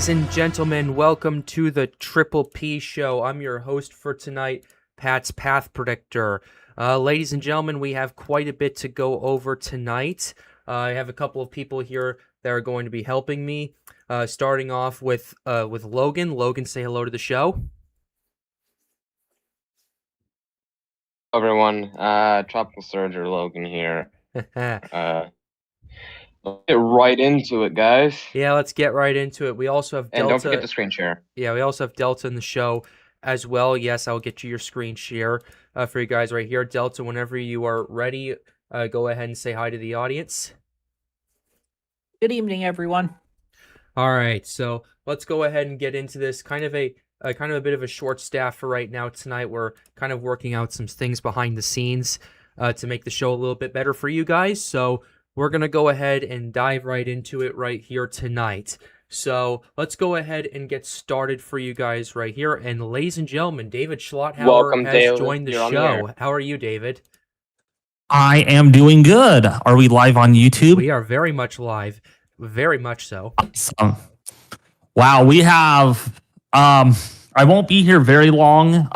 Ladies and gentlemen, welcome to the Triple P Show. I'm your host for tonight, Pat's Path Predictor. Ladies and gentlemen, we have quite a bit to go over tonight. I have a couple of people here that are going to be helping me. Starting off with Logan. Logan, say hello to the show. Hello, everyone. Tropical Surger Logan here. Let's get right into it, guys. Yeah, let's get right into it. We also have Delta. And don't forget to screen share. Yeah, we also have Delta in the show as well. Yes, I'll get you your screen share for you guys right here. Delta, whenever you are ready, go ahead and say hi to the audience. Good evening, everyone. All right, so let's go ahead and get into this. Kind of a bit of a short staff for right now tonight. We're kind of working out some things behind the scenes to make the show a little bit better for you guys. So we're going to go ahead and dive right into it right here tonight. So let's go ahead and get started for you guys right here. And ladies and gentlemen, David Schlotthauer has joined the show. How are you, David? I am doing good. Are we live on YouTube? We are very much live. Very much so. Awesome. Wow, we have... I won't be here very long,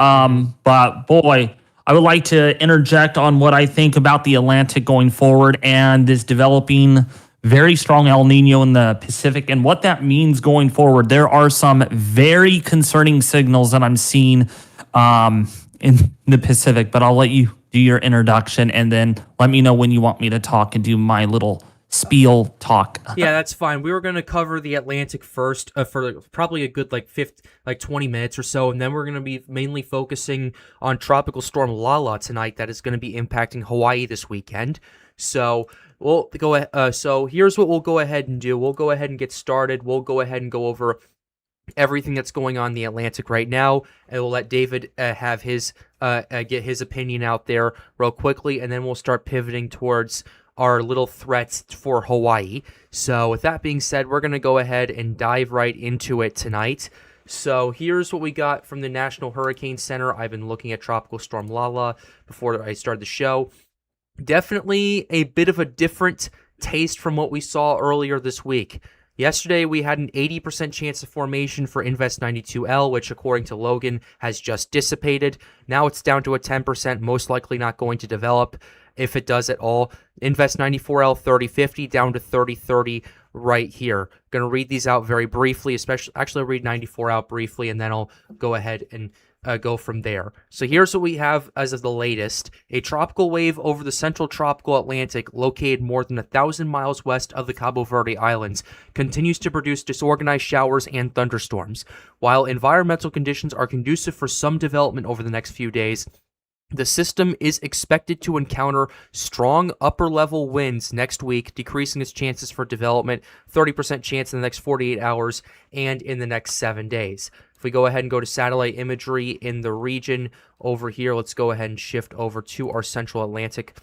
but boy, I would like to interject on what I think about the Atlantic going forward and this developing very strong El Nino in the Pacific and what that means going forward. There are some very concerning signals that I'm seeing in the Pacific, but I'll let you do your introduction and then let me know when you want me to talk and do my little spiel talk. Yeah, that's fine. We were going to cover the Atlantic first for probably a good 20 minutes or so, and then we're going to be mainly focusing on Tropical Storm Lala tonight that is going to be impacting Hawaii this weekend. So we'll go ahead. So here's what we'll go ahead and do. We'll go ahead and get started. We'll go ahead and go over everything that's going on in the Atlantic right now, and we'll let David have his get his opinion out there real quickly, and then we'll start pivoting towards our little threats for Hawaii. So with that being said, we're going to go ahead and dive right into it tonight. So here's what we got from the National Hurricane Center. I've been looking at Tropical Storm Lala before I started the show. Definitely a bit of a different taste from what we saw earlier this week. Yesterday, we had an 80% chance of formation for Invest 92L, which, according to Logan, has just dissipated. Now it's down to a 10%, most likely not going to develop, if it does at all. Invest 94L 3050 down to 3030 right here. Going to read these out very briefly, I'll read 94 out briefly, and then I'll go ahead and go from there. So here's what we have as of the latest. A tropical wave over the central tropical Atlantic, located more than 1,000 miles west of the Cabo Verde Islands, continues to produce disorganized showers and thunderstorms. While environmental conditions are conducive for some development over the next few days, the system is expected to encounter strong upper-level winds next week, decreasing its chances for development, 30% chance in the next 48 hours, and in the next 7 days. If we go ahead and go to satellite imagery in the region over here, let's go ahead and shift over to our central Atlantic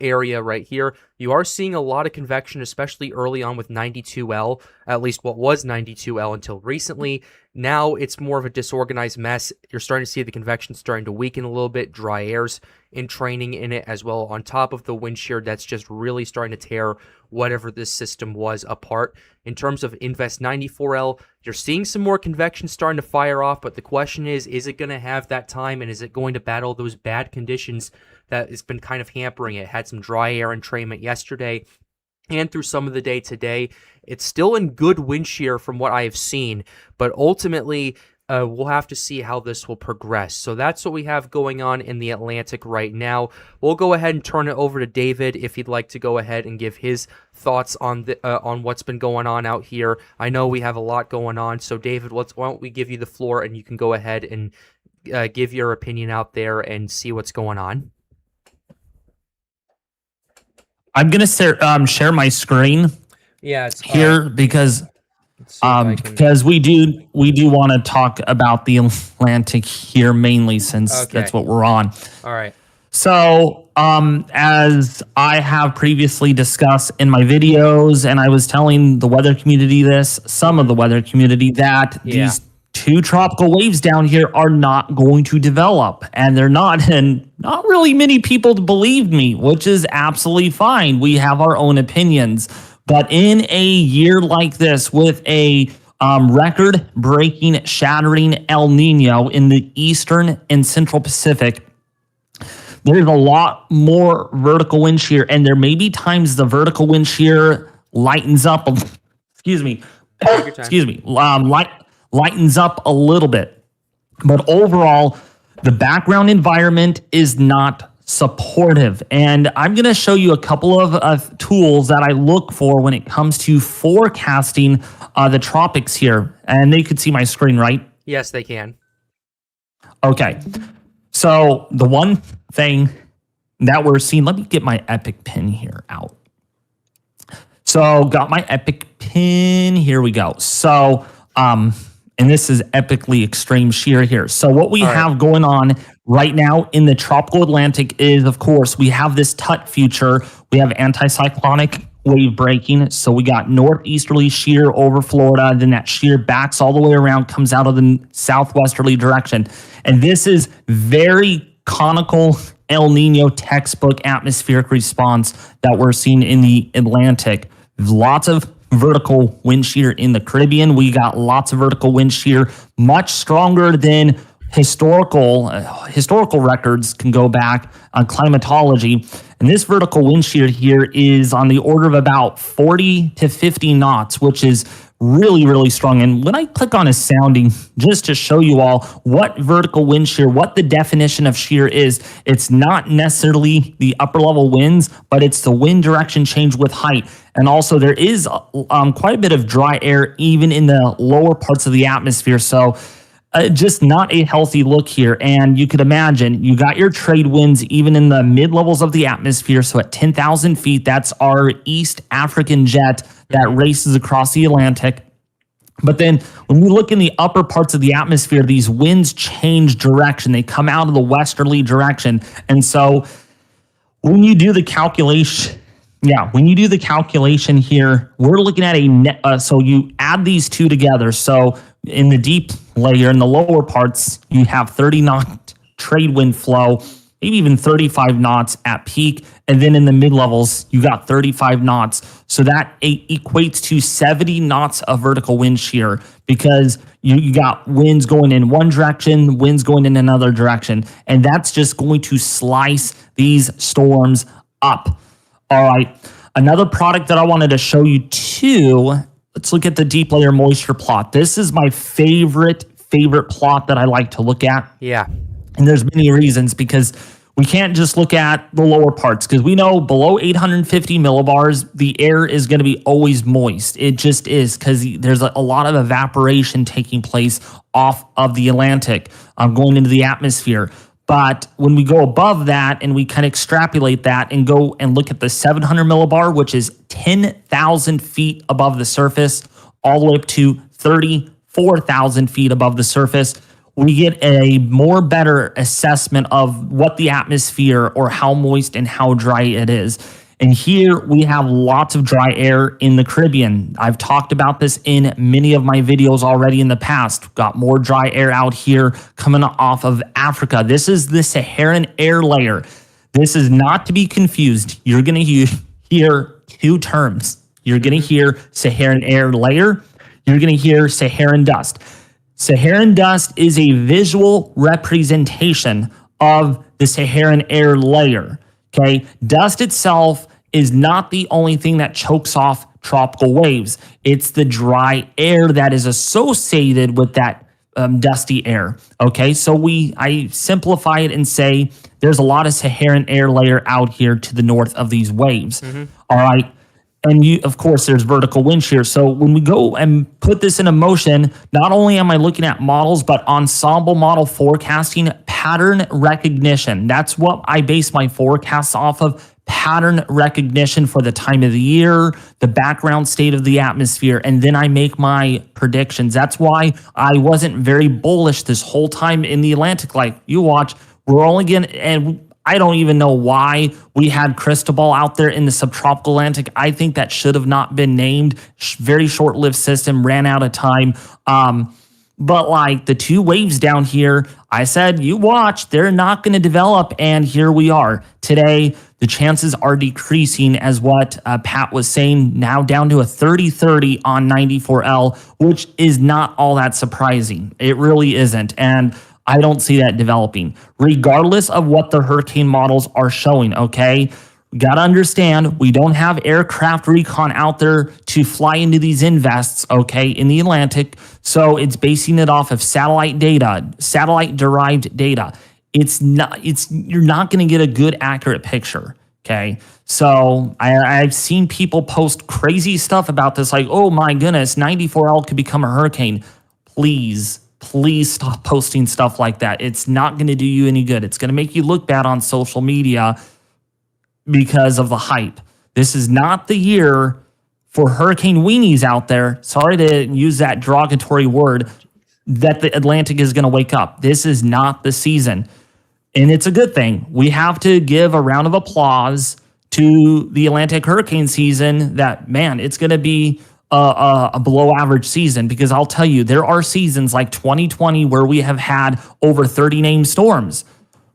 area right here. You are seeing a lot of convection, especially early on with 92L, at least what was 92L until recently. Now it's more of a disorganized mess. You're starting to see the convection starting to weaken a little bit, dry airs entraining in it as well, on top of the wind shear that's just really starting to tear whatever this system was apart. In terms of Invest 94L, you're seeing some more convection starting to fire off, but the question is it going to have that time, and is it going to battle those bad conditions that has been kind of hampering it? Had some dry air entrainment yesterday and through some of the day today. It's still in good wind shear from what I have seen, but ultimately we'll have to see how this will progress. So that's what we have going on in the Atlantic right now. We'll go ahead and turn it over to David if he'd like to go ahead and give his thoughts on what's been going on out here. I know we have a lot going on, so David, why don't we give you the floor and you can go ahead and give your opinion out there and see what's going on. I'm going to share my screen here because we do want to talk about the Atlantic here mainly, since that's what we're on. All right. So as I have previously discussed in my videos, and I was telling the weather community some of the weather community, that these two tropical waves down here are not going to develop, and they're not, and not really many people believed me, which is absolutely fine. We have our own opinions, but in a year like this, with a record-breaking, shattering El Nino in the eastern and central Pacific. There's a lot more vertical wind shear, and there may be times the vertical wind shear lightens up. Excuse me. Take your time. Excuse me. Lightens up a little bit, but overall, the background environment is not supportive. And I'm going to show you a couple of tools that I look for when it comes to forecasting the tropics here. And they could see my screen, right? Yes, they can. Okay. So the one thing that we're seeing, let me get my Epic pin here out. So got my Epic pin. Here we go. So, and this is epically extreme shear here. So what we have going on right now in the tropical Atlantic is, of course, we have this TUT future. We have anticyclonic wave breaking. So we got northeasterly shear over Florida. Then that shear backs all the way around, comes out of the southwesterly direction. And this is very conical El Nino textbook atmospheric response that we're seeing in the Atlantic. Lots of vertical wind shear in the Caribbean. We got lots of vertical wind shear, much stronger than historical records can go back on climatology. And this vertical wind shear here is on the order of about 40 to 50 knots, which is really, really strong. And when I click on a sounding, just to show you all what vertical wind shear, what the definition of shear is, it's not necessarily the upper level winds, but it's the wind direction change with height. And also there is quite a bit of dry air even in the lower parts of the atmosphere. So just not a healthy look here. And you could imagine you got your trade winds even in the mid levels of the atmosphere. So at 10,000 feet, that's our East African jet that races across the Atlantic. But then when we look in the upper parts of the atmosphere, these winds change direction. They come out of the westerly direction. And so when you do the calculation, here, we're looking at a net. So you add these two together. So in the deep layer, in the lower parts, you have 30 knot trade wind flow, maybe even 35 knots at peak. And then in the mid levels, you got 35 knots. So that equates to 70 knots of vertical wind shear because you got winds going in one direction, winds going in another direction. And that's just going to slice these storms up. All right. Another product that I wanted to show you too, let's look at the deep layer moisture plot. This is my favorite plot that I like to look at. Yeah. And there's many reasons because we can't just look at the lower parts because we know below 850 millibars, the air is going to be always moist. It just is because there's a lot of evaporation taking place off of the Atlantic going into the atmosphere. But when we go above that and we kind of extrapolate that and go and look at the 700 millibar, which is 10,000 feet above the surface, all the way up to 34,000 feet above the surface, we get a more better assessment of what the atmosphere or how moist and how dry it is. And here we have lots of dry air in the Caribbean. I've talked about this in many of my videos already in the past. Got more dry air out here coming off of Africa. This is the Saharan air layer. This is not to be confused. You're going to hear two terms. You're going to hear Saharan air layer. You're going to hear Saharan dust. Saharan dust is a visual representation of the Saharan air layer. Okay, dust itself is not the only thing that chokes off tropical waves. It's the dry air that is associated with that dusty air. Okay, so I simplify it and say there's a lot of Saharan air layer out here to the north of these waves. All right. And of course, there's vertical wind shear. So when we go and put this into motion, not only am I looking at models, but ensemble model forecasting, pattern recognition. That's what I base my forecasts off of. Pattern recognition for the time of the year, the background state of the atmosphere, and then I make my predictions. That's why I wasn't very bullish this whole time in the Atlantic. Like, you watch, we're only going to, and I don't even know why we had Cristobal out there in the subtropical Atlantic. I think that should have not been named. Very short-lived system, ran out of time. But like the two waves down here, I said, you watch, they're not going to develop. And here we are. Today, the chances are decreasing, as what Pat was saying, now down to a 30-30 on 94L, which is not all that surprising. It really isn't. And I don't see that developing, regardless of what the Hurricane models are showing, okay? We got to understand, we don't have aircraft recon out there to fly into these invests, okay, in the Atlantic. So it's basing it off of satellite data, satellite-derived data. You're not going to get a good, accurate picture, okay? So I've seen people post crazy stuff about this, like, oh my goodness, 94L could become a hurricane. Please stop posting stuff like that. It's not going to do you any good. It's going to make you look bad on social media because of the hype. This is not the year for hurricane weenies out there. Sorry to use that derogatory word, that the Atlantic is going to wake up. This is not the season. And it's a good thing. We have to give a round of applause to the Atlantic hurricane season that, man, it's going to be a below average season, because I'll tell you, there are seasons like 2020 where we have had over 30 named storms.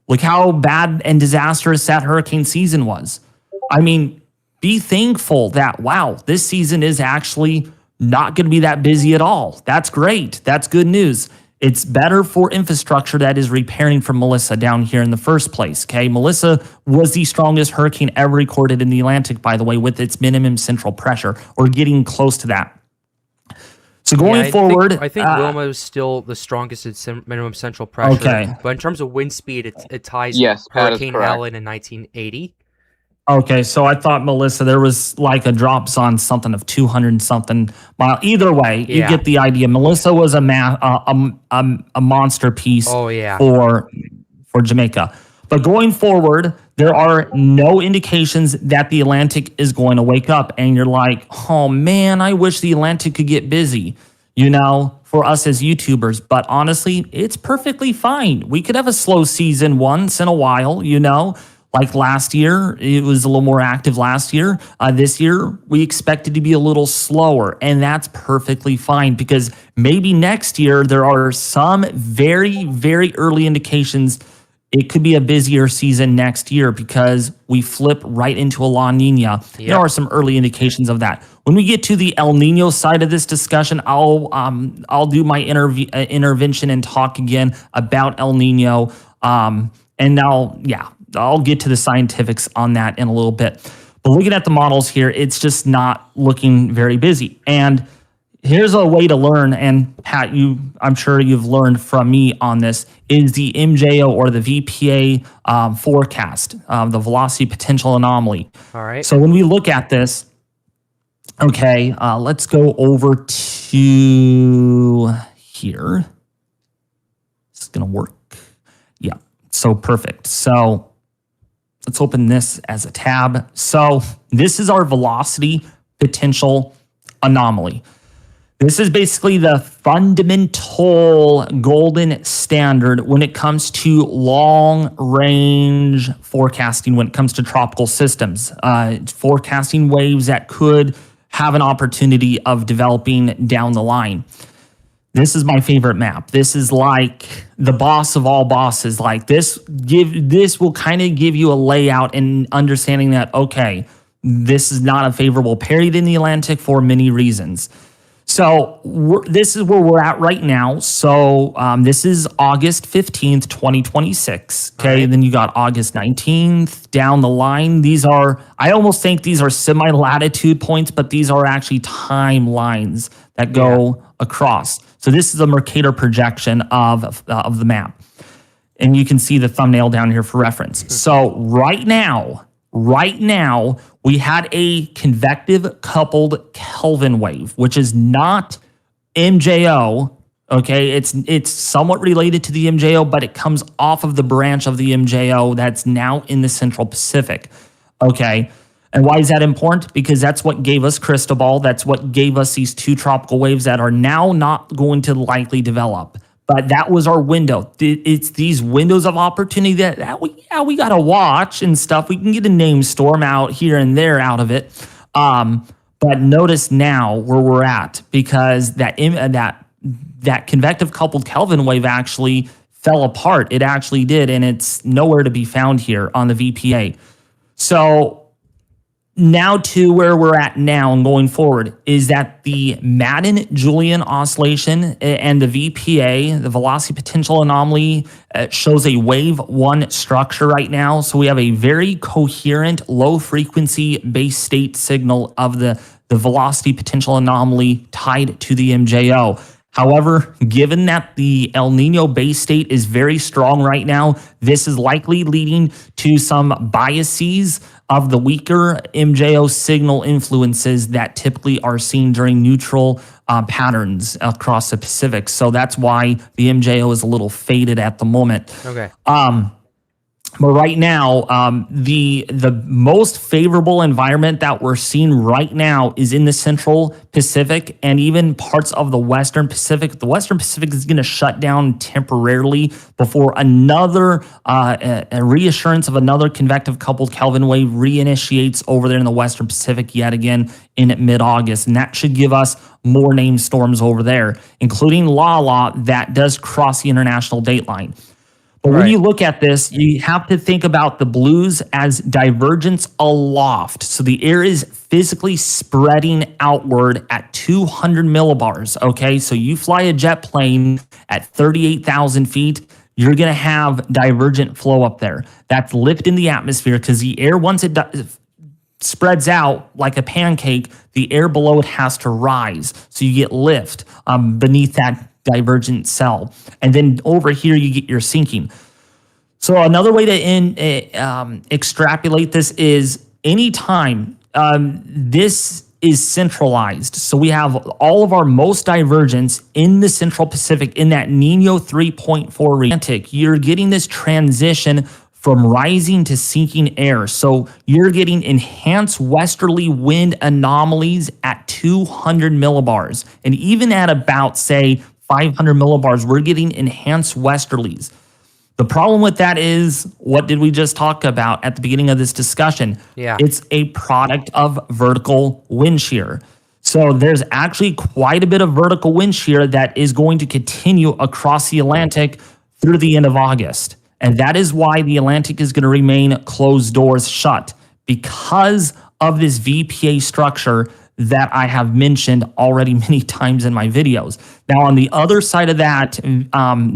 Look how bad and disastrous that hurricane season was. I mean, be thankful that, wow, this season is actually not going to be that busy at all. That's great. That's good news. It's better for infrastructure that is repairing from Melissa down here in the first place, okay? Melissa was the strongest hurricane ever recorded in the Atlantic, by the way, with its minimum central pressure, or getting close to that. So going forward, I think Wilma is still the strongest at minimum central pressure. Okay. But in terms of wind speed, it ties Yes, that is Hurricane correct. Helen in 1980. okay, so I thought Melissa, there was like a drop on something of 200 something mile. Either way, you Yeah. get the idea. Melissa was a monster piece Oh, yeah. for Jamaica. But going forward, there are no indications that the Atlantic is going to wake up. And you're like, oh man, I wish the Atlantic could get busy, for us as YouTubers. But honestly, it's perfectly fine. We could have a slow season once in a while, like last year. It was a little more active last year. This year, we expect it to be a little slower. And that's perfectly fine, because maybe next year there are some very, very early indications it could be a busier season next year, because we flip right into a La Nina. Yep. There are some early indications of that. When we get to the El Nino side of this discussion, I'll do my intervention and talk again about El Nino. And I'll get to the scientifics on that in a little bit. But looking at the models here, it's just not looking very busy. And here's a way to learn, and Pat, I'm sure you've learned from me on this, is the MJO, or the VPA forecast, the velocity potential anomaly. All right. So when we look at this, okay, let's go over to here. This is going to work. Yeah, so perfect. So let's open this as a tab. So this is our velocity potential anomaly. This is basically the fundamental golden standard when it comes to long range forecasting, when it comes to tropical systems, forecasting waves that could have an opportunity of developing down the line. This is my favorite map. This is like the boss of all bosses. Like this will kind of give you a layout and understanding that, okay, this is not a favorable period in the Atlantic for many reasons. So this is where we're at right now. So this is August 15th, 2026. Okay. Right. And then you got August 19th down the line. I almost think these are semi-latitude points, but these are actually timelines that go across. So this is a Mercator projection of the map. And you can see the thumbnail down here for reference. So right now, we had a convective coupled Kelvin wave, which is not MJO. Okay, it's somewhat related to the MJO, but it comes off of the branch of the MJO that's now in the Central Pacific. Okay, and why is that important? Because that's what gave us Cristobal. That's what gave us these two tropical waves that are now not going to likely develop. But that was our window. It's these windows of opportunity that we got to watch and stuff. We can get a name storm out here and there out of it. But notice now where we're at, because that convective coupled Kelvin wave actually fell apart. It actually did, and it's nowhere to be found here on the VPA. So now to where we're at now and going forward is that the Madden-Julian oscillation and the VPA, the velocity potential anomaly, shows a wave 1 structure right now. So we have a very coherent low frequency base state signal of the velocity potential anomaly tied to the MJO. However, given that the El Nino base state is very strong right now, this is likely leading to some biases of the weaker MJO signal influences that typically are seen during neutral patterns across the Pacific. So that's why the MJO is a little faded at the moment. Okay. But right now, the most favorable environment that we're seeing right now is in the Central Pacific and even parts of the Western Pacific. The Western Pacific is going to shut down temporarily before another a reassurance of another convective coupled Kelvin wave reinitiates over there in the Western Pacific yet again in mid-August. And that should give us more named storms over there, including Lala that does cross the international date line. But when you look at this, you have to think about the blues as divergence aloft. So the air is physically spreading outward at 200 millibars, okay? So you fly a jet plane at 38,000 feet, you're going to have divergent flow up there. That's lift in the atmosphere because the air, once it spreads out like a pancake, the air below it has to rise. So you get lift beneath that divergent cell. And then over here, you get your sinking. So another way to extrapolate this is anytime this is centralized. So we have all of our most divergence in the Central Pacific in that Nino 3.4 region. You're getting this transition from rising to sinking air. So you're getting enhanced westerly wind anomalies at 200 millibars. And even at about, say, 500 millibars, we're getting enhanced westerlies. The problem with that is, what did we just talk about at the beginning of this discussion? Yeah. It's a product of vertical wind shear. So there's actually quite a bit of vertical wind shear that is going to continue across the Atlantic through the end of August. And that is why the Atlantic is going to remain closed doors shut, because of this VPA structure that I have mentioned already many times in my videos. Now, on the other side of that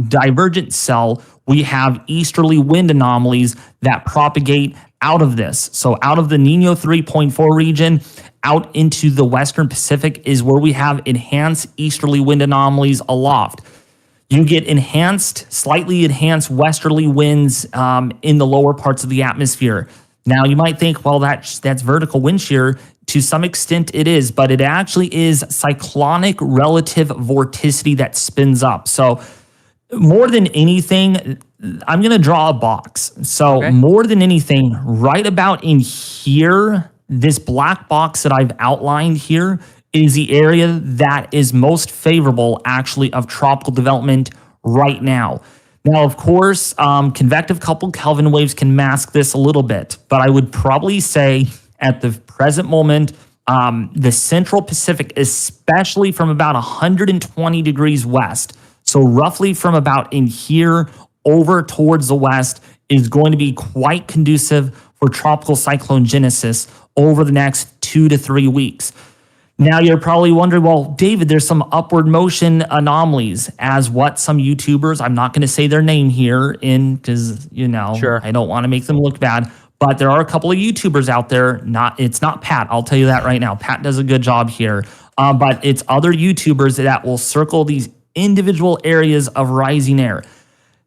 divergent cell, we have easterly wind anomalies that propagate out of this. So out of the Nino 3.4 region, out into the Western Pacific is where we have enhanced easterly wind anomalies aloft. You get enhanced, slightly enhanced westerly winds in the lower parts of the atmosphere. Now, you might think, well, that's vertical wind shear. To some extent, it is, but it actually is cyclonic relative vorticity that spins up. So more than anything, I'm going to draw a box. So more than anything, right about in here, this black box that I've outlined here is the area that is most favorable, actually, of tropical development right now. Now, of course, convective coupled Kelvin waves can mask this a little bit, but I would probably say at the present moment, the Central Pacific, especially from about 120 degrees west, so roughly from about in here over towards the west, is going to be quite conducive for tropical cyclone genesis over the next 2 to 3 weeks. Now, you're probably wondering, well, David, there's some upward motion anomalies, as what some YouTubers, I'm not going to say their name here because, Sure. I don't want to make them look bad, but there are a couple of YouTubers out there. It's not Pat. I'll tell you that right now. Pat does a good job here. But it's other YouTubers that will circle these individual areas of rising air.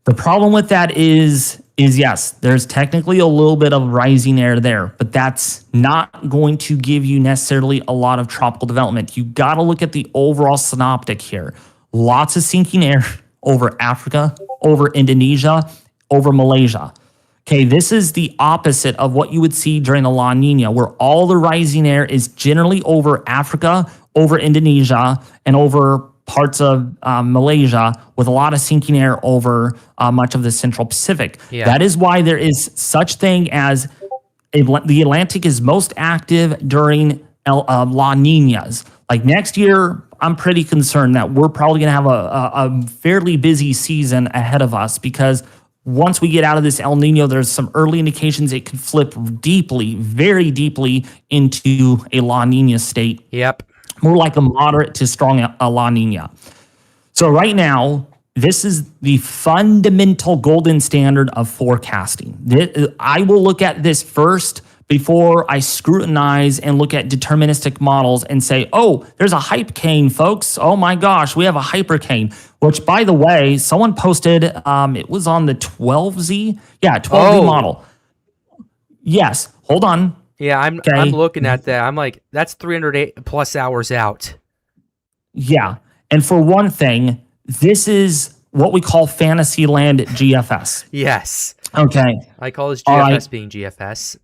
The problem with that is yes, there's technically a little bit of rising air there, but that's not going to give you necessarily a lot of tropical development. You got to look at the overall synoptic here. Lots of sinking air over Africa, over Indonesia, over Malaysia. Okay, this is the opposite of what you would see during the La Nina, where all the rising air is generally over Africa, over Indonesia, and over parts of Malaysia, with a lot of sinking air over much of the Central Pacific. Yeah. That is why there is such thing as the Atlantic is most active during La Ninas. Like next year, I'm pretty concerned that we're probably going to have a fairly busy season ahead of us, because once we get out of this El Nino, there's some early indications it could flip deeply, very deeply into a La Nina state. Yep. More like a moderate to strong La Nina. So right now, this is the fundamental golden standard of forecasting. I will look at this first before I scrutinize and look at deterministic models and say, oh, there's a hype cane, folks. Oh my gosh, we have a hypercane, which, by the way, someone posted, it was on the 12Z. Yeah, 12Z model. Yes, hold on. Yeah, I'm looking at that. I'm like, that's 308 plus hours out. Yeah. And for one thing, this is what we call Fantasyland GFS. Yes. Okay. I call this All GFS right. being GFS.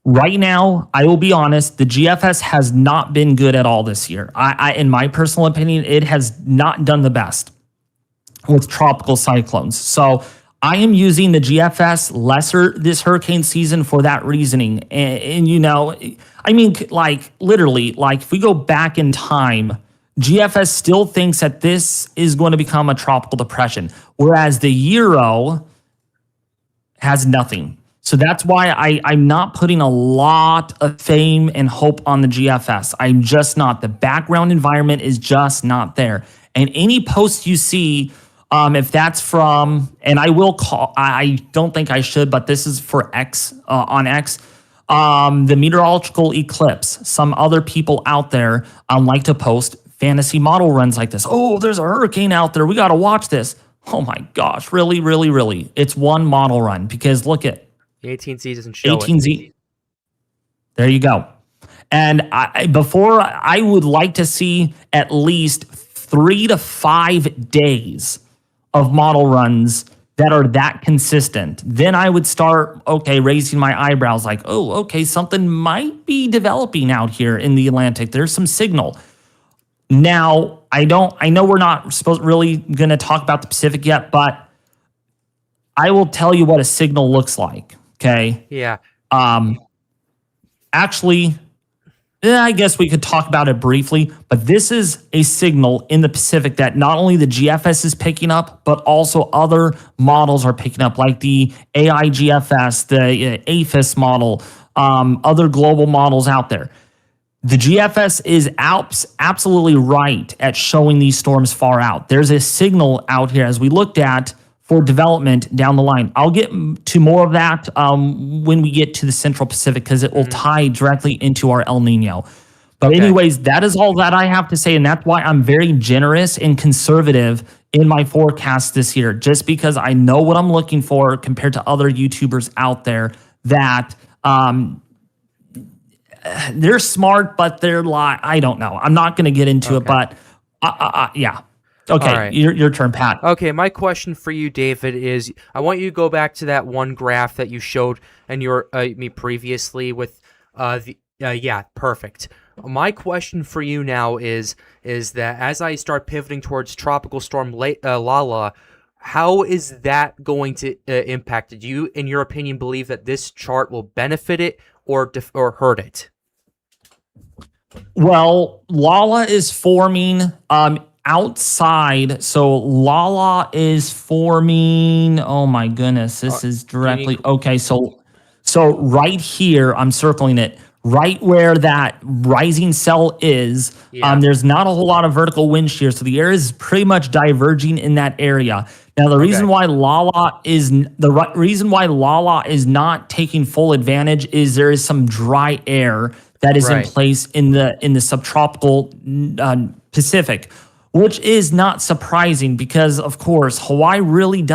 Right now, I will be honest, the GFS has not been good at all this year. In my personal opinion, it has not done the best with tropical cyclones. So I am using the GFS lesser this hurricane season for that reasoning. And you know, I mean, like literally, like if we go back in time, GFS still thinks that this is going to become a tropical depression, whereas the Euro has nothing. So that's why I'm not putting a lot of fame and hope on the GFS. I'm just not. The background environment is just not there. And any post you see, if that's from, and I will call, I don't think I should, but this is for X, on X, the meteorological eclipse. Some other people out there like to post fantasy model runs like this. Oh, there's a hurricane out there. We got to watch this. Oh my gosh, really, really, really. It's one model run, because look at The 18Z doesn't show 18Z. it. There you go. And I would like to see at least 3 to 5 days of model runs that are that consistent. Then I would start, raising my eyebrows like, oh, okay, something might be developing out here in the Atlantic. There's some signal. Now, I know we're not really going to talk about the Pacific yet, but I will tell you what a signal looks like. Okay. Yeah. Actually, I guess we could talk about it briefly, but this is a signal in the Pacific that not only the GFS is picking up, but also other models are picking up, like the AIGFS, the APHIS model, other global models out there. The GFS is absolutely right at showing these storms far out. There's a signal out here, as we looked at, for development down the line. I'll get to more of that when we get to the Central Pacific, because it will tie directly into our El Nino. But anyways, that is all that I have to say, and that's why I'm very generous and conservative in my forecast this year, just because I know what I'm looking for compared to other YouTubers out there that they're smart, but they're I don't know. I'm not going to get into it, but yeah. Okay, right. Your turn, Pat. Okay, my question for you, David, is I want you to go back to that one graph that you showed and me previously with perfect. My question for you now is that as I start pivoting towards Tropical Storm Lala, how is that going to impact it? Do you, in your opinion, believe that this chart will benefit it or hurt it? Well, Lala is forming outside. So Lala is forming. Oh my goodness, this is directly okay. So right here, I'm circling it. Right where that rising cell is, there's not a whole lot of vertical wind shear, so the air is pretty much diverging in that area. Now, the reason why Lala is not taking full advantage is there is some dry air that is in place in the subtropical Pacific, which is not surprising because, of course, Hawaii really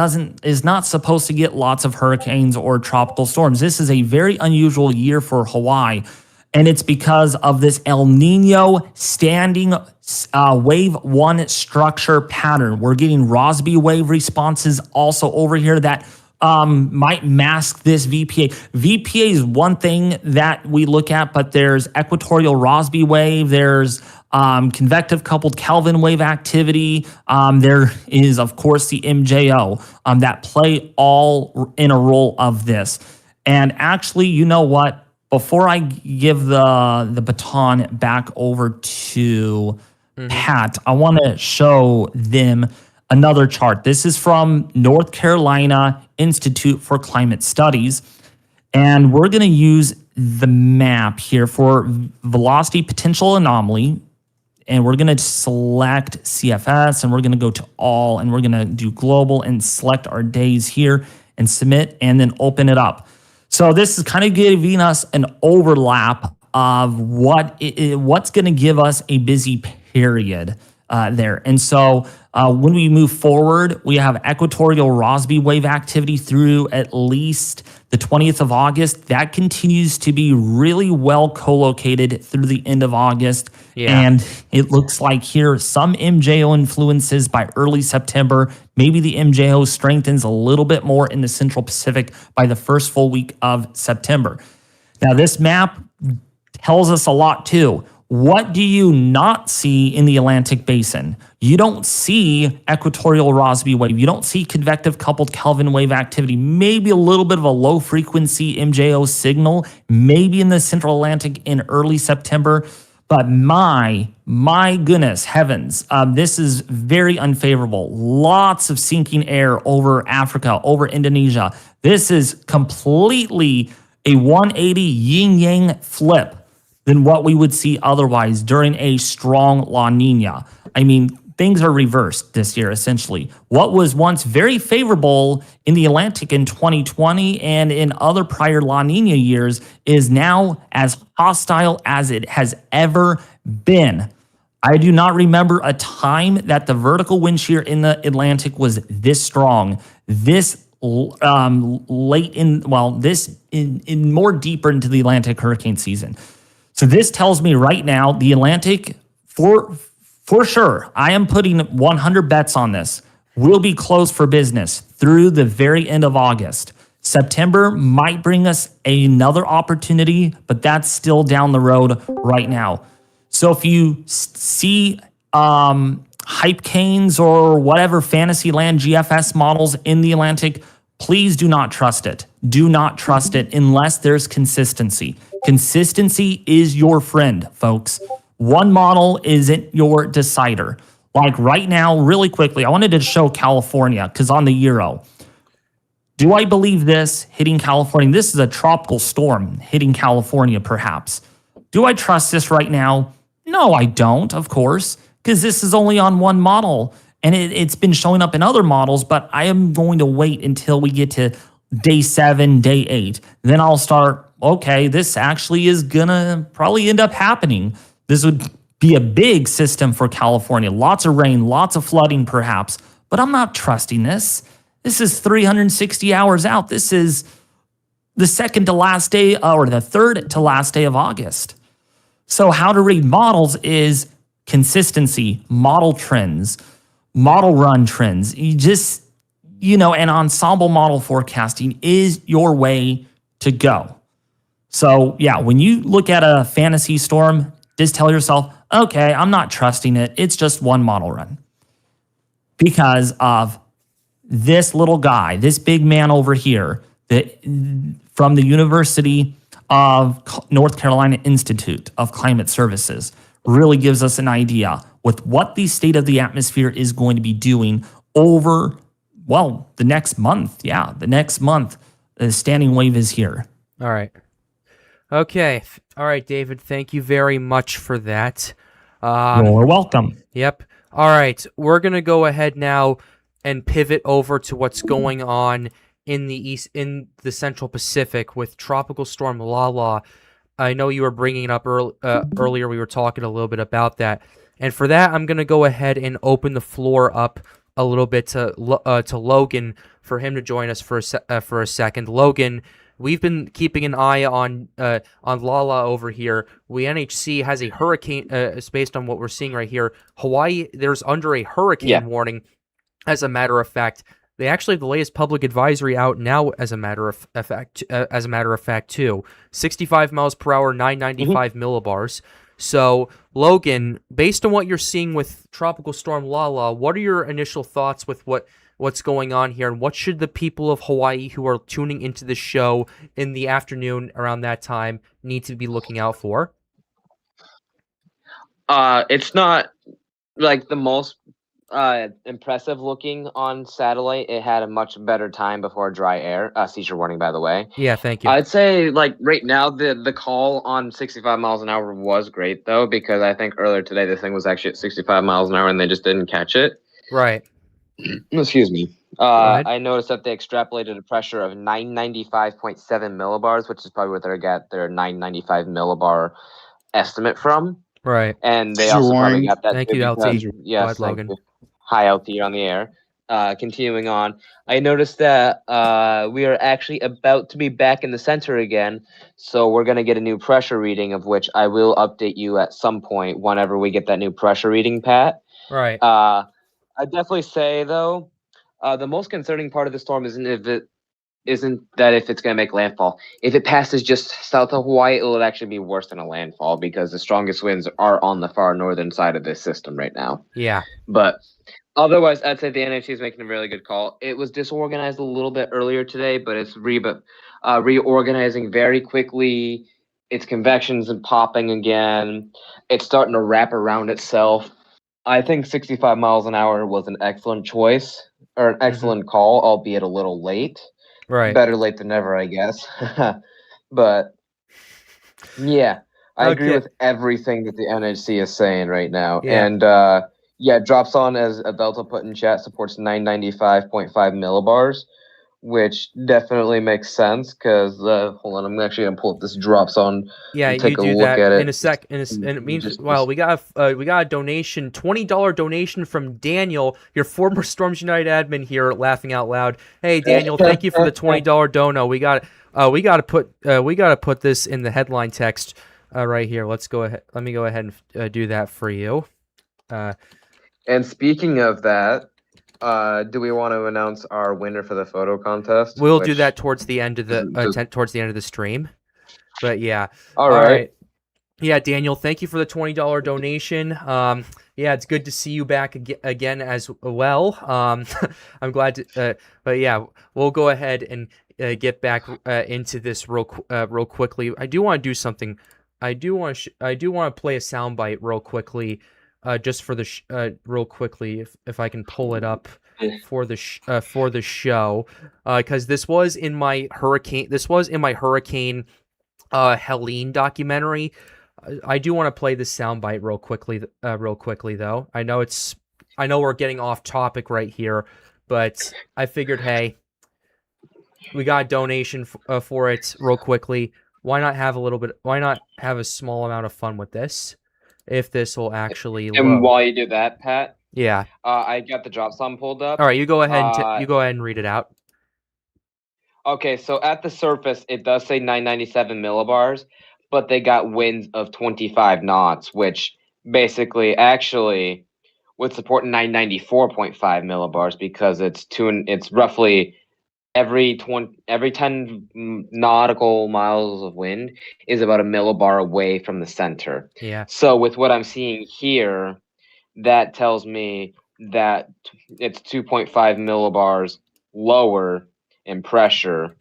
is not supposed to get lots of hurricanes or tropical storms. This is a very unusual year for Hawaii, and it's because of this El Nino standing wave one structure pattern. We're getting Rossby wave responses also over here that might mask this VPA. VPA is one thing that we look at, but there's equatorial Rossby wave, there's convective coupled Kelvin wave activity. There is, of course, the MJO that play all in a role of this. And actually, you know what? Before I give the baton back over to Mhm. Pat, I want to show them another chart. This is from North Carolina Institute for Climate Studies. And we're going to use the map here for velocity potential anomaly. And we're going to select CFS and we're going to go to all and we're going to do global and select our days here and submit and then open it up. So this is kind of giving us an overlap of what's going to give us a busy period there. And so when we move forward, we have equatorial Rossby wave activity through at least the 20th of August. That continues to be really well co-located through the end of August. Yeah. And it looks like here some MJO influences by early September. Maybe the MJO strengthens a little bit more in the Central Pacific by the first full week of September. Now, this map tells us a lot too. What do you not see in the Atlantic Basin? You don't see equatorial Rossby wave. You don't see convective coupled Kelvin wave activity. Maybe a little bit of a low frequency MJO signal, maybe in the Central Atlantic in early September. But my goodness, heavens, this is very unfavorable. Lots of sinking air over Africa, over Indonesia. This is completely a 180 yin-yang flip than what we would see otherwise during a strong La Nina. I mean, things are reversed this year, essentially. What was once very favorable in the Atlantic in 2020 and in other prior La Nina years is now as hostile as it has ever been. I do not remember a time that the vertical wind shear in the Atlantic was this strong, this late in, well, this in more deeper into the Atlantic hurricane season. So this tells me right now, the Atlantic, for sure, I am putting 100 bets on this, will be closed for business through the very end of August. September might bring us another opportunity, but that's still down the road right now. So if you see hype canes or whatever Fantasyland GFS models in the Atlantic, please do not trust it. Do not trust it unless there's consistency. Consistency is your friend, folks. One model isn't your decider. Like right now, really quickly, I wanted to show California because on the Euro, do I believe this hitting California? This is a tropical storm hitting California, perhaps. Do I trust this right now? No, I don't, of course, because this is only on one model. And it's been showing up in other models, but I am going to wait until we get to day 7, day 8. Then I'll start, okay, this actually is going to probably end up happening. This would be a big system for California. Lots of rain, lots of flooding perhaps, but I'm not trusting this. This is 360 hours out. This is the second to last day or the third to last day of August. So how to read models is consistency, model trends, model run trends. You just, and ensemble model forecasting is your way to go. So yeah, when you look at a fantasy storm, just tell yourself, okay, I'm not trusting it. It's just one model run. Because of this little guy, this big man over here, from the University of North Carolina Institute of Climate Services, really gives us an idea with what the state of the atmosphere is going to be doing over, the next month. Yeah, the next month, the standing wave is here. All right. Okay. All right, David. Thank you very much for that. You're welcome. Yep. All right. We're going to go ahead now and pivot over to what's going on in the Central Pacific with Tropical Storm Lala. I know you were bringing it up earlier. We were talking a little bit about that. And for that, I'm going to go ahead and open the floor up a little bit to Logan for him to join us for a second. Logan, we've been keeping an eye on Lala over here. NHC has a hurricane, based on what we're seeing right here. Hawaii, there's under a hurricane warning. As a matter of fact, they actually have the latest public advisory out now. As a matter of fact, too, 65 miles per hour, 995 millibars. So, Logan, based on what you're seeing with Tropical Storm Lala, what are your initial thoughts with what's going on here, and what should the people of Hawaii who are tuning into the show in the afternoon around that time need to be looking out for? It's not like the most impressive looking on satellite. It had a much better time before dry air. Seizure warning, by the way. Yeah, thank you. I'd say like right now the call on 65 miles an hour was great though, because I think earlier today this thing was actually at 65 miles an hour and they just didn't catch it. Right. Excuse me. ahead. I noticed that they extrapolated a pressure of 995.7 millibars, which is probably what they got their 995 millibar estimate from. Right. And they Seizure also probably warning. got that Thank too you, LT. because- Go Yes, ahead, thank Logan. you. Hi, LT, you're on the air. Continuing on, I noticed that we are actually about to be back in the center again, so we're going to get a new pressure reading, of which I will update you at some point whenever we get that new pressure reading, Pat. Right. I'd definitely say, though, the most concerning part of the storm isn't if it's going to make landfall. If it passes just south of Hawaii, it'll actually be worse than a landfall because the strongest winds are on the far northern side of this system right now. Yeah. But otherwise, I'd say the NHC is making a really good call. It was disorganized a little bit earlier today, but it's reorganizing very quickly. Its convections and popping again. It's starting to wrap around itself. I think 65 miles an hour was an excellent choice, or an excellent call, albeit a little late. Right. Better late than never, I guess. But yeah, I agree Okay. with everything that the NHC is saying right now. Yeah. And yeah, drops on, as Delta put in chat, supports 995.5 millibars, which definitely makes sense because hold on, I'm actually gonna pull up this drops on. Yeah, and take you a do look that at it. in a sec. And it means Just- we got a donation, $20 donation from Daniel, your former Storms United admin here, laughing out loud. Hey Daniel, thank you for the $20 dono. We got to put this in the headline text right here. Let's go ahead. Let me go ahead and do that for you. And speaking of that, do we want to announce our winner for the photo contest? We'll do Which- that towards the end of the Just- towards the end of the stream. But yeah. All right. Yeah, Daniel, thank you for the $20 donation. Yeah, it's good to see you back again as well. I'm glad to, but yeah, we'll go ahead and get back into this real quickly. I do want to do something. I do want to play a soundbite real quickly, just for the real quickly, if I can pull it up for the show, because this was in my hurricane. Helene documentary. I do want to play this soundbite real quickly though. I know we're getting off topic right here, but I figured, hey, we got a donation for it real quickly. Why not have a small amount of fun with this? If this will actually And load. while you do that, Pat, Yeah. I got the drop song pulled up. All right, you go ahead and read it out. Okay, so at the surface, it does say 997 millibars, but they got winds of 25 knots, which basically actually would support 994.5 millibars because it's roughly every 10 nautical miles of wind is about a millibar away from the center. Yeah. So with what I'm seeing here, that tells me that it's 2.5 millibars lower in pressure,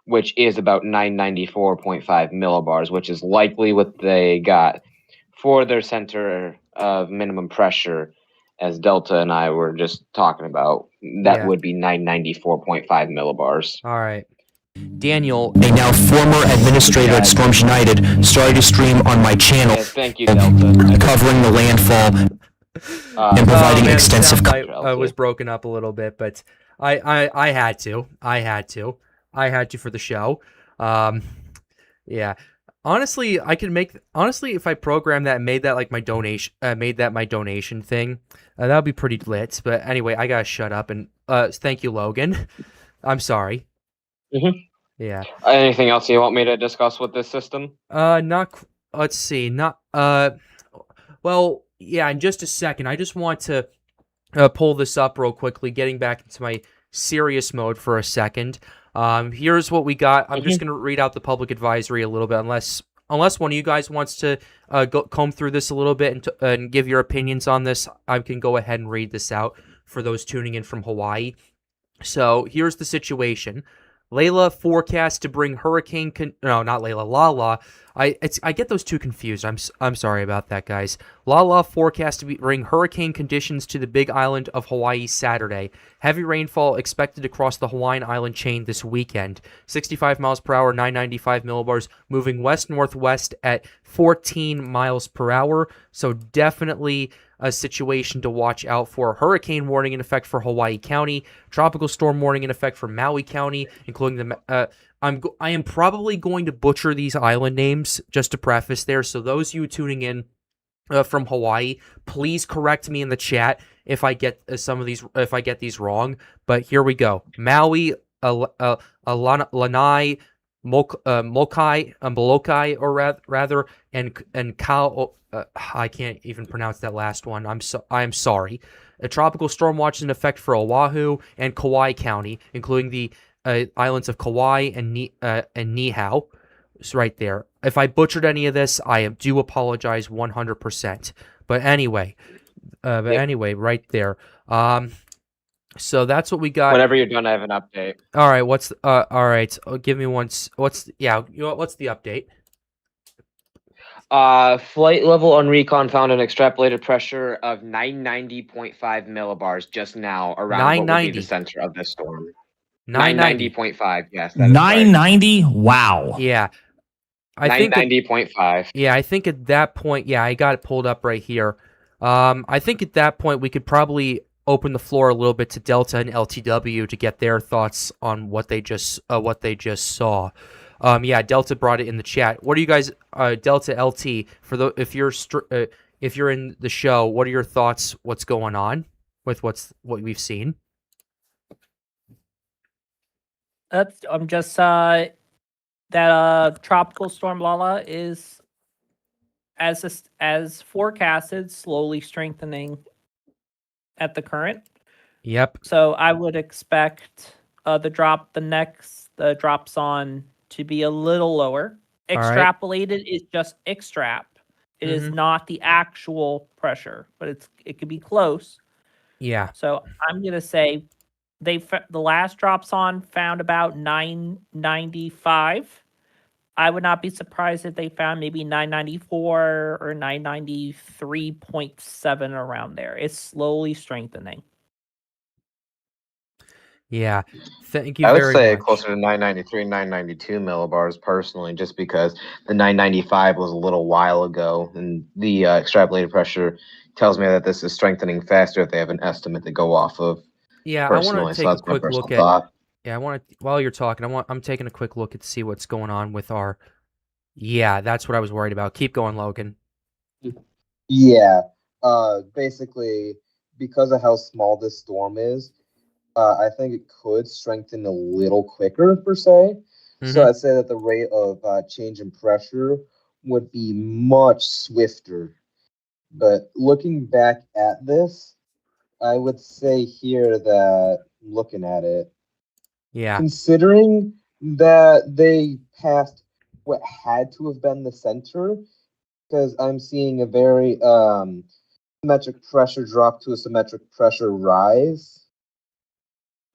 which is about 994.5 millibars, which is likely what they got for their center of minimum pressure, as Delta and I were just talking about. That Yeah. would be 994.5 millibars. All right. Daniel, A now former administrator at Storms United started to stream on my channel Yes, thank you, Delta. covering the landfall and providing man, extensive the soundbite, coverage. was broken up a little bit, but I had to for the show. Yeah. Honestly, if I programmed that and made that like my donation, my donation thing, that would be pretty lit. But anyway, I gotta shut up and thank you, Logan. I'm sorry. Mhm. Yeah. Anything else you want me to discuss with this system? Let's see. Well, yeah, in just a second. I just want to pull this up real quickly, getting back into my serious mode for a second. Here's what we got. I'm just going to read out the public advisory a little bit, unless one of you guys wants to comb through this a little bit and give your opinions on this. I can go ahead and read this out for those tuning in from Hawaii. So here's the situation. Layla forecast to bring hurricane. No, not Layla. Lala. I get those two confused. I'm sorry about that, guys. Lala forecast to bring hurricane conditions to the Big Island of Hawaii Saturday. Heavy rainfall expected across the Hawaiian island chain this weekend. 65 miles per hour, 995 millibars, moving west-northwest at 14 miles per hour. So definitely a situation to watch out for. Hurricane warning in effect for Hawaii County. Tropical storm warning in effect for Maui County, including the. I am probably going to butcher these island names just to preface there. So those you tuning in from Hawaii, please correct me in the chat if I get if I get these wrong. But here we go: Maui, Lanai, Molokai, or rather, and Kau. I can't even pronounce that last one. I am sorry. A tropical storm watch is in effect for Oahu and Kauai County, including the islands of Kauai and Niihau. It's right there. If I butchered any of this, I do apologize 100%. But anyway, right there. So that's what we got. Whenever you're done, I have an update. All right. All right. Give me one. What's the update? Flight level on recon found an extrapolated pressure of 990.5 millibars just now around what would be the center of this storm. 990.5, yes. 990? Right. Wow. Yeah. I think 990.5. Yeah, I think at that point, I got it pulled up right here. I think at that point we could probably open the floor a little bit to Delta and LTW to get their thoughts on what they just saw. Delta brought it in the chat. What are you guys, Delta LT, if you're in the show, what are your thoughts? What's going on with what we've seen? I'm just that tropical storm Lala is as forecasted, slowly strengthening at the current. Yep. So I would expect the drops on to be a little lower. Extrapolated is just extrap. It is not the actual pressure, but it could be close. Yeah. So I'm gonna say the last drops on found about 995. I would not be surprised if they found maybe 994 or 993.7 around there. It's slowly strengthening. Yeah. Thank you I would very say much. closer to 993, 992 millibars personally, just because the 995 was a little while ago, and the extrapolated pressure tells me that this is strengthening faster if they have an estimate to go off of. Yeah, personally. I want to So take that's a my quick personal look at. thought. Yeah, I want to. While you're talking, I'm taking a quick look to see what's going on with our. Yeah, that's what I was worried about. Keep going, Logan. Yeah. Basically, because of how small this storm is, I think it could strengthen a little quicker, per se. So I'd say that the rate of change in pressure would be much swifter. But looking back at this, I would say here that, looking at it, Yeah. considering that they passed what had to have been the center, because I'm seeing a very symmetric pressure drop to a symmetric pressure rise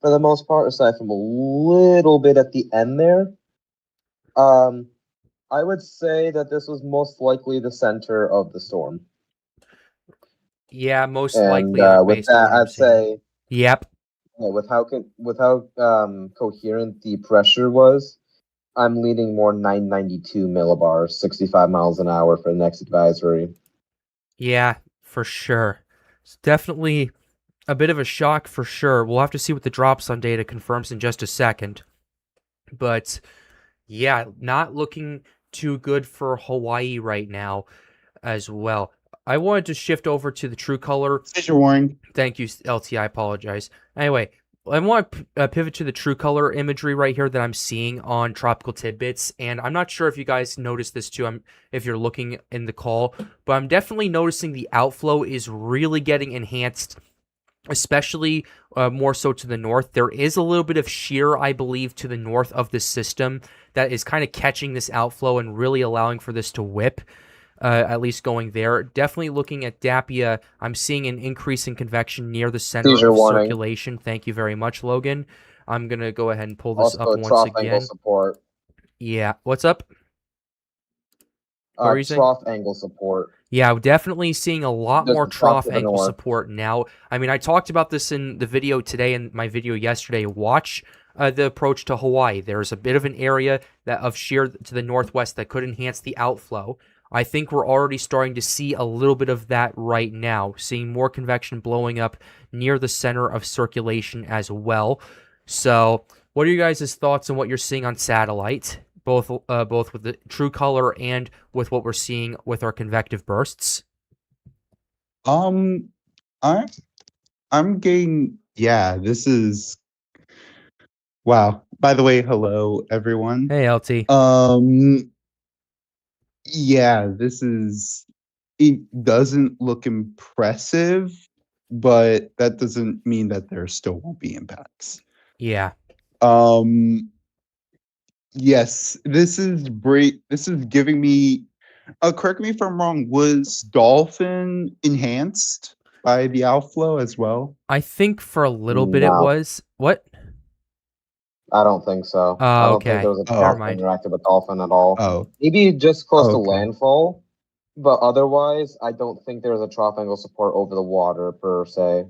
for the most part, aside from a little bit at the end there. I would say that this was most likely the center of the storm. Yeah, most And likely. with that, I'd say, yep. with how coherent the pressure was, I'm leaning more 992 millibars, 65 miles an hour for the next advisory. Yeah, for sure. It's definitely a bit of a shock for sure. We'll have to see what the drops on data confirms in just a second. But yeah, not looking too good for Hawaii right now as well. I wanted to shift over to the True Color. Visual warning. Thank you, LT. I apologize. Anyway, I want to pivot to the True Color imagery right here that I'm seeing on Tropical Tidbits, and I'm not sure if you guys noticed this too. If you're looking in the call, but I'm definitely noticing the outflow is really getting enhanced, especially more so to the north. There is a little bit of shear, I believe, to the north of the system that is kind of catching this outflow and really allowing for this to whip. At least going there. Definitely looking at Dapia, I'm seeing an increase in convection near the center of circulation. Thank you very much, Logan. I'm gonna go ahead and pull this Also, up once trough angle again. support. Yeah, what's up? What were you saying? Trough angle support. Yeah, definitely seeing a lot Just more the top trough to the ankle north. support now. I mean, I talked about this in the video today and my video yesterday. Watch the approach to Hawaii. There's a bit of an area that of shear to the northwest that could enhance the outflow. I think we're already starting to see a little bit of that right now, seeing more convection blowing up near the center of circulation as well. So, what are you guys' thoughts on what you're seeing on satellite? Both with the true color and with what we're seeing with our convective bursts. I'm getting, yeah, this is, wow. By the way, hello everyone. Hey, LT. Yeah, it doesn't look impressive, but that doesn't mean that there still won't be impacts. Yeah. Yes, this is great. This is giving me, correct me if I'm wrong, was Dolphin enhanced by the outflow as well? I think for a little bit it No. was. What? I don't think so. Oh, I don't okay. think there was a Oh. trough Never mind. interacted with Dolphin at all. Oh, Maybe just close to Okay. landfall, but otherwise, I don't think there was a trough angle support over the water per se.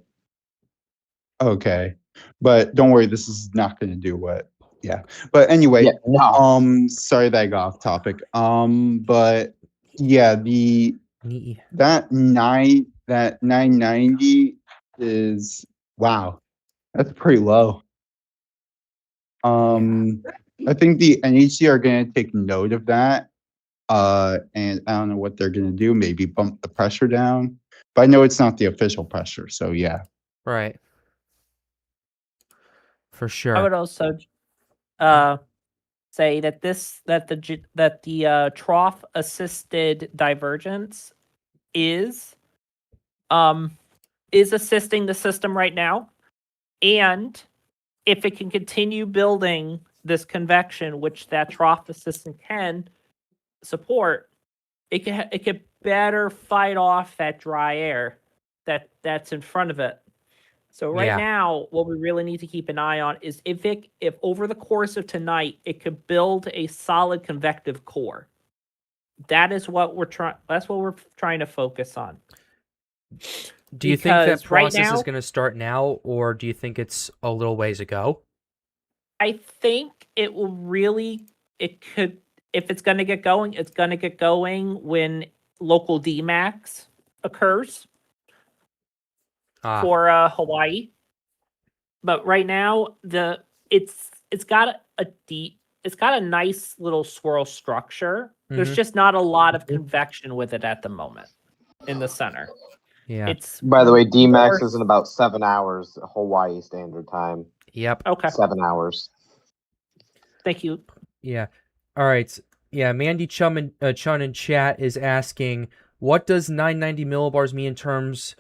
okay. But don't worry, this is not going to do what, yeah. But anyway, Yeah, no. sorry that I got off topic. But yeah, that 990 is, wow, that's pretty low. I think the NHC are going to take note of that. And I don't know what they're going to do, maybe bump the pressure down. But I know it's not the official pressure, so yeah. Right. For sure. I would also say that the trough assisted divergence is assisting the system right now, and if it can continue building this convection, which that trough assistant can support, it can better fight off that dry air that's in front of it. So right Yeah. now, what we really need to keep an eye on is if over the course of tonight, it could build a solid convective core. That is what we're trying. That's what we're trying to focus on. Do you think that Because right process is now- going to start now, or do you think it's a little ways ago? I think it will really. It could, if it's going to get going, it's going to get going when local DMAX occurs for Hawaii. But right now, it's got a nice little swirl structure. There's Mhm. just not a lot of convection with it at the moment in the center. Yeah. It's By the way, DMAX more- is in about 7 hours Hawaii Standard Time. Yep. okay. 7 hours. Thank you. Yeah. All right. Yeah. Mandy Chun in chat is asking, what does 990 millibars mean in terms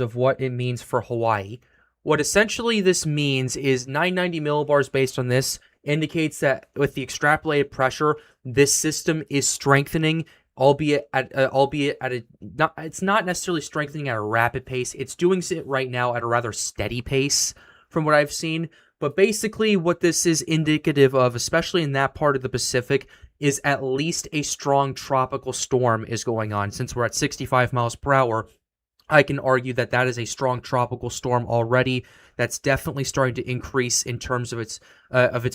of what it means for Hawaii? What essentially this means is 990 millibars based on this indicates that with the extrapolated pressure, this system is strengthening, albeit at a not. It's not necessarily strengthening at a rapid pace. It's doing it right now at a rather steady pace, from what I've seen. But basically, what this is indicative of, especially in that part of the Pacific, is at least a strong tropical storm is going on. Since we're at 65 miles per hour, I can argue that that is a strong tropical storm already. That's definitely starting to increase in terms of its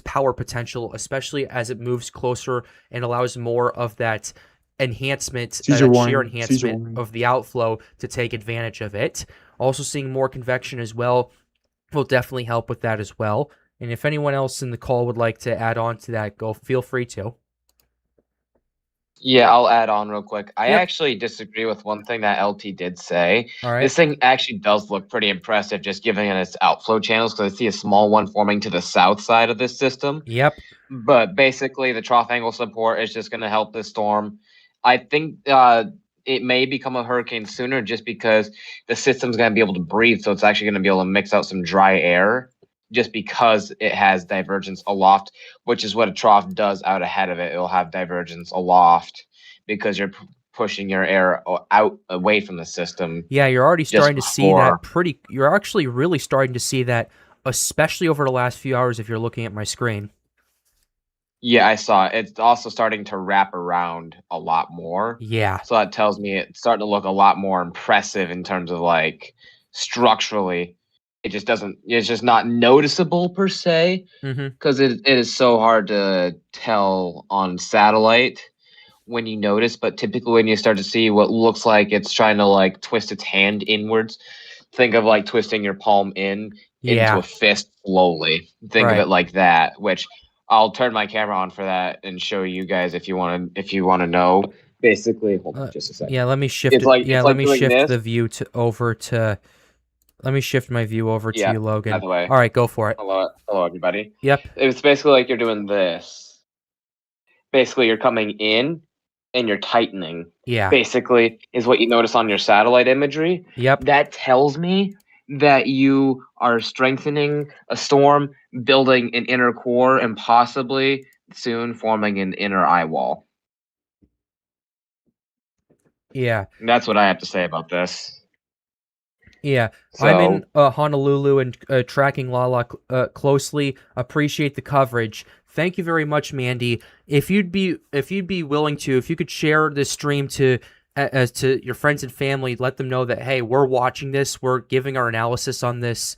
power potential, especially as it moves closer and allows more of that enhancement, Seizure warning, shear seizure enhancement warning. of the outflow to take advantage of it. Also seeing more convection as well will definitely help with that as well. And if anyone else in the call would like to add on to that, feel free to. Yeah, I'll add on real quick. I Yep. actually disagree with one thing that LT did say. All right. This thing actually does look pretty impressive, just given its outflow channels, because I see a small one forming to the south side of this system. Yep. But basically, the trough angle support is just going to help this storm. I think it may become a hurricane sooner just because the system's going to be able to breathe. So it's actually going to be able to mix out some dry air just because it has divergence aloft, which is what a trough does out ahead of it. It'll have divergence aloft because you're pushing your air out away from the system. Yeah, you're already Just starting to see before. that you're actually really starting to see that especially over the last few hours if you're looking at my screen. Yeah, I saw it. It's also starting to wrap around a lot more. Yeah. So that tells me it's starting to look a lot more impressive in terms of like structurally. It's just not noticeable per se Mm-hmm. because it is so hard to tell on satellite when you notice. But typically when you start to see what looks like it's trying to like twist its hand inwards, think of like twisting your palm into Yeah. a fist slowly. Think of Right. it like that, which I'll turn my camera on for that and show you guys if you want to know. Basically, hold on just a second. Yeah, let me shift It's it. like- Yeah, it's let like me doing shift this. the view over to. Let me shift my view over to Yeah, you, Logan. by the way. All right, go for it. Hello everybody. Yep. It's basically like you're doing this. Basically, you're coming in and you're tightening. Yeah. Basically, is what you notice on your satellite imagery. Yep. That tells me that you are strengthening a storm, building an inner core, and possibly soon forming an inner eye wall. Yeah. And that's what I have to say about this. Yeah. So, I'm in Honolulu and tracking Lala closely. Appreciate the coverage. Thank you very much, Mandy. If you'd be willing to, if you could share this stream to your friends and family, let them know that hey, we're watching this, we're giving our analysis on this,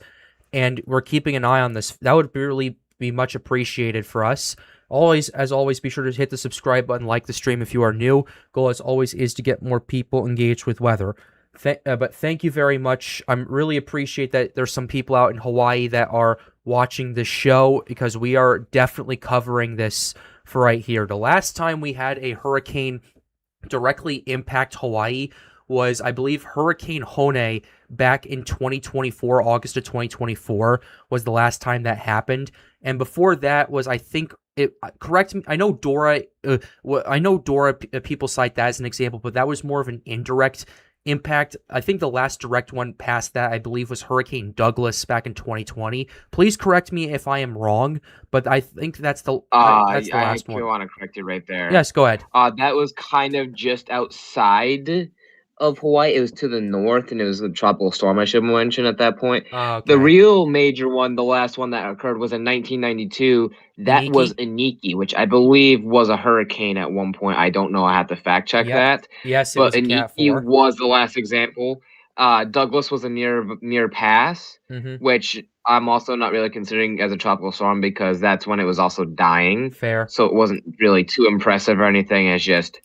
and we're keeping an eye on this. That would really be much appreciated for us. As always, be sure to hit the subscribe button, like the stream if you are new. Goal, as always, is to get more people engaged with weather. But thank you very much. I really appreciate that there's some people out in Hawaii that are watching the show because we are definitely covering this for right here. The last time we had a hurricane directly impact Hawaii was, I believe, Hurricane Hone back in 2024, August of 2024 was the last time that happened. And before that was, I think, correct me, I know Dora, people cite that as an example, but that was more of an indirect impact. I think the last direct one past that, I believe, was Hurricane Douglas back in 2020. Please correct me if I am wrong, but I think that's the last one. I want to correct you right there. Yes, go ahead. That was kind of just outside of Hawaii. It was to the north, and it was a tropical storm I should mention at that point. Okay. The real major one, the last one that occurred, was in 1992. That Iniki? was Iniki, which I believe was a hurricane at one point. I don't know. I have to fact check Yep. that. Yes, it But was a Cat Iniki 4. was the last example. Douglas was a near pass, Mm-hmm. which I'm also not really considering as a tropical storm because that's when it was also dying. Fair. So it wasn't really too impressive or anything. It's just,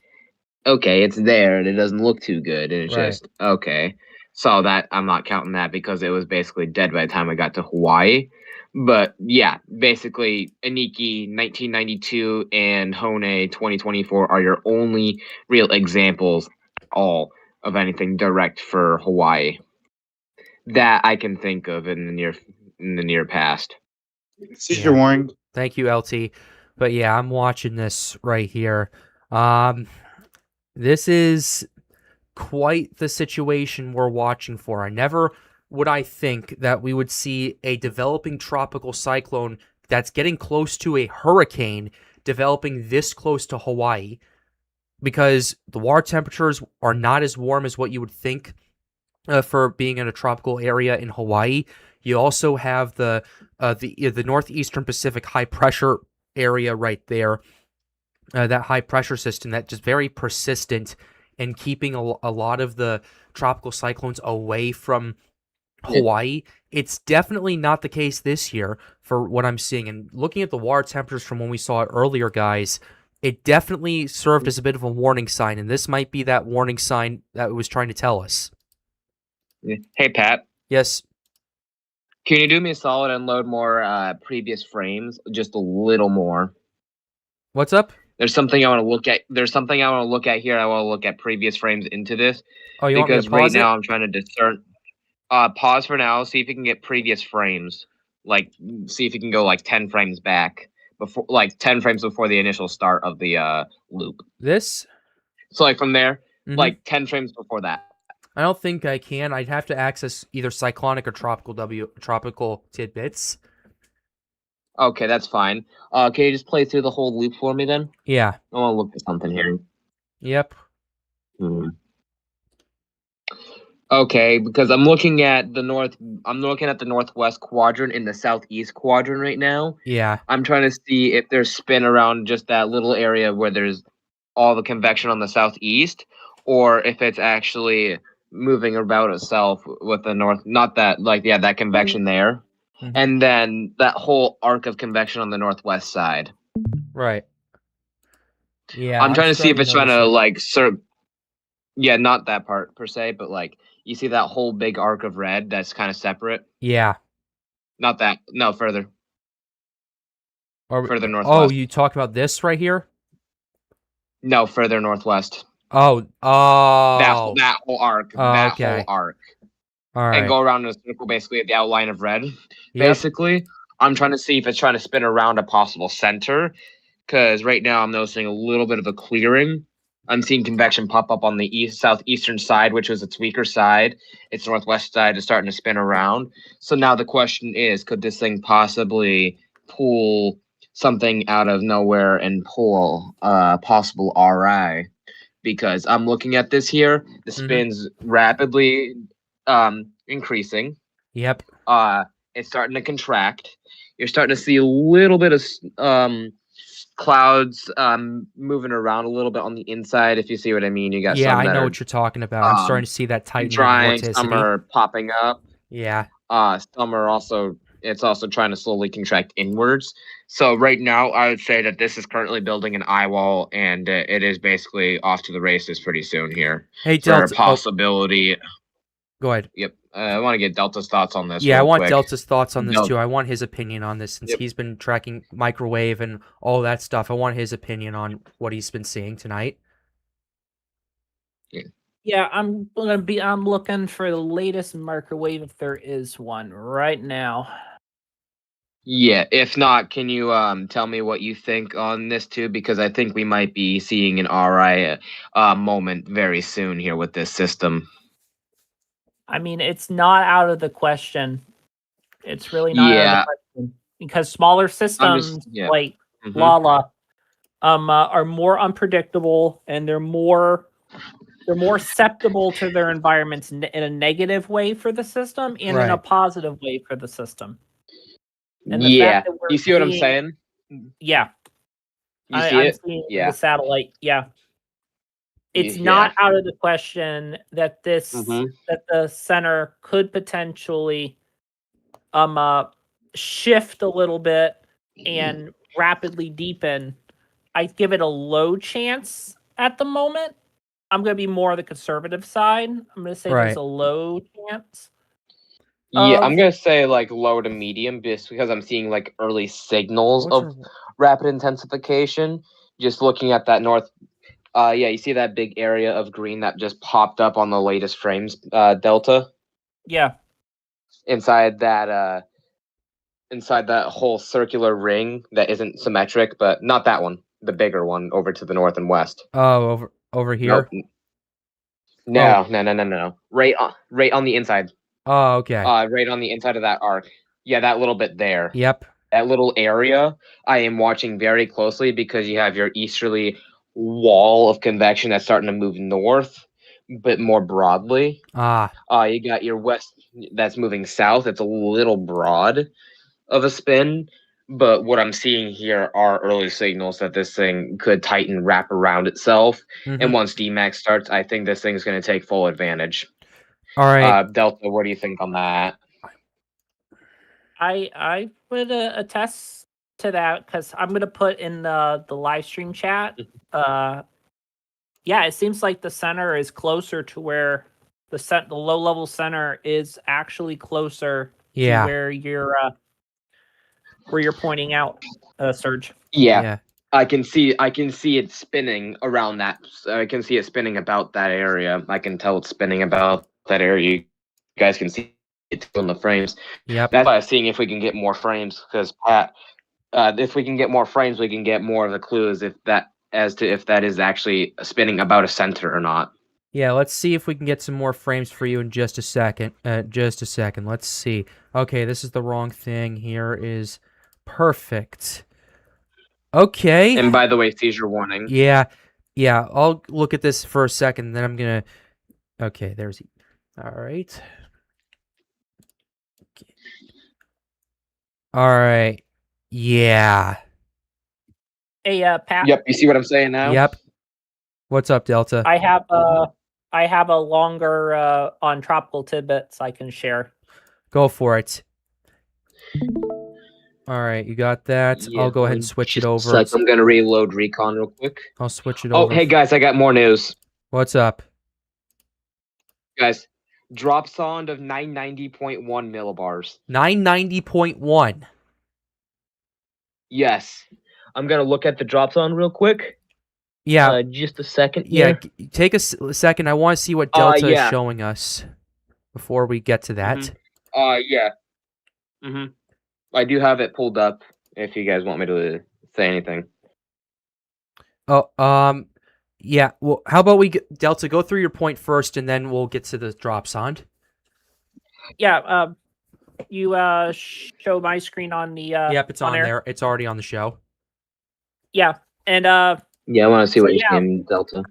okay, it's there and it doesn't look too good. And it's Right. just, okay. So that I'm not counting that because it was basically dead by the time I got to Hawaii. But yeah, basically Iniki 1992 and Hone 2024 are your only real examples all of anything direct for Hawaii that I can think of in the near past. Seizure warning. Thank you, LT. But yeah, I'm watching this right here. This is quite the situation we're watching for. Never would I think that we would see a developing tropical cyclone that's getting close to a hurricane developing this close to Hawaii, because the water temperatures are not as warm as what you would think for being in a tropical area in Hawaii. You also have the northeastern Pacific high pressure area right there, that high pressure system that just very persistent and keeping a lot of the tropical cyclones away from Hawaii. It's definitely not the case this year for what I'm seeing. And looking at the water temperatures from when we saw it earlier, guys, it definitely served as a bit of a warning sign. And this might be that warning sign that it was trying to tell us. Hey, Pat. Yes. Can you do me a solid and load more previous frames? Just a little more. What's up? There's something I want to look at. There's something I want to look at here. I want to look at previous frames into this. Oh, you want me to because right pause now it? I'm trying to discern. Pause for now. See if you can get previous frames. Like, see if you can go like 10 frames back before, like 10 frames before the initial start of the loop. This? So like from there, Mhm. like 10 frames before that. I don't think I can. I'd have to access either cyclonic or tropical tidbits. Okay, that's fine. Can you just play through the whole loop for me then? Yeah. I want to look at something here. Yep. Okay, because I'm looking at the northwest quadrant in the southeast quadrant right now. Yeah. I'm trying to see if there's spin around just that little area where there's all the convection on the southeast, or if it's actually moving about itself with the north, not that that convection there, Mhm. and then that whole arc of convection on the northwest side. Right. Yeah. I'm trying to see if starting it's trying notice to it. yeah, not that part per se, but like you see that whole big arc of red that's kind of separate. Yeah. Not that, no, further Oh, northwest. you talk about this right here? No, further northwest. Oh. That whole arc. Oh, That okay. whole arc. All right. And go around in a circle basically at the outline of red. Yep. Basically. I'm trying to see if it's trying to spin around a possible center. Because right now I'm noticing a little bit of a clearing. I'm seeing convection pop up on the southeastern side, which was its weaker side. Its northwest side is starting to spin around. So now the question is, could this thing possibly pull something out of nowhere and pull possible RI? Because I'm looking at this here, the spin's rapidly increasing. Yep. It's starting to contract. You're starting to see a little bit of clouds moving around a little bit on the inside, if you see what I mean. You got Yeah, some I that know are what you're talking about. I'm starting to see that tightening drying, vorticity. some are popping up. Yeah. Some are also trying to slowly contract inwards. So right now, I would say that this is currently building an eye wall, and it is basically off to the races pretty soon here. Hey, For a Delta. possibility. Go ahead. Yep. I want to get Delta's thoughts on this. Yeah, I real want quick. Delta's thoughts on this Del- too. I want his opinion on this since Yep. he's been tracking microwave and all that stuff. I want his opinion on what he's been seeing tonight. Yeah, I'm looking for the latest microwave if there is one right now. Yeah, if not, can you tell me what you think on this too? Because I think we might be seeing an RI moment very soon here with this system. I mean, it's not out of the question. It's really not out of the question because smaller systems like Mhm. Lala are more unpredictable and they're more susceptible to their environments in a negative way for the system and in a Right. positive way for the system. And the Yeah, fact that we're you see what I'm seeing- saying? Yeah, You see I'm it? seeing Yeah. the satellite. Yeah, it's Yeah. not out of the question that this Mhm. that the center could potentially shift a little bit and rapidly deepen. I give it a low chance at the moment. I'm going to be more on the conservative side. I'm going to say there's Right. a low chance. Yeah, of- I'm gonna say like low to medium, just because I'm seeing like early signals What's of rapid intensification. Just looking at that north, yeah, you see that big area of green that just popped up on the latest frames, Delta. Yeah, Inside that whole circular ring that isn't symmetric, but not that one, the bigger one over to the north and west. Oh, over here. Nope. No. Right on the inside. Oh, okay. Right on the inside of that arc. Yeah, that little bit there. Yep. That little area I am watching very closely because you have your easterly wall of convection that's starting to move north, but more broadly. You got your west that's moving south. It's a little broad of a spin, but what I'm seeing here are early signals that this thing could tighten, wrap around itself. And once DMAX starts, I think this thing's going to take full advantage. All right. Delta, what do you think on that? I would attest to that because I'm going to put in the live stream chat. Yeah, it seems like the center is closer to where the low level center is actually closer to where you're pointing out, Serge. Yeah. I can see it spinning around that. I can see it spinning about that area. I can tell it's spinning about that area. You guys can see it on the frames. Yep. That's why I'm seeing if we can get more frames, because Pat, if we can get more frames, we can get more of the clues if that is actually spinning about a center or not. Yeah, let's see if we can get some more frames for you in just a second. Let's see. Okay, this is the wrong thing. Here is perfect. Okay. And by the way, seizure warning. Yeah. I'll look at this for a second, then I'm gonna. Okay, there's. All right. All right. Yeah. Hey, Pat. Yep, you see what I'm saying now? Yep. What's up, Delta? I have a longer on tropical tidbits I can share. Go for it. All right, you got that. Yeah, I'll go ahead and switch it just a over. sec, I'm gonna reload recon real quick. I'll switch it Oh, over. hey guys, I got more news. What's up? Guys, drop sound of 990.1 millibars. 990.1. Yes. I'm gonna look at the drop zone real quick. Yeah. Just a second. Yeah. Here. Take a second. I want to see what Delta yeah. is showing us before we get to that. Yeah. I do have it pulled up. If you guys want me to say anything. Oh, yeah. Well, how about we get Delta, go through your point first, and then we'll get to the drop sound. Yeah. You show my screen on the. Yep, it's on air. there. It's already on the show. Yeah, and Yeah, I want to see So, what you're yeah. saying, Delta.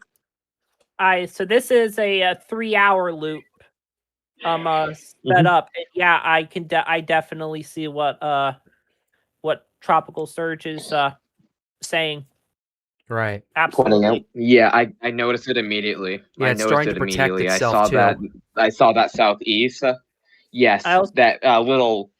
so this is a 3-hour loop. Set up. And yeah, I can. I definitely see what Tropical Surge is saying. Right. Pointing out. Absolutely. Yeah, I noticed it immediately. Yeah, I it's noticed starting it to protect immediately. itself, I saw too. that. I saw that southeast. Yes, I also- that little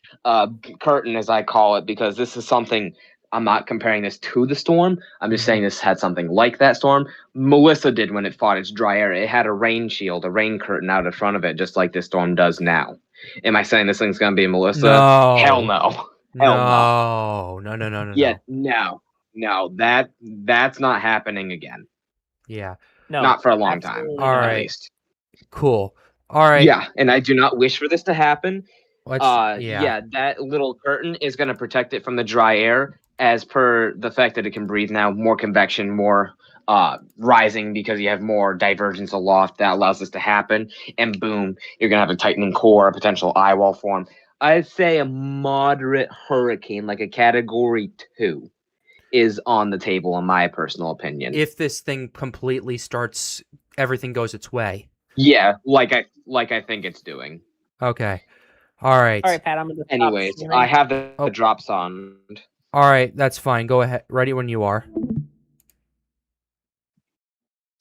curtain, as I call it, because this is something. I'm not comparing this to the storm. I'm just saying this had something like that storm. Melissa did when it fought its dry air. It had a rain shield, a rain curtain out in front of it, just like this storm does now. Am I saying this thing's gonna be Melissa? No. Hell no. Hell No. Yeah, no. That's not happening again. Yeah. No. Not for a long time. absolutely All not. At right. least. Cool. All right. Yeah, and I do not wish for this to happen. Yeah. Yeah, that little curtain is going to protect it from the dry air, as per the fact that it can breathe now. More convection, more rising, because you have more divergence aloft. That allows this to happen, and boom, you're going to have a tightening core, a potential eye wall form. I'd say a moderate hurricane, like a Category 2, is on the table, in my personal opinion. If this thing completely starts, everything goes its way. Yeah, like I think it's doing. Okay. All right. All right, Pat. I'm gonna. stop Anyways, streaming. I have the Oh. drop sound. All right. That's fine. Go ahead. Ready when you are.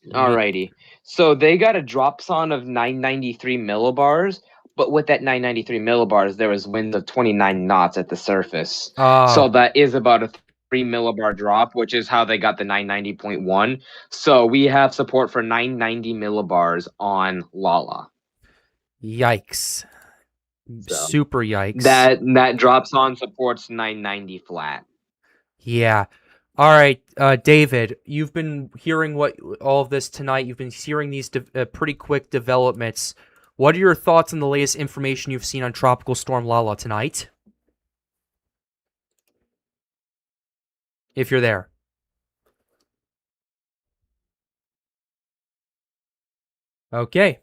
Alrighty. So they got a drop sound of 993 millibars, but with that 993 millibars, there was winds of 29 knots at the surface. So that is about a 3 millibar drop, which is how they got the 990.1. So we have support for 990 millibars on Lala. Yikes. So, Super yikes. That drop sound supports 990 flat. Yeah. All right, David, you've been hearing all of this tonight. You've been hearing these pretty quick developments. What are your thoughts on the latest information you've seen on Tropical Storm Lala tonight? If you're there. Okay.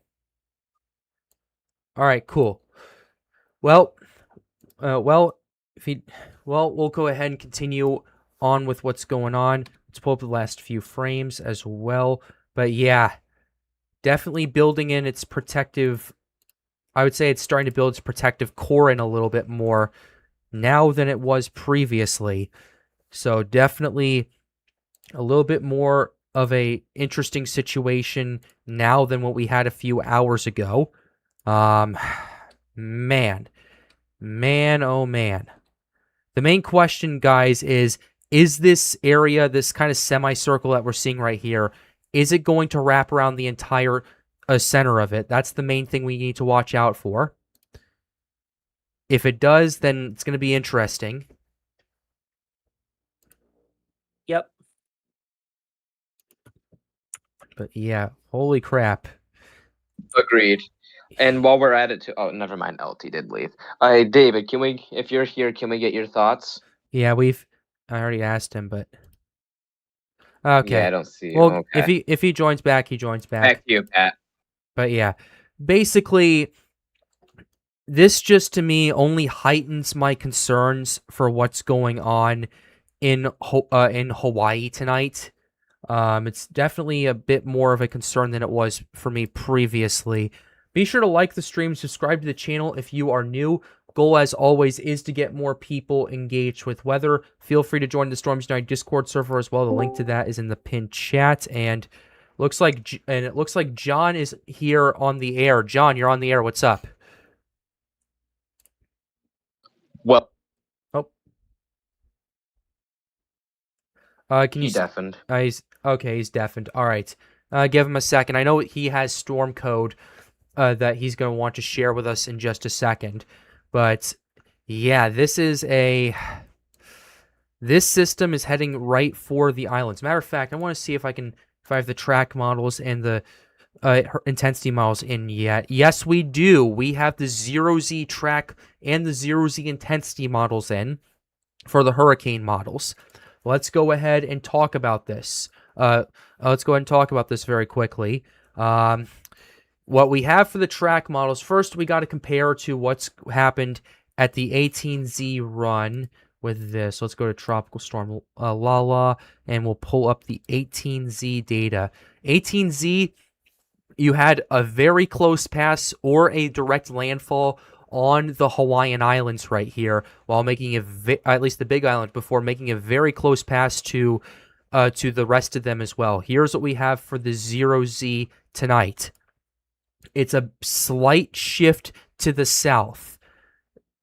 All right, cool. Well, we'll go ahead and continue on with what's going on. Let's pull up the last few frames as well. But yeah, definitely building in its protective. I would say it's starting to build its protective core in a little bit more now than it was previously. So definitely a little bit more of a interesting situation now than what we had a few hours ago. Man, oh man. The main question, guys, is this area, this kind of semicircle that we're seeing right here, is it going to wrap around the entire center of it? That's the main thing we need to watch out for. If it does, then it's going to be interesting. Yep. But yeah, holy crap. Agreed. And while we're at it, too, oh, never mind. LT did leave. David, if you're here, can we get your thoughts? Yeah, I already asked him, but okay. Yeah, I don't see. Well, okay. if he joins back, he joins back. Back to you, Pat. But yeah, basically, this just to me only heightens my concerns for what's going on in Hawaii tonight. It's definitely a bit more of a concern than it was for me previously. Be sure to like the stream, subscribe to the channel if you are new. Goal, as always, is to get more people engaged with weather. Feel free to join the Storms Unite Discord server as well. The link to that is in the pinned chat. And it looks like John is here on the air. John, you're on the air. What's up? Well, Can you? he deafened. He's deafened. All right. Give him a second. I know he has storm code that he's going to want to share with us in just a second. But yeah, this system is heading right for the islands. Matter of fact, I want to see if I have the track models and the intensity models in yet. Yes, we do. We have the 0Z track and the 0Z intensity models in for the hurricane models. Let's go ahead and talk about this. Let's go ahead and talk about this very quickly. What we have for the track models, first we got to compare to what's happened at the 18Z run with this. Let's go to Tropical Storm Lala, and we'll pull up the 18Z data. 18Z, you had a very close pass or a direct landfall on the Hawaiian Islands right here, while making at least the Big Island, before making a very close pass to the rest of them as well. Here's what we have for the 0Z tonight. It's a slight shift to the south.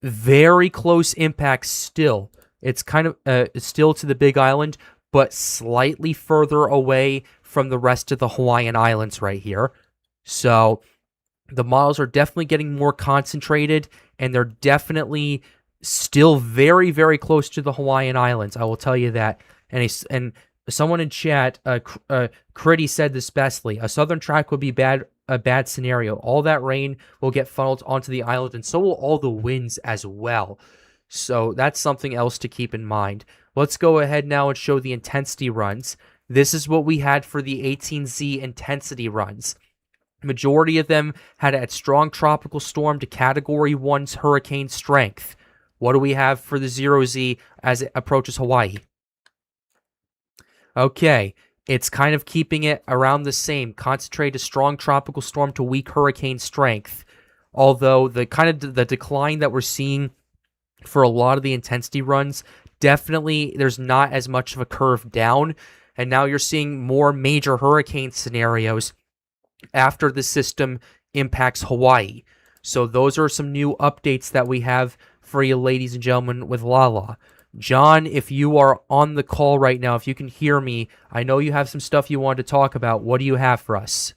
Very close impact still. It's kind of still to the Big Island, but slightly further away from the rest of the Hawaiian Islands right here. So the models are definitely getting more concentrated, and they're definitely still very, very close to the Hawaiian Islands. I will tell you that. And someone in chat, Critty said this bestly. A southern track would be a bad scenario. All that rain will get funneled onto the island, and so will all the winds as well. So that's something else to keep in mind. Let's go ahead now and show the intensity runs. This is what we had for the 18Z intensity runs. Majority of them had a strong tropical storm to Category 1's hurricane strength. What do we have for the 0Z as it approaches Hawaii? Okay, it's kind of keeping it around the same. Concentrate a strong tropical storm to weak hurricane strength. Although the decline that we're seeing for a lot of the intensity runs, definitely there's not as much of a curve down. And now you're seeing more major hurricane scenarios after the system impacts Hawaii. So those are some new updates that we have for you, ladies and gentlemen, with Lala. John, if you are on the call right now, if you can hear me, I know you have some stuff you want to talk about. What do you have for us?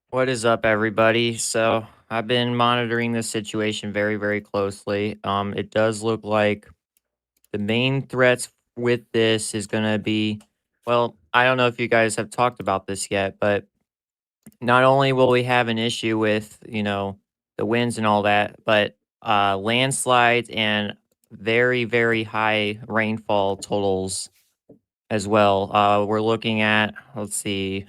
What is up, everybody? So I've been monitoring this situation very, very closely. It does look like the main threats with this is going to be, well, I don't know if you guys have talked about this yet, but not only will we have an issue with, the winds and all that, but landslides and very, very high rainfall totals as well. We're looking at, let's see,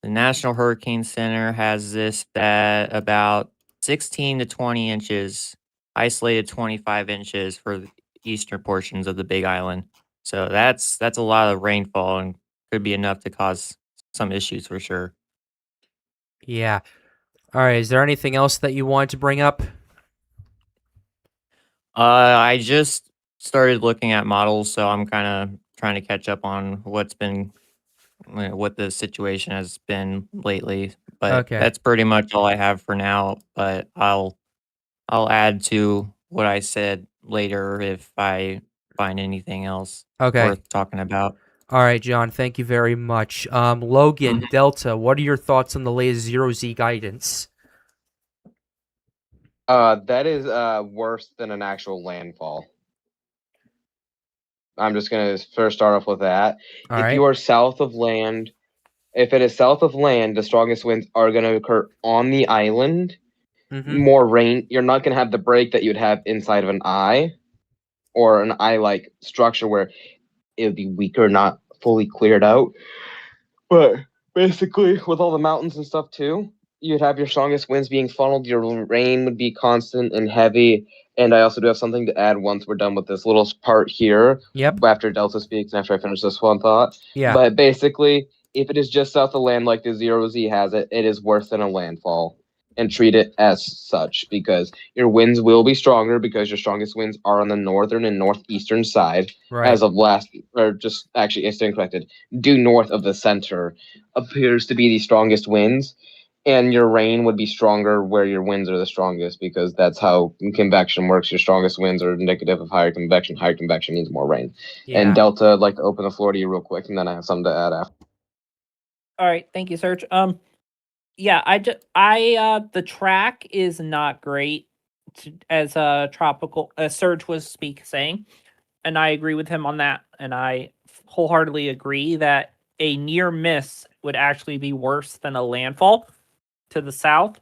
the National Hurricane Center has this at about 16 to 20 inches, isolated 25 inches for the eastern portions of the Big Island. So that's a lot of rainfall and could be enough to cause some issues for sure. Yeah. All right. Is there anything else that you wanted to bring up? I just started looking at models, so I'm kind of trying to catch up on what the situation has been lately. But Okay. that's pretty much all I have for now. But I'll add to what I said later if I find anything else worth talking about. All right, John, thank you very much. Logan, Delta, what are your thoughts on the latest 0Z guidance? That is worse than an actual landfall. I'm just going to first start off with that. If you are south of land, if it is south of land, the strongest winds are going to occur on the island. More rain. You're not going to have the break that you'd have inside of an eye or an eye-like structure where it would be weaker, not fully cleared out. But basically, with all the mountains and stuff too, you'd have your strongest winds being funneled. Your rain would be constant and heavy. And I also do have something to add once we're done with this little part here. Yep. After Delta speaks and after I finish this one thought. Yeah. But basically, if it is just south of land like the 0Z has it, it is worse than a landfall. And treat it as such, because your winds will be stronger because your strongest winds are on the northern and northeastern side. Right. As of last, or just actually, it's incorrected. Due north of the center appears to be the strongest winds, and your rain would be stronger where your winds are the strongest, because that's how convection works. Your strongest winds are indicative of higher convection. Higher convection means more rain. Yeah. And Delta, I'd like to open the floor to you real quick, and then I have something to add after. All right, thank you, Serge. Yeah, the track is not great, as Serge was saying, and I agree with him on that. And I wholeheartedly agree that a near miss would actually be worse than a landfall to the south.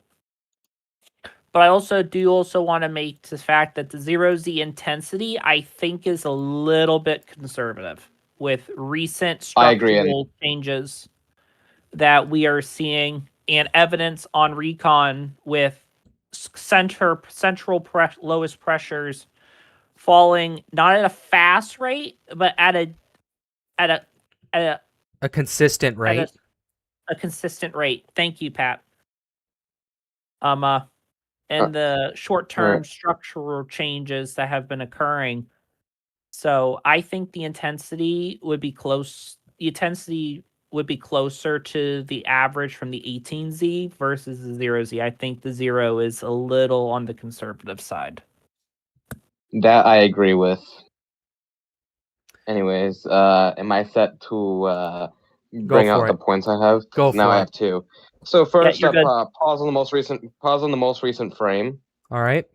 But I also want to make the fact that the 0Z intensity, I think, is a little bit conservative with recent I agree, structural changes that we are seeing and evidence on recon with lowest pressures falling not at a fast rate, but at A consistent rate. a consistent rate. Thank you, Pat. And the short-term structural changes that have been occurring. So I think the intensity would be close. The intensity would be closer to the average from the 18Z versus the 0Z. I think the 0 is a little on the conservative side. That I agree with. Anyways, am I set to bring out the points I have? Go now for I it. have two. So first you're up, good. pause on the most recent frame. All right.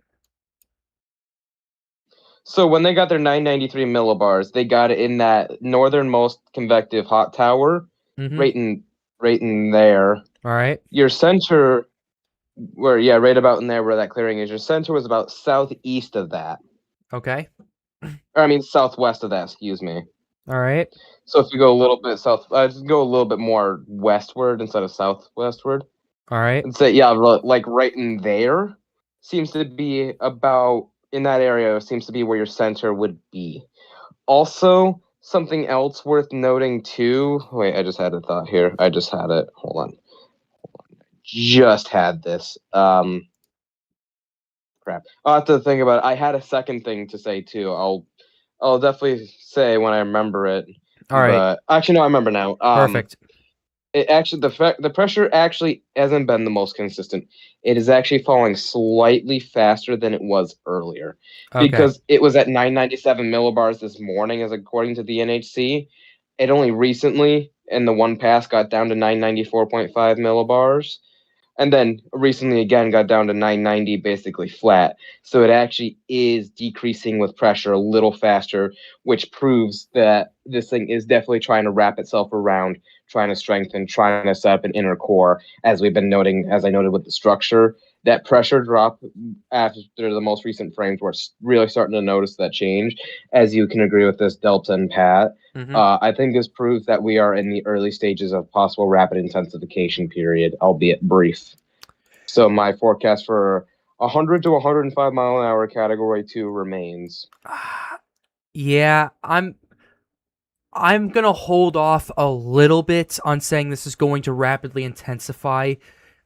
So when they got their 993 millibars, they got it in that northernmost convective hot tower, Mm-hmm. right in there. All right. Your center, right about in there where that clearing is. Your center was about southeast of that. Okay. Or I mean southwest of that. Excuse me. All right. So if you go a little bit just go a little bit more westward instead of southwestward. All right. And say, like right in there seems to be about in that area seems to be where your center would be. Also, something else worth noting too. Wait, I just had a thought here. I just had it. Hold on. Just had this. Crap. I'll have to think about it. I had a second thing to say too. I'll definitely say when I remember it. All right. But actually, no, I remember now. Perfect. It actually the pressure actually hasn't been the most consistent. It is actually falling slightly faster than it was earlier, because it was at 997 millibars this morning, as according to the NHC. It only recently in the one pass got down to 994.5 millibars, and then recently again got down to 990, basically flat. So it actually is decreasing with pressure a little faster, which proves that this thing is definitely trying to wrap itself around, trying to strengthen, trying to set up an inner core, as we've been noting, as I noted with the structure. That pressure drop after the most recent frames, we're really starting to notice that change, as you can agree with this, Delta and Pat. I think this proves that we are in the early stages of possible rapid intensification period, albeit brief. So my forecast for 100 to 105 mile an hour category 2 remains. Yeah, I'm gonna hold off a little bit on saying this is going to rapidly intensify,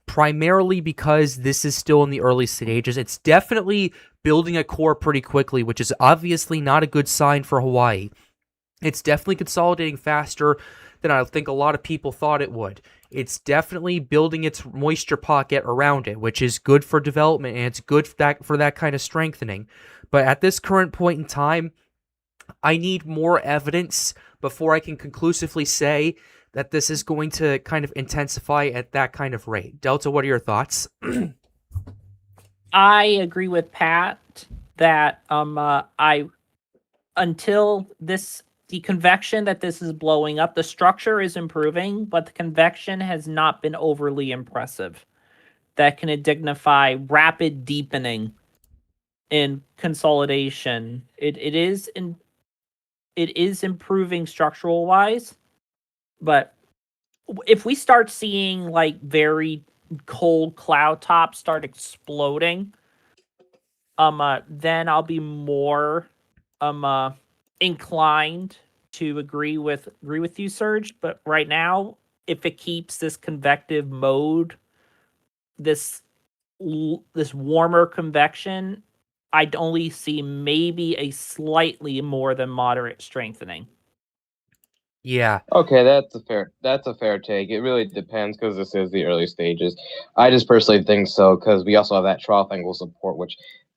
primarily because this is still in the early stages. It's definitely building a core pretty quickly, which is obviously not a good sign for Hawaii. It's definitely consolidating faster than I think a lot of people thought it would. It's definitely building its moisture pocket around it, which is good for development, and it's good for that kind of strengthening. But at this current point in time, I need more evidence before I can conclusively say that this is going to kind of intensify at that kind of rate. Delta, what are your thoughts? I agree with Pat that until the convection that this is blowing up, the structure is improving, but the convection has not been overly impressive. That can dignify rapid deepening in consolidation. It is improving structural wise, but if we start seeing like very cold cloud tops start exploding, then I'll be more inclined to agree with you, Serge. But right now, if it keeps this convective mode, this warmer convection, I'd only see maybe a slightly more than moderate strengthening. Yeah. Okay, that's a fair take. It really depends because this is the early stages. I just personally think so because we also have that trough angle support, which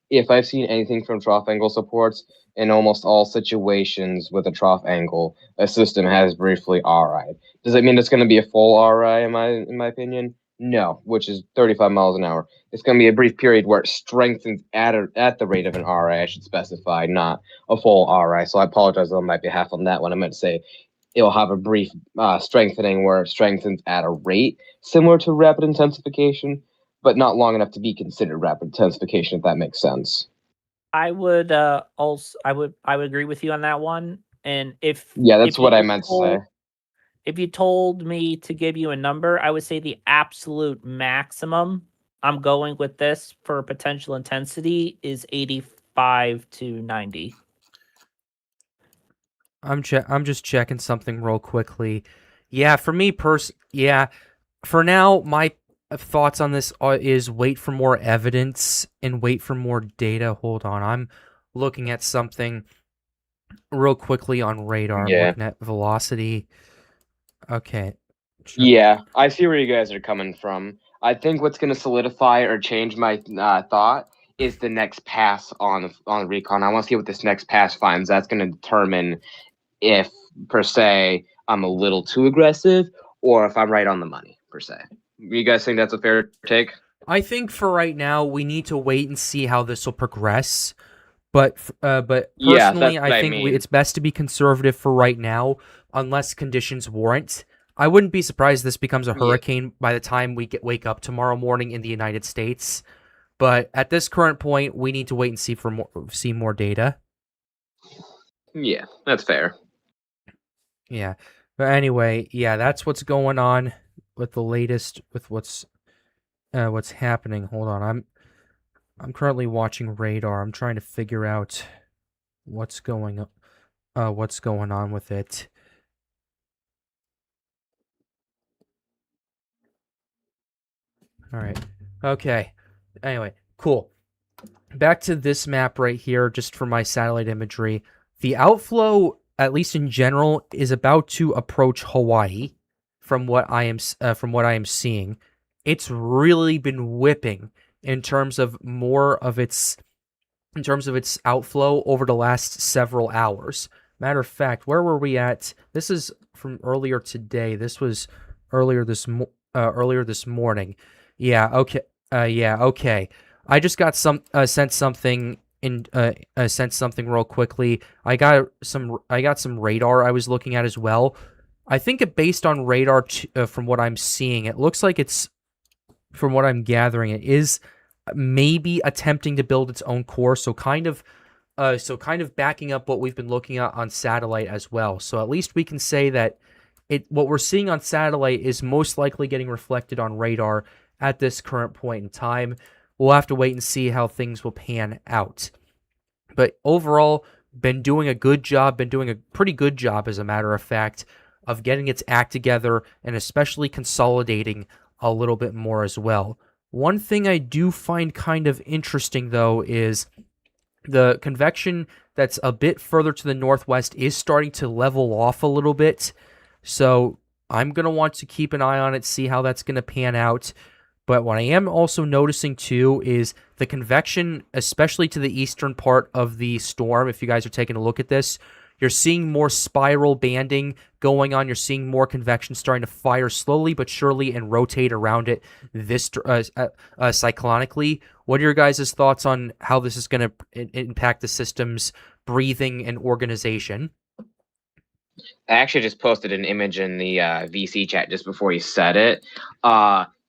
if I've seen anything from trough angle supports, in almost all situations with a trough angle, a system has briefly RI. Does that mean it's going to be a full RI in my opinion? No, which is 35 miles an hour. It's going to be a brief period where it strengthens at the rate of an RI, I should specify, not a full RI. So I apologize on my behalf on that one. I meant to say it'll have a brief strengthening where it strengthens at a rate similar to rapid intensification, but not long enough to be considered rapid intensification, if that makes sense. I would I would agree with you on that one. And if that's if what you I meant to say. If you told me to give you a number, I would say the absolute maximum I'm going with this for potential intensity is 85 to 90. I'm just checking something real quickly. Yeah, for me for now my thoughts on this is wait for more evidence and wait for more data. Hold on. I'm looking at something real quickly on radar. Yeah. I'm looking at velocity. Okay. Yeah, I see where you guys are coming from. I think what's going to solidify or change my thought is the next pass on recon. I want to see what this next pass finds. That's going to determine if, per se, I'm a little too aggressive or if I'm right on the money, per se. You guys think that's a fair take? I think for right now we need to wait and see how this will progress. But personally, yeah, I think it's best to be conservative for right now, unless conditions warrant. I wouldn't be surprised this becomes a hurricane by the time we wake up tomorrow morning in the United States. But at this current point, we need to wait and see more data. Yeah, that's fair. Yeah, but anyway, yeah, that's what's going on with the latest with what's happening. Hold on, I'm currently watching radar. I'm trying to figure out what's going on with it. All right. Okay. Anyway, cool. Back to this map right here, just for my satellite imagery. The outflow, at least in general, is about to approach Hawaii. From what I am seeing, it's really been whipping in terms of its outflow over the last several hours. Matter of fact, where were we at? This is from earlier today. This was earlier this morning. Yeah. Okay. Okay. I just got sent something real quickly. I got some radar I was looking at as well. I think based on radar, from what I'm seeing, it looks like from what I'm gathering, it is maybe attempting to build its own core. So kind of backing up what we've been looking at on satellite as well. So at least we can say that what we're seeing on satellite is most likely getting reflected on radar at this current point in time. We'll have to wait and see how things will pan out. But overall, been doing a pretty good job, as a matter of fact, of getting its act together and especially consolidating a little bit more as well. One thing I do find kind of interesting, though, is the convection that's a bit further to the northwest is starting to level off a little bit. So I'm going to want to keep an eye on it, see how that's going to pan out. But what I am also noticing, too, is the convection, especially to the eastern part of the storm. If you guys are taking a look at this, you're seeing more spiral banding going on. You're seeing more convection starting to fire slowly but surely and rotate around it cyclonically. What are your guys' thoughts on how this is going to impact the system's breathing and organization? I actually just posted an image in the VC chat just before you said it.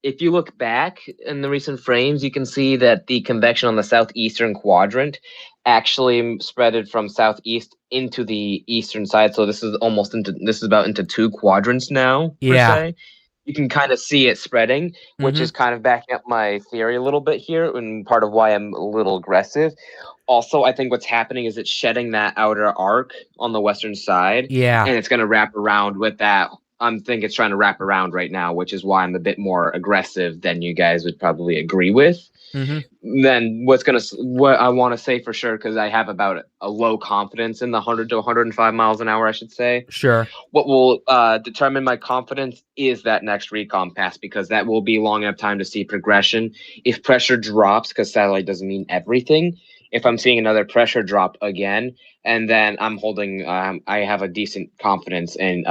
If you look back in the recent frames, you can see that the convection on the southeastern quadrant actually spreaded from southeast into the eastern side. So this is about into two quadrants now, per se. You can kind of see it spreading, which is kind of backing up my theory a little bit here, and part of why I'm a little aggressive. Also, I think what's happening is it's shedding that outer arc on the western side. Yeah. And it's going to wrap around with that I'm think it's trying to wrap around right now, which is why I'm a bit more aggressive than you guys would probably agree with. Then what I want to say for sure, because I have about a low confidence in the 100 to 105 miles an hour, I should say. Sure. What will determine my confidence is that next recon pass, because that will be long enough time to see progression. If pressure drops, because satellite doesn't mean everything, if I'm seeing another pressure drop again, and then I'm holding, I have a decent confidence in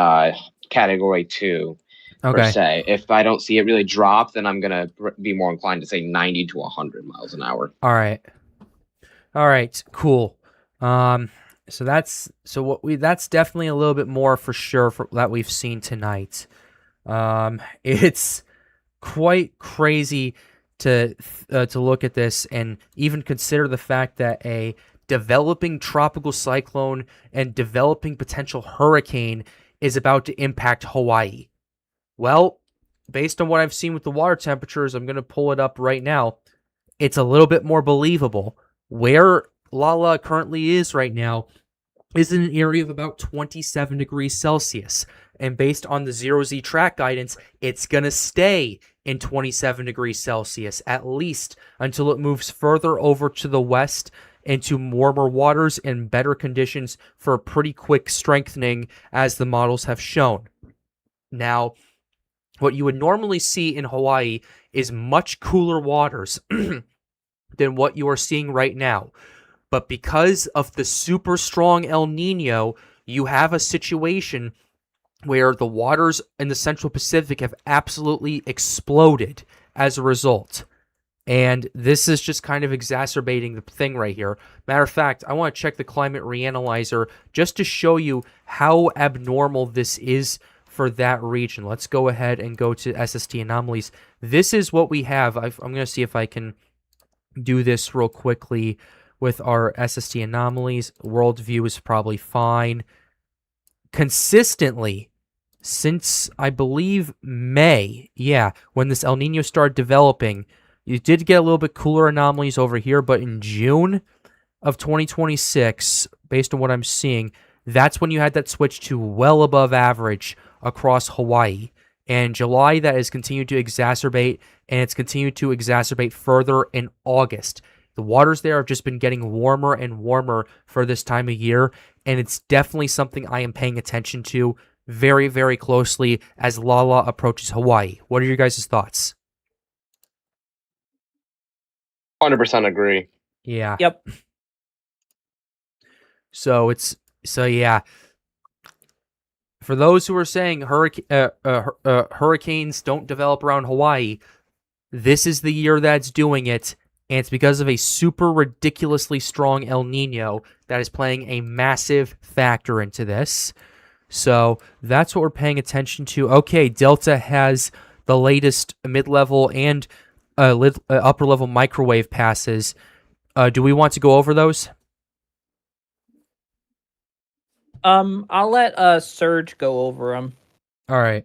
category 2. Per Okay. se. If I don't see it really drop, then I'm gonna be more inclined to say 90 to 100 miles an hour. All right. Cool. That's definitely a little bit more for sure that we've seen tonight. It's quite crazy to look at this and even consider the fact that a developing tropical cyclone and developing potential hurricane is about to impact Hawaii. Well, based on what I've seen with the water temperatures, I'm going to pull it up right now. It's a little bit more believable. Where Lala currently is right now is in an area of about 27 degrees Celsius. And based on the 0Z track guidance, it's going to stay in 27 degrees Celsius, at least until it moves further over to the west into warmer waters and better conditions for a pretty quick strengthening, as the models have shown. Now, what you would normally see in Hawaii is much cooler waters than what you are seeing right now. But because of the super strong El Nino, you have a situation where the waters in the Central Pacific have absolutely exploded as a result. And this is just kind of exacerbating the thing right here. Matter of fact, I want to check the Climate Reanalyzer just to show you how abnormal this is for that region. Let's go ahead and go to SST anomalies. This is what we have. I'm going to see if I can do this real quickly with our SST anomalies. Worldview is probably fine. Consistently, since I believe May, when this El Nino started developing, you did get a little bit cooler anomalies over here, but in June of 2026, based on what I'm seeing, that's when you had that switch to well above average across Hawaii. And July, that has continued to exacerbate, and it's continued to exacerbate further in August. The waters there have just been getting warmer and warmer for this time of year, and it's definitely something I am paying attention to very, very closely as Lala approaches Hawaii. What are your guys' thoughts? 100% agree. Yeah. Yep. So yeah. For those who are saying hurricanes don't develop around Hawaii, this is the year that's doing it, and it's because of a super ridiculously strong El Nino that is playing a massive factor into this. So that's what we're paying attention to. Okay, Delta has the latest mid-level and upper-level microwave passes. Do we want to go over those? I'll let Surge go over them. All right.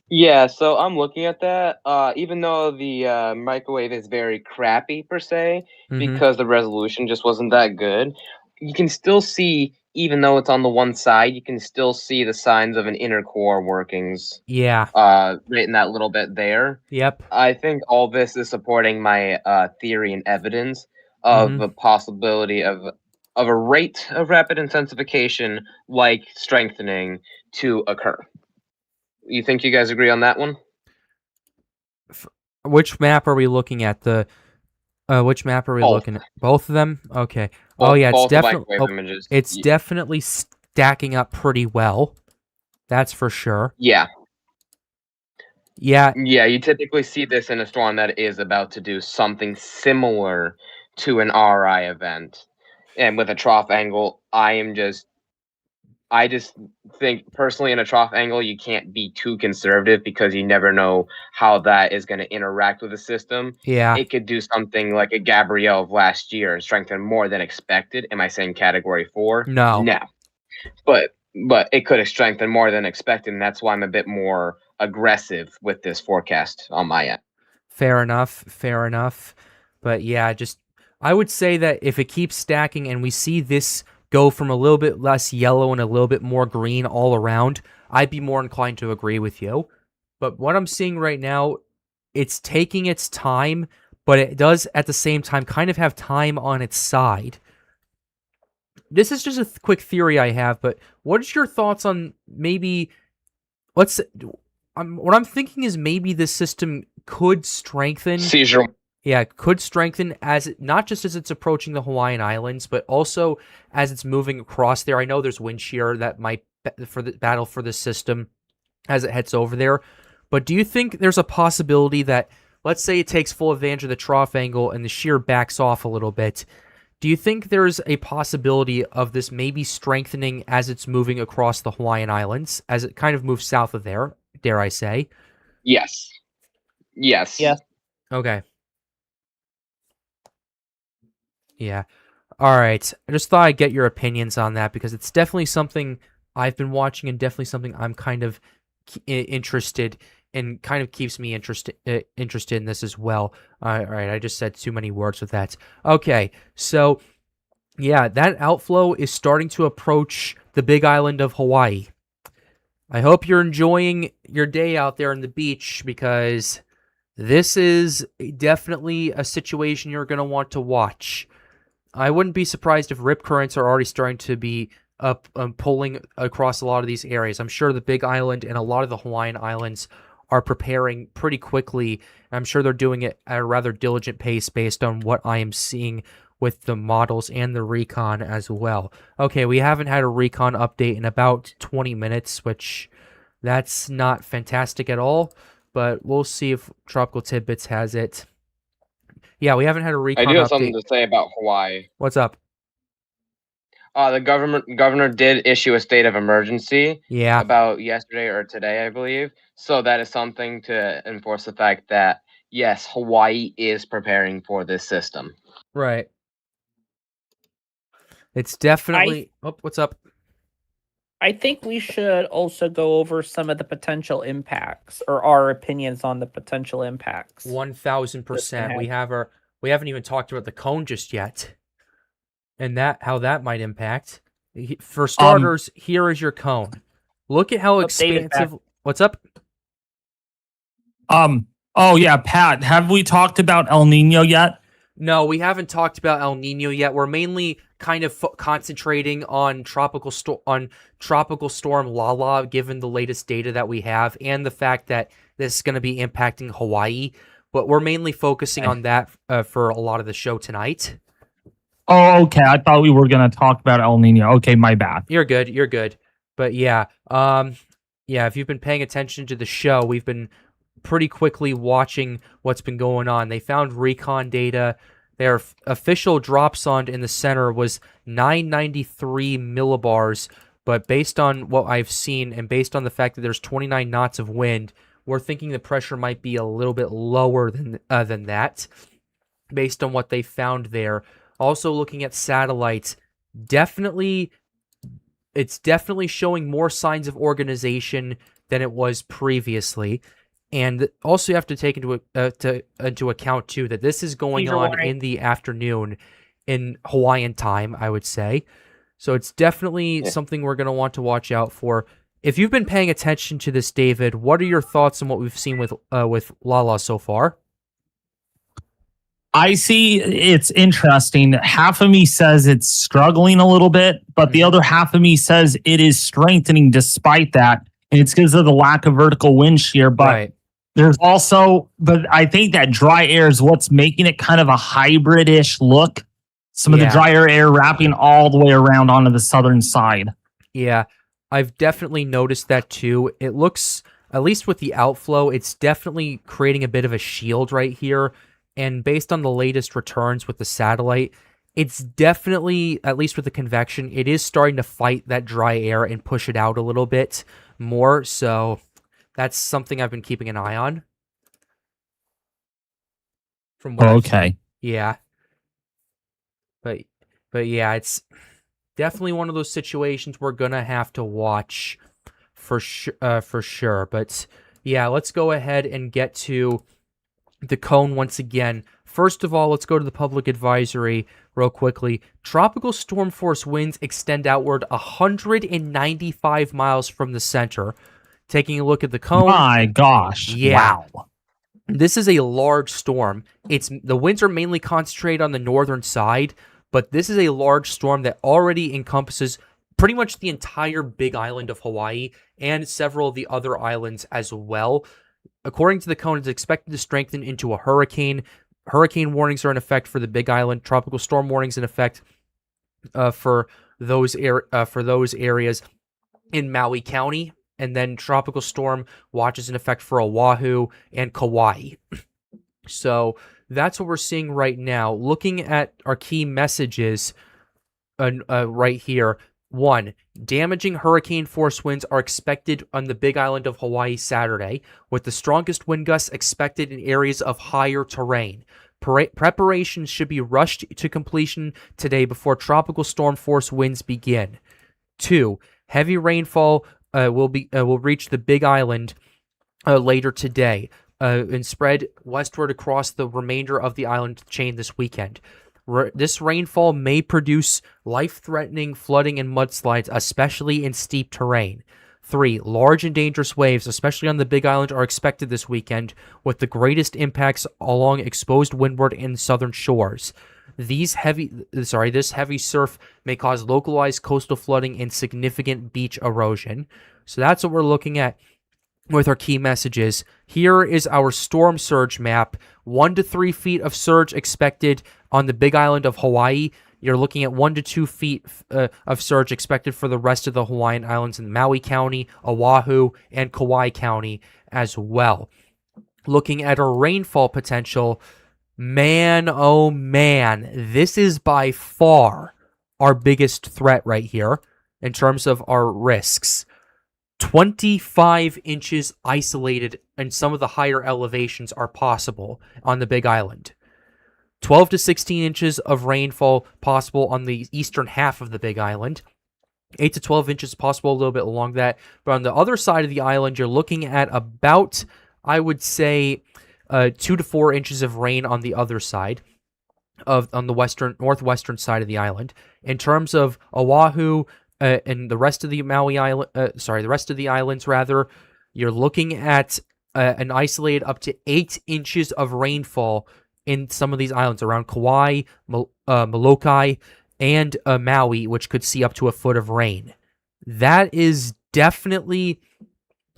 Yeah, so I'm looking at that. Even though the microwave is very crappy per se, because the resolution just wasn't that good, you can still see, even though it's on the one side, you can still see the signs of an inner core workings. Yeah. Right in that little bit there. Yep. I think all this is supporting my theory and evidence of the possibility of a rate of rapid intensification like strengthening to occur. You think you guys agree on that one? Which map are we looking at? Which map are we looking at? Both of them? Okay. It's definitely definitely stacking up pretty well. That's for sure. Yeah. Yeah. Yeah, you typically see this in a storm that is about to do something similar to an RI event. And with a trough angle, I just think personally in a trough angle, you can't be too conservative because you never know how that is going to interact with the system. Yeah. It could do something like a Gabrielle of last year and strengthen more than expected. Am I saying category 4? No. No. But it could have strengthened more than expected, and that's why I'm a bit more aggressive with this forecast on my end. Fair enough. But yeah, I would say that if it keeps stacking and we see this go from a little bit less yellow and a little bit more green all around, I'd be more inclined to agree with you. But what I'm seeing right now, it's taking its time, but it does at the same time kind of have time on its side. This is just a quick theory I have, but what is your thoughts on maybe, what I'm thinking is maybe this system could strengthen. Seizure. Yeah, could strengthen not just as it's approaching the Hawaiian Islands, but also as it's moving across there. I know there's wind shear that might for the battle for the system as it heads over there. But do you think there's a possibility that, let's say it takes full advantage of the trough angle and the shear backs off a little bit, do you think there's a possibility of this maybe strengthening as it's moving across the Hawaiian Islands, as it kind of moves south of there, dare I say? Yes. Yes. Yes. Okay. Yeah. All right. I just thought I'd get your opinions on that because it's definitely something I've been watching and definitely something I'm kind of interested in, kind of keeps me interested in this as well. All right. I just said too many words with that. Okay. So, yeah, that outflow is starting to approach the big island of Hawaii. I hope you're enjoying your day out there on the beach because this is definitely a situation you're going to want to watch. I wouldn't be surprised if rip currents are already starting to be up pulling across a lot of these areas. I'm sure the Big Island and a lot of the Hawaiian Islands are preparing pretty quickly. I'm sure they're doing it at a rather diligent pace based on what I am seeing with the models and the recon as well. Okay, we haven't had a recon update in about 20 minutes, which that's not fantastic at all, but we'll see if Tropical Tidbits has it. Yeah, we haven't had a recon update. I do have something to say about Hawaii. What's up? The governor did issue a state of emergency. Yeah. About yesterday or today, I believe. So that is something to enforce the fact that yes, Hawaii is preparing for this system. Right. It's definitely. What's up? I think we should also go over some of the potential impacts, or our opinions on the potential impacts. 1000%. We haven't even talked about the cone just yet, and how that might impact. For starters, here is your cone. Look at how expansive. What's up? Oh yeah, Pat. Have we talked about El Nino yet? No, we haven't talked about El Nino yet. We're mainly kind of concentrating on tropical storm Lala, given the latest data that we have and the fact that this is going to be impacting Hawaii. But we're mainly focusing on that for a lot of the show tonight. Oh, okay. I thought we were going to talk about El Nino. Okay, my bad. You're good. But yeah, if you've been paying attention to the show, we've been pretty quickly watching what's been going on. They found recon data. Their official drop zone in the center was 993 millibars, but based on what I've seen and based on the fact that there's 29 knots of wind, we're thinking the pressure might be a little bit lower than that, based on what they found there. Also looking at satellites, it's definitely showing more signs of organization than it was previously. And also you have to take into account, too, that this is going on in the afternoon in Hawaiian time, I would say. So it's definitely something we're going to want to watch out for. If you've been paying attention to this, David, what are your thoughts on what we've seen with Lala so far? I see it's interesting. Half of me says it's struggling a little bit, but the other half of me says it is strengthening despite that. And it's because of the lack of vertical wind shear. But there's also, I think that dry air is what's making it kind of a hybrid-ish look. Some of the drier air wrapping all the way around onto the southern side. Yeah, I've definitely noticed that too. It looks, at least with the outflow, it's definitely creating a bit of a shield right here. And based on the latest returns with the satellite, it's definitely, at least with the convection, it is starting to fight that dry air and push it out a little bit more. So that's something I've been keeping an eye on. From what yeah. But yeah, it's definitely one of those situations we're gonna have to watch for sure. But yeah, let's go ahead and get to the cone once again. First of all, let's go to the public advisory real quickly. Tropical storm force winds extend outward 195 miles from the center. Taking a look at the cone. My gosh. Yeah. Wow. This is a large storm. The winds are mainly concentrated on the northern side, but this is a large storm that already encompasses pretty much the entire big island of Hawaii and several of the other islands as well. According to the cone, it's expected to strengthen into a hurricane. Hurricane warnings are in effect for the Big Island. Tropical storm warnings in effect for those areas in Maui County, and then tropical storm watches in effect for Oahu and Kauai. So that's what we're seeing right now. Looking at our key messages right here. 1. Damaging hurricane force winds are expected on the Big Island of Hawaii Saturday, with the strongest wind gusts expected in areas of higher terrain. Preparations should be rushed to completion today before tropical storm force winds begin. 2. Heavy rainfall will reach the Big Island later today and spread westward across the remainder of the island chain this weekend. This rainfall may produce life-threatening flooding and mudslides, especially in steep terrain. 3. Large and dangerous waves, especially on the Big Island, are expected this weekend, with the greatest impacts along exposed windward and southern shores. This heavy surf may cause localized coastal flooding and significant beach erosion. So that's what we're looking at with our key messages. Here is our storm surge map. 1 to 3 feet of surge expected on the Big Island of Hawaii. You're looking at 1 to 2 feet of surge expected for the rest of the Hawaiian Islands in Maui County, Oahu, and Kauai County as well. Looking at our rainfall potential, man, oh man, this is by far our biggest threat right here in terms of our risks. 25 inches isolated and some of the higher elevations are possible on the Big Island. 12 to 16 inches of rainfall possible on the eastern half of the Big Island. 8 to 12 inches possible a little bit along that. But on the other side of the island, you're looking at about, I would say, 2 to 4 inches of rain on the other side, on the northwestern side of the island. In terms of Oahu and the rest of the the rest of the islands rather, you're looking at an isolated up to 8 inches of rainfall in some of these islands around Kauai, Molokai, and Maui, which could see up to a foot of rain. That is definitely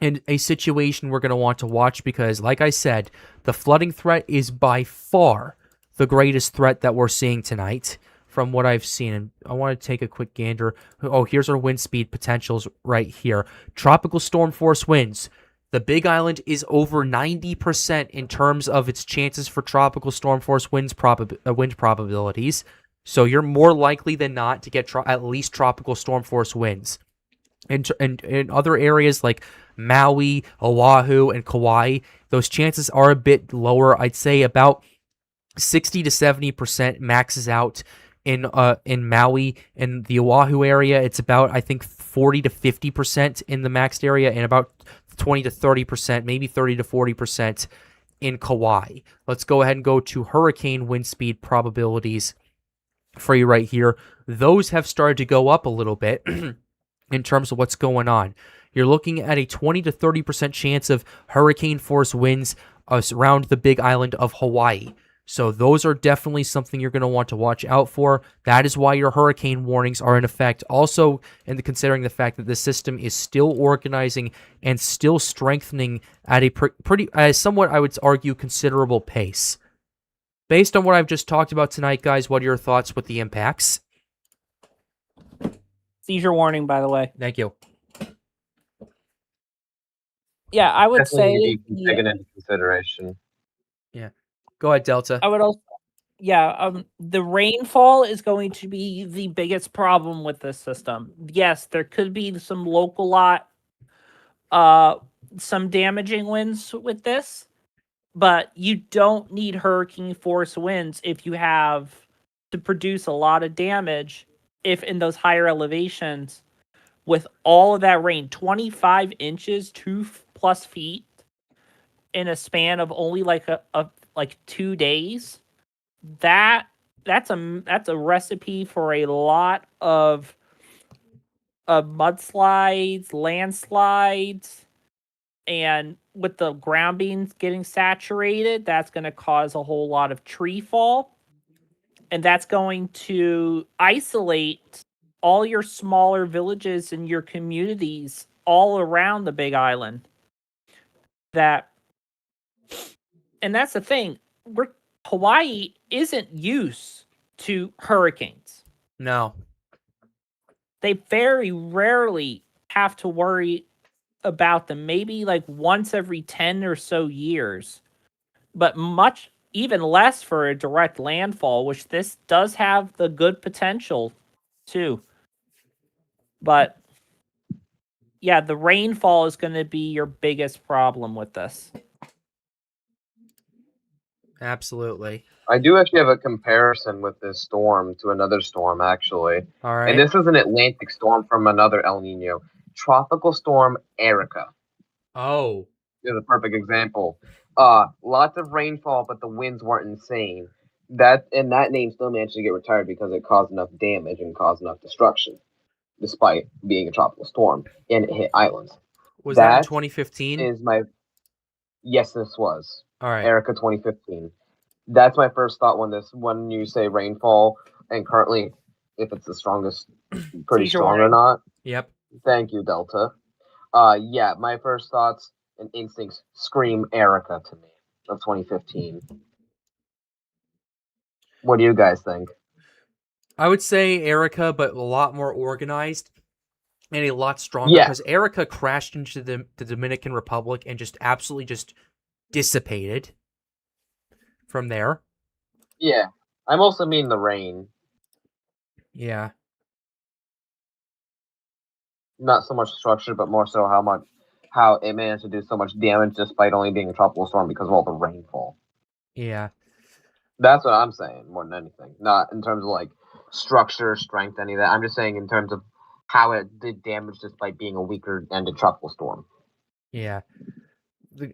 a situation we're going to want to watch because, like I said, the flooding threat is by far the greatest threat that we're seeing tonight from what I've seen. And I want to take a quick gander. Oh, here's our wind speed potentials right here. Tropical storm force winds. The Big Island is over 90% in terms of its chances for tropical storm force wind probabilities. So you're more likely than not to get at least tropical storm force winds. And in other areas like Maui, Oahu, and Kauai, those chances are a bit lower. I'd say about 60 to 70% maxes out in Maui. In the Oahu area, it's about, I think, 40 to 50% in the maxed area, and about 20 to 30%, maybe 30 to 40% in Kauai. Let's go ahead and go to hurricane wind speed probabilities for you right here. Those have started to go up a little bit in terms of what's going on. You're looking at a 20 to 30% chance of hurricane force winds around the Big Island of Hawaii. So those are definitely something you're going to want to watch out for. That is why your hurricane warnings are in effect. Also, considering the fact that the system is still organizing and still strengthening at a somewhat, I would argue, considerable pace. Based on what I've just talked about tonight, guys, what are your thoughts with the impacts? Seizure warning, by the way. Thank you. Yeah, I would Definitely say need to be taken into consideration. Go ahead, Delta. I would also, the rainfall is going to be the biggest problem with this system. Yes, there could be some local some damaging winds with this, but you don't need hurricane force winds if you have to produce a lot of damage if in those higher elevations with all of that rain, 25 inches, 2+ feet in a span of only like 2 days. that's a recipe for a lot of mudslides, landslides, and with the ground being getting saturated, that's going to cause a whole lot of tree fall, and that's going to isolate all your smaller villages and your communities all around the Big Island. And that's the thing. Hawaii isn't used to hurricanes. No. They very rarely have to worry about them, maybe like once every 10 or so years, but even less for a direct landfall, which this does have the good potential too. But yeah, the rainfall is going to be your biggest problem with this. Absolutely. I do actually have a comparison with this storm to another storm, actually. All right. And this is an Atlantic storm from another El Nino. Tropical Storm Erica Oh. is a perfect example. Lots of rainfall, but the winds weren't insane. That name still managed to get retired because it caused enough damage and caused enough destruction, despite being a tropical storm, and it hit islands. Was that in 2015? Yes, this was. All right. Erica 2015. That's my first thought when you say rainfall, and currently, if it's the strongest, pretty strong or not. Yep. Thank you, Delta. Yeah, my first thoughts and instincts scream Erica to me of 2015. What do you guys think? I would say Erica, but a lot more organized and a lot stronger, Yeah. because Erica crashed into the Dominican Republic and just absolutely just dissipated from there. Yeah, I'm also mean the rain. Yeah. Not so much structure, but more so how it managed to do so much damage despite only being a tropical storm because of all the rainfall. Yeah. That's what I'm saying more than anything. Not in terms of like structure, strength, any of that. I'm just saying in terms of how it did damage despite being a weaker ended tropical storm. Yeah.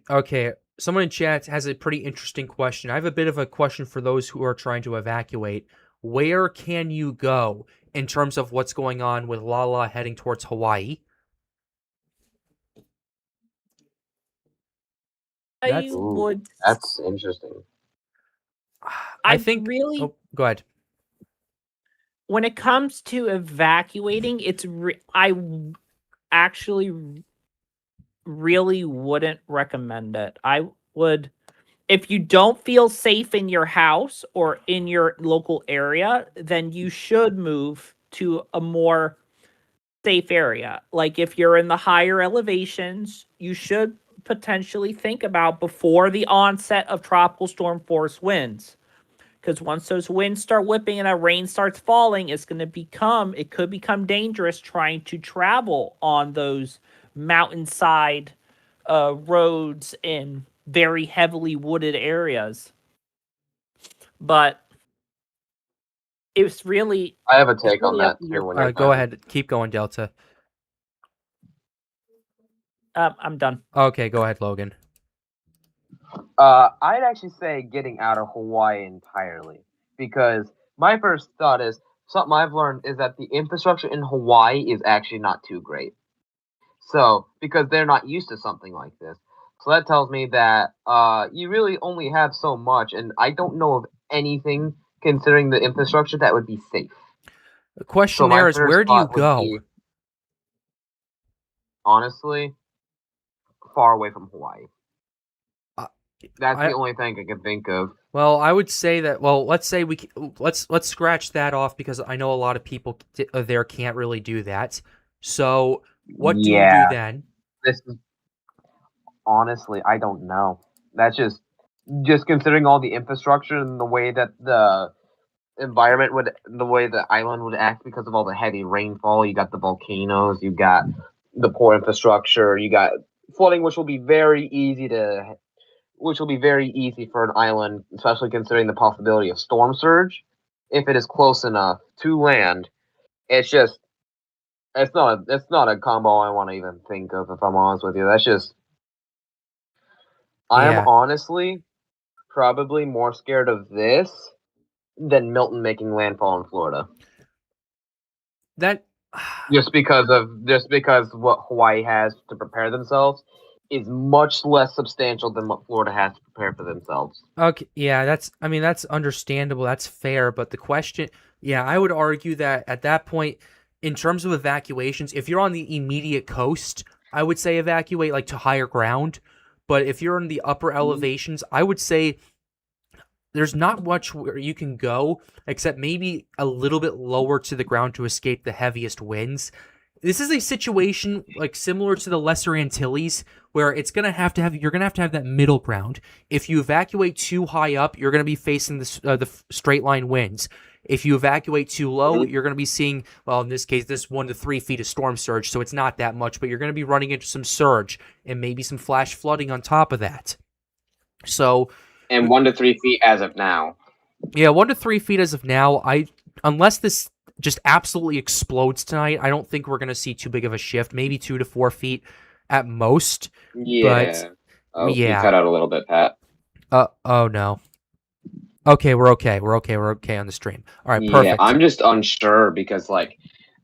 Okay. Someone in chat has a pretty interesting question. I have a bit of a question for those who are trying to evacuate. Where can you go in terms of what's going on with Lala heading towards Hawaii? That's interesting. I think really. Oh, go ahead. When it comes to evacuating, I actually really wouldn't recommend it. I would, if you don't feel safe in your house or in your local area, then you should move to a more safe area. Like if you're in the higher elevations, you should potentially think about before the onset of tropical storm force winds. Because once those winds start whipping and that rain starts falling, it could become dangerous trying to travel on those mountainside roads in very heavily wooded areas. But it's really... I have a take on that too. When you're go ahead. Keep going, Delta. I'm done. Okay, go ahead, Logan. I'd actually say getting out of Hawaii entirely, because my first thought is something I've learned is that the infrastructure in Hawaii is actually not too great. So, because they're not used to something like this. So that tells me that you really only have so much, and I don't know of anything considering the infrastructure that would be safe. The question there is, where do you go? Honestly, far away from Hawaii. That's the only thing I can think of. Well, I would say that. Well, let's say let's scratch that off, because I know a lot of people there can't really do that. So, what do you do then? This is honestly, I don't know. That's just considering all the infrastructure and the way that the way the island would act because of all the heavy rainfall. You got the volcanoes, you got the poor infrastructure, you got flooding, which will be very easy for an island, especially considering the possibility of storm surge. If it is close enough to land, it's not a combo I want to even think of, if I'm honest with you. That's just, I am honestly probably more scared of this than Milton making landfall in Florida. That Just because what Hawaii has to prepare themselves is much less substantial than what Florida has to prepare for themselves. Okay, yeah, that's understandable. That's fair, but the question, yeah, I would argue that at that point, in terms of evacuations, if you're on the immediate coast, I would say evacuate like to higher ground. But if you're in the upper elevations, I would say there's not much where you can go except maybe a little bit lower to the ground to escape the heaviest winds. This is a situation like similar to the Lesser Antilles where you're gonna have to have that middle ground. If you evacuate too high up, you're gonna be facing the straight line winds. If you evacuate too low, you're gonna be seeing, well, in this case, this 1 to 3 feet of storm surge, so it's not that much, but you're gonna be running into some surge and maybe some flash flooding on top of that. So, and 1 to 3 feet as of now. Yeah, 1 to 3 feet as of now. Unless this just absolutely explodes tonight, I don't think we're going to see too big of a shift. Maybe 2 to 4 feet at most. Yeah. But, You cut out a little bit, Pat. Oh no. Okay, we're okay. We're okay on the stream. All right, perfect. Yeah, I'm just unsure because like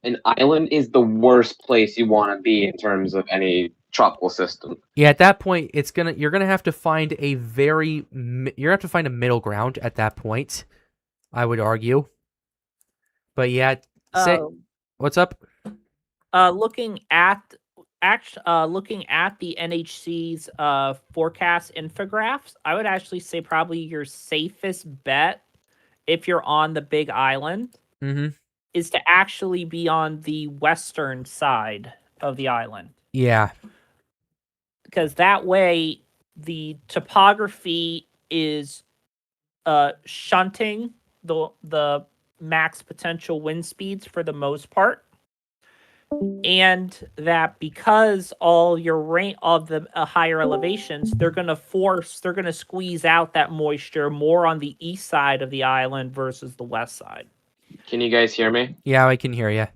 an island is the worst place you want to be in terms of any tropical system. Yeah, at that point, you're gonna have to find a middle ground at that point. I would argue. But yeah, what's up? Looking at the NHC's forecast infographics, I would actually say probably your safest bet if you're on the Big Island is to actually be on the western side of the island. Yeah. Because that way the topography is shunting the max potential wind speeds for the most part. And that because all your rain of the higher elevations, they're going to squeeze out that moisture more on the east side of the island versus the west side. Can you guys hear me? Yeah, I can hear you.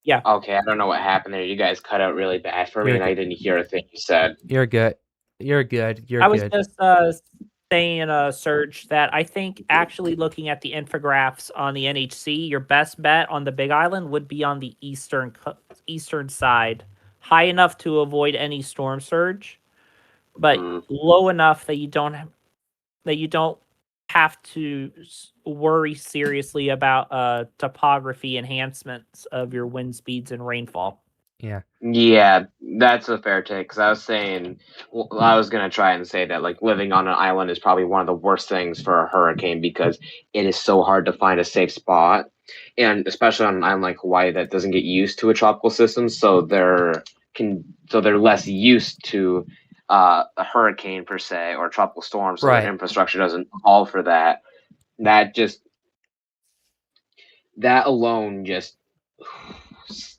Yeah. Okay, I don't know what happened there. You guys cut out really bad for me, and I didn't hear a thing you said. You're good. I was just saying, Serge, that I think actually looking at the infographics on the NHC, your best bet on the Big Island would be on the eastern side, high enough to avoid any storm surge, but low enough that you don't have to worry seriously about topography enhancements of your wind speeds and rainfall. Yeah, that's a fair take. Because I was going to try and say that like living on an island is probably one of the worst things for a hurricane because it is so hard to find a safe spot, and especially on an island like Hawaii that doesn't get used to a tropical system, so they're less used to a hurricane per se or a tropical storm, so their infrastructure doesn't call for that. That alone just.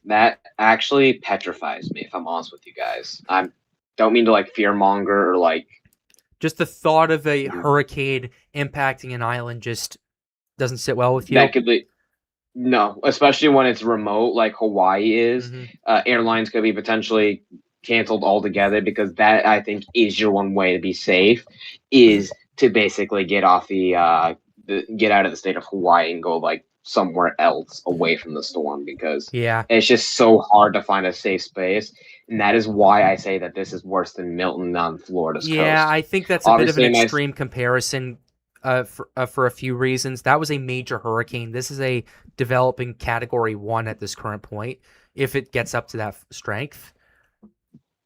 That actually petrifies me, if I'm honest with you guys. I don't mean to like fearmonger or like. Just the thought of a hurricane impacting an island just doesn't sit well with you. That could be. No, especially when it's remote like Hawaii is. Airlines could be potentially canceled altogether because that, I think, is your one way to be safe, is to basically get off get out of the state of Hawaii and go like somewhere else away from the storm, because it's just so hard to find a safe space, and that is why I say that this is worse than Milton on Florida's coast. I think that's a bit of an extreme comparison for a few reasons. That was a major hurricane. This is a developing Category 1 at this current point, if it gets up to that strength.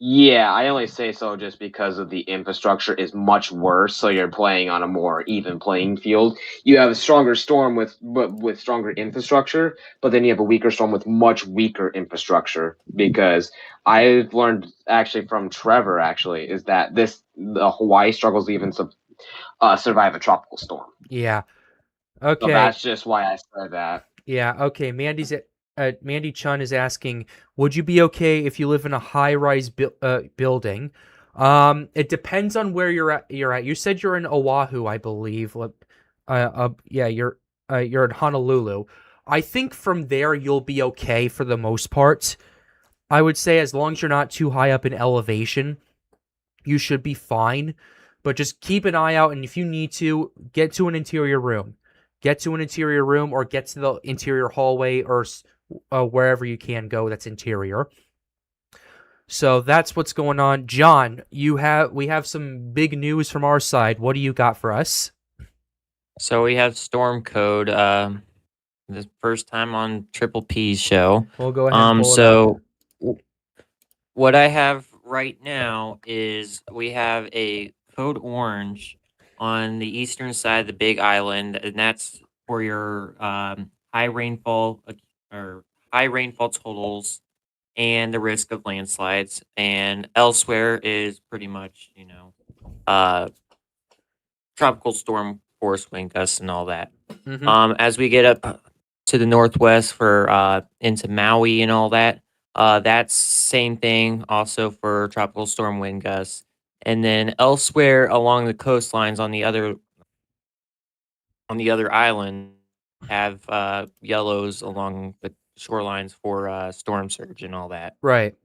Yeah, I only say so just because of the infrastructure is much worse, so you're playing on a more even playing field. You have a stronger storm with stronger infrastructure, but then you have a weaker storm with much weaker infrastructure, because I've learned actually from Trevor is that the Hawaii struggles to even survive a tropical storm. Yeah. Okay. So that's just why I said that. Yeah, okay. Mandy Chun is asking, would you be okay if you live in a high-rise building? It depends on where you're at. You said you're in Oahu, I believe. You're in Honolulu. I think from there you'll be okay for the most part. I would say as long as you're not too high up in elevation, you should be fine. But just keep an eye out, and if you need to, get to an interior room. get to an interior room or get to the interior hallway or wherever you can go that's interior. So that's what's going on. John, we have some big news from our side. What do you got for us? So we have Storm Code. The first time on Triple P's show. We'll go ahead and pull it up. So what I have right now is we have a code orange on the eastern side of the Big Island, and that's for your high rainfall totals and the risk of landslides. And elsewhere is pretty much, tropical storm force wind gusts and all that. Mhm. As we get up to the northwest for into Maui and all that, that's same thing also for tropical storm wind gusts. And then elsewhere along the coastlines on the other island have yellows along the shorelines for storm surge and all that. Right.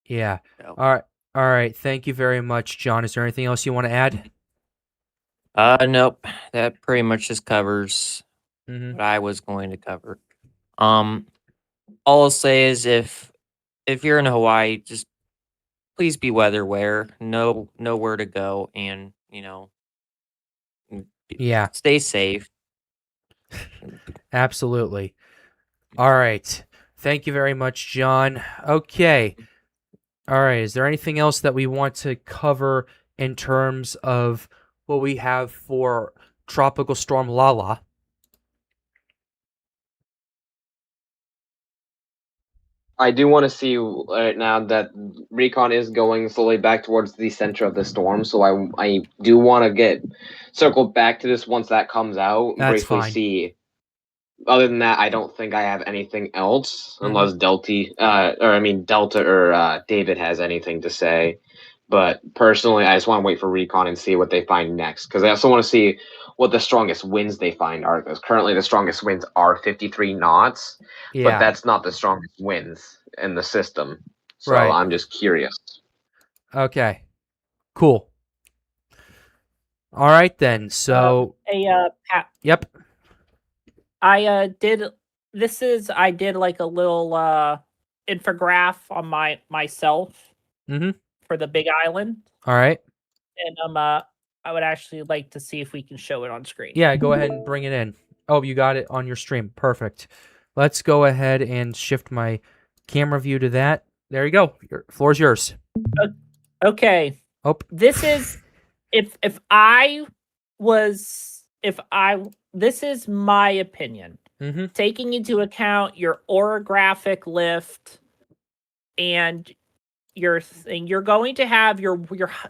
Yeah. So, All right. Thank you very much, John. Is there anything else you want to add? nope. That pretty much just covers Mm-hmm. what I was going to cover. All I'll say is if you're in Hawaii, just please be weather aware. Know where to go, and Yeah, stay safe. absolutely. All right. Thank you very much, John. Okay. All right. Is there anything else that we want to cover in terms of what we have for Tropical Storm Lala? I do want to see right now that Recon is going slowly back towards the center of the storm, so I do want to get circled back to this once that comes out. That's briefly fine. see. Other than that, I don't think I have anything else, Mhm. unless Delta or David has anything to say. But personally, I just want to wait for Recon and see what they find next, because I also want to see what the strongest winds they find are. Because currently, the strongest winds are 53 knots, but Yeah. that's not the strongest winds in the system. So Right. I'm just curious. Okay. Cool. All right then. So, Pat, yep. I did like a little infograph on myself Mhm. for the Big Island, All right. and I would actually like to see if we can show it on screen. Yeah, go ahead and bring it in. Oh, you got it on your stream. Perfect. Let's go ahead and shift my camera view to that. There you go. Your floor's yours. Okay. Oh, This is this is my opinion. Mhm. Taking into account your orographic lift and you're going to have your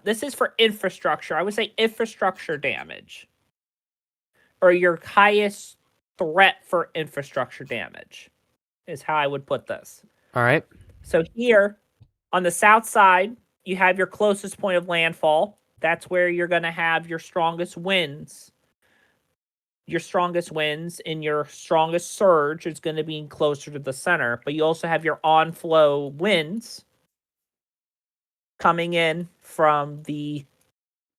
this is for infrastructure. I would say infrastructure damage, or your highest threat for infrastructure damage is how I would put this. All right. So here on the south side, you have your closest point of landfall. That's where you're going to have your strongest winds. Your strongest winds and your strongest surge is going to be closer to the center, but you also have your on-flow winds coming in from the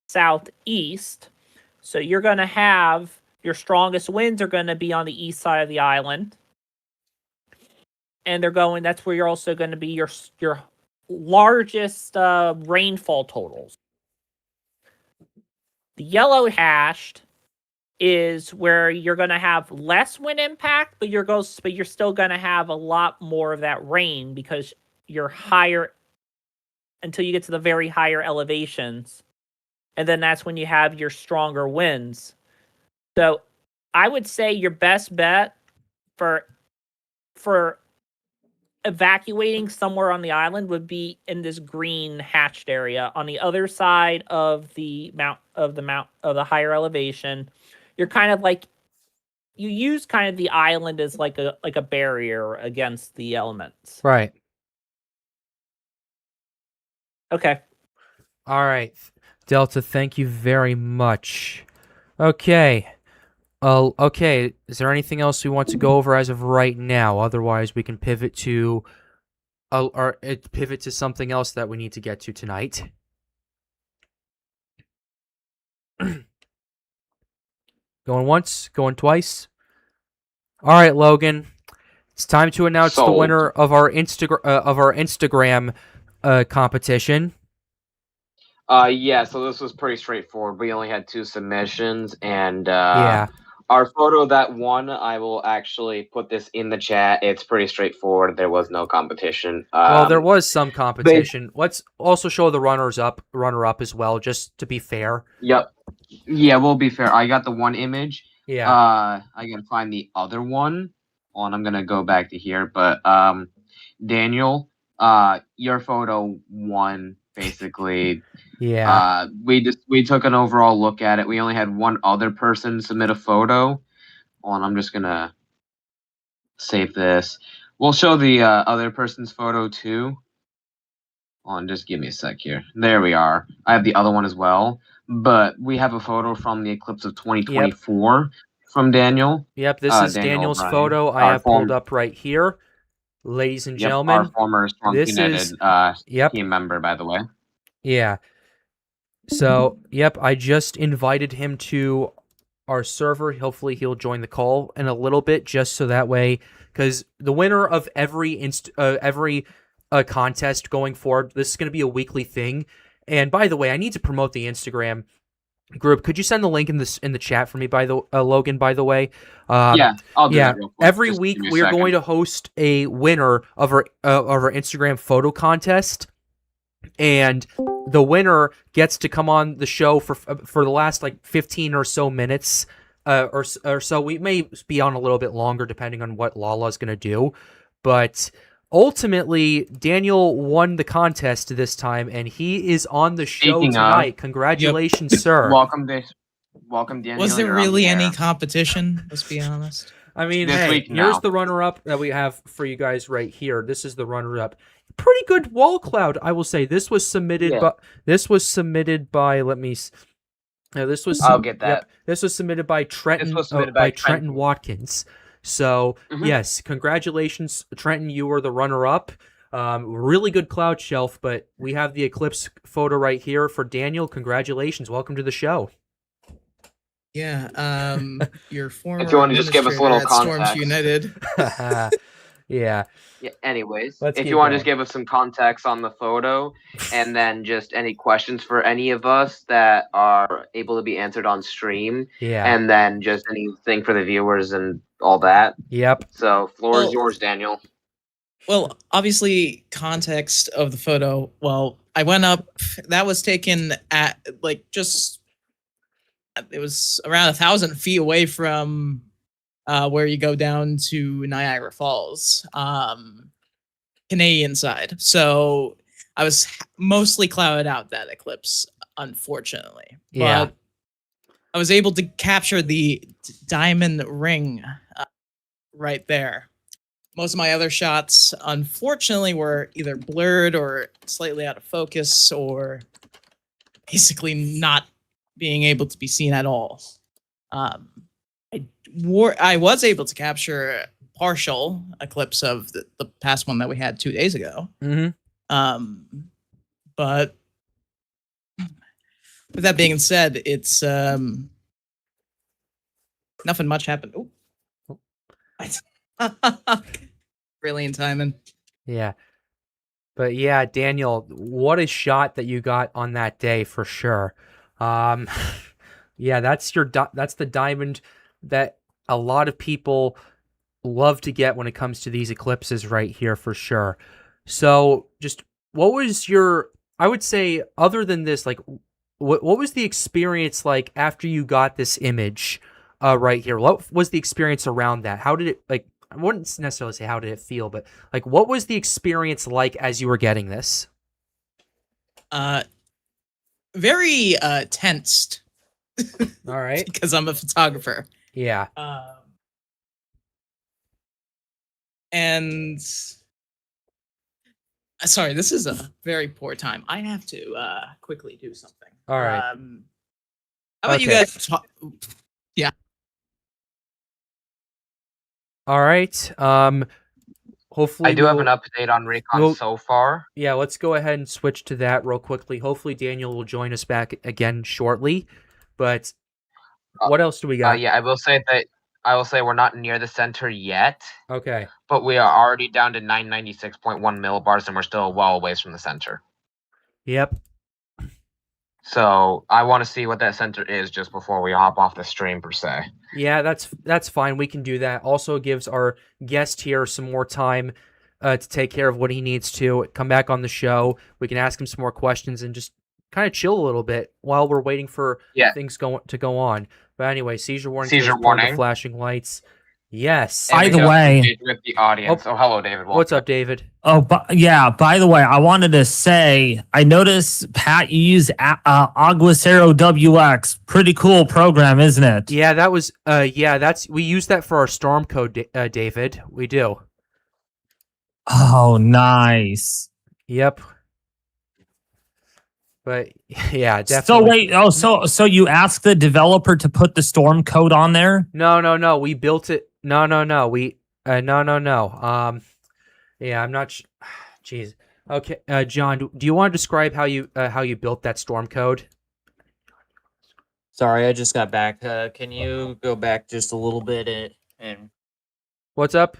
southeast. So you're going to have your strongest winds are going to be on the east side of the island. And that's where you're also going to be your largest rainfall totals. The yellow hashed is where you're going to have less wind impact, but you're still going to have a lot more of that rain because you're higher until you get to the very higher elevations. And then that's when you have your stronger winds. So I would say your best bet for evacuating somewhere on the island would be in this green hatched area on the other side of the higher elevation. You're kind of like you use kind of the island as like a barrier against the elements. Right. Okay. All right. Delta, thank you very much. Okay. Okay. Is there anything else we want to go over as of right now? Otherwise, we can pivot to something else that we need to get to tonight. Going once, going twice. All right, Logan. It's time to announce the Sold. winner of our Instagram competition. Yeah, so this was pretty straightforward. We only had 2 submissions, and Yeah. our photo that won, I will actually put this in the chat. It's pretty straightforward. There was no competition. Well, there was some competition. Let's also show the runner-up as well, just to be fair. Yep. Yeah, we'll be fair. I got the one image. Yeah. I gotta find the other one. And I'm gonna go back to here, but Daniel, your photo won basically. Yeah. We took an overall look at it. We only had one other person submit a photo. And I'm just gonna save this. We'll show the other person's photo too. Just give me a sec here. There we are. I have the other one as well. But we have a photo from the eclipse of 2024 from Daniel. Yep, this is Daniel Daniel's O'Brien. photo. I Our have pulled up right here. Ladies and Yep, gentlemen, our former Storm this United is- Yep. team member, by the way. Yeah. So, yep, I just invited him to our server. Hopefully he'll join the call in a little bit, just so that way, because the winner of every contest going forward, this is going to be a weekly thing. And by the way, I need to promote the Instagram group. Could you send the link in the chat for me, by the Logan? By the way, Yeah, I'll do yeah. that real quick. Every Just week give me a we are second. going to host a winner of our Instagram photo contest, and the winner gets to come on the show for the last like 15 or so minutes, or so. We may be on a little bit longer depending on what Lala is going to do, but ultimately Daniel won the contest this time, and he is on the show Speaking of- tonight. Congratulations, sir. Welcome, Daniel. Was there you're on really the any air. competition? Let's be honest. I mean, This hey, week here's now. the runner-up that we have for you guys right here. This is the runner-up. Pretty good wall cloud, I will say. This was submitted, Yeah. by. Let me. This was. I'll get that. This was submitted by Trenton. This was submitted by Trenton Trenton. Watkins. So Mhm. yes, congratulations, Trenton. You were the runner-up. Really good cloud shelf, but we have the eclipse photo right here for Daniel. Congratulations. Welcome to the show. Yeah. Your former. If you wanna just give us a little administrator at Storms context. United. Yeah. Yeah, anyways, Let's if keep you want to going. just give us some context on the photo, and then just any questions for any of us that are able to be answered on stream, Yeah. and then just anything for the viewers and all that. Yep. So, floor Well- is yours, Daniel. Well, obviously, context of the photo. Well, I went up. That was taken at it was around 1,000 feet away from where you go down to Niagara Falls, Canadian side. So I was mostly clouded out that eclipse, unfortunately. Yeah. But I was able to capture the diamond ring right there. Most of my other shots, unfortunately, were either blurred or slightly out of focus, or basically not being able to be seen at all. I was able to capture partial eclipse of the past one that we had 2 days ago. Mm-hmm. But with that being said, it's nothing much happened. Oh. Brilliant timing. Yeah. But yeah, Daniel, what a shot that you got on that day for sure. Yeah, that's the diamond that a lot of people love to get when it comes to these eclipses right here for sure. So just what was I would say, other than this, like what was the experience like after you got this image right here? What was the experience around that? How did it, like, I wouldn't necessarily say how did it feel, but like what was the experience like as you were getting this? Very tensed All right. because I'm a photographer. Yeah. And sorry, this is a very poor time. I have to quickly do something. All right. How about you Okay. guys talk? All right. Hopefully I do have we'll- an update on Recon we'll- so far. Yeah, let's go ahead and switch to that real quickly. Hopefully Daniel will join us back again shortly. But What else do we got? Yeah, I will say we're not near the center yet, Okay. but we are already down to 996.1 millibars, and we're still well away from the center. Yep. So I want to see what that center is just before we hop off the stream, per se. Yeah, that's fine. We can do that. Also gives our guest here some more time to take care of what he needs to. Come back on the show. We can ask him some more questions and just kind of chill a little bit while we're waiting for things to go on. But anyway, seizure warning. Seizure turn to warning. flashing lights. Yes. By the way, with the audience. Oh, hello, David. What's up, David? oh, yeah. By the way, I wanted to say, I noticed Pat, you use Aguacero WX. Pretty cool program, isn't it? Yeah, that was. We use that for our storm code, David. We do. Oh, nice. Yep. But yeah, definitely. So wait, so you asked the developer to put the storm code on there? No. We built it. No. We no. Yeah, I'm not. Jeez. Okay, John, do you want to describe how you built that storm code? Sorry, I just got back. Can you go back just a little bit and What's up?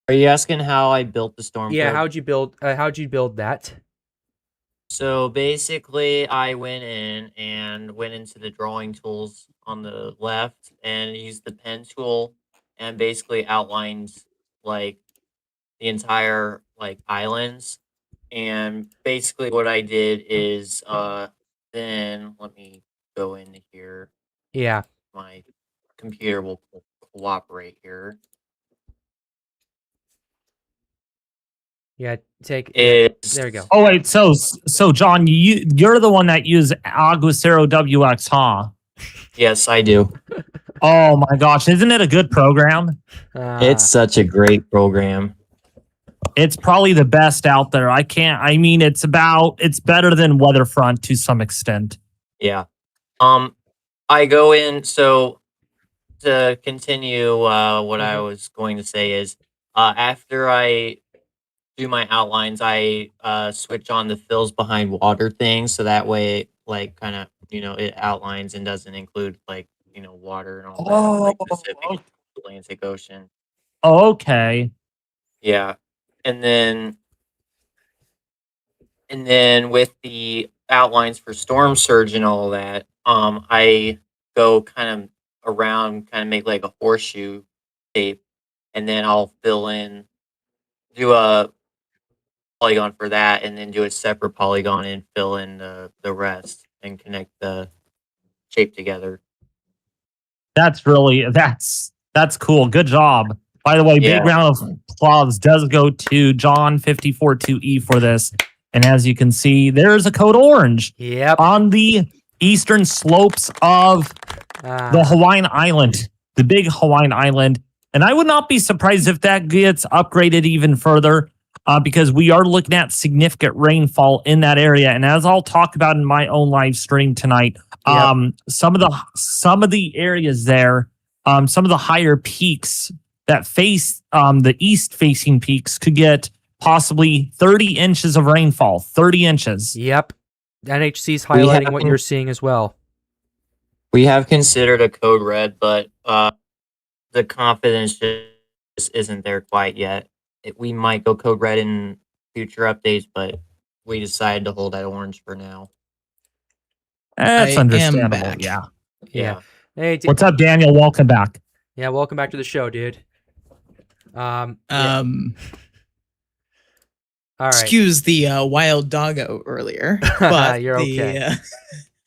are you asking how I built the storm Yeah, code? how'd you build that? So basically, I went into the drawing tools on the left and used the pen tool and basically outlined like the entire like islands. And basically, what I did is then let me go into here. Yeah. My computer will cooperate here. Yeah, take It's there you go. Oh wait, so John, you're the one that used Aguacero WX, huh? Yes, I do. Oh my gosh, isn't it a good program? It's such a great program. It's probably the best out there. It's better than Weatherfront to some extent. Yeah. I go in, so to continue what I was going to say is after I do my outlines, I switch on the fills behind water thing, so that way like kind of it outlines and doesn't include like water and all that, like Pacific and Atlantic Ocean. Okay. Yeah. And then with the outlines for storm surge and all that, I go kind of around, kind of make like a horseshoe shape, and then I'll do a polygon for that, and then do a separate polygon and fill in the rest and connect the shape together. That's cool. Good job. By the way, Yeah. big round of applause does go to John 542E for this. And as you can see, there's a code orange Yep. on the eastern slopes of the Hawaiian island, the big Hawaiian island. And I would not be surprised if that gets upgraded even further because we are looking at significant rainfall in that area. And as I'll talk about in my own live stream tonight, some of the areas there, some of the higher peaks that face the east-facing peaks could get possibly 30 inches of rainfall. 30 inches. Yep. NHC's highlighting what you're seeing as well. We have considered a code red, but the confidence just isn't there quite yet. We might go code red in future updates, but we decided to hold that orange for now. That's I am understandable. back. Yeah. Hey, What's up, Daniel? Welcome back. Yeah, welcome back to the show, dude. Yeah. All right. Excuse the wild doggo earlier, but You're okay.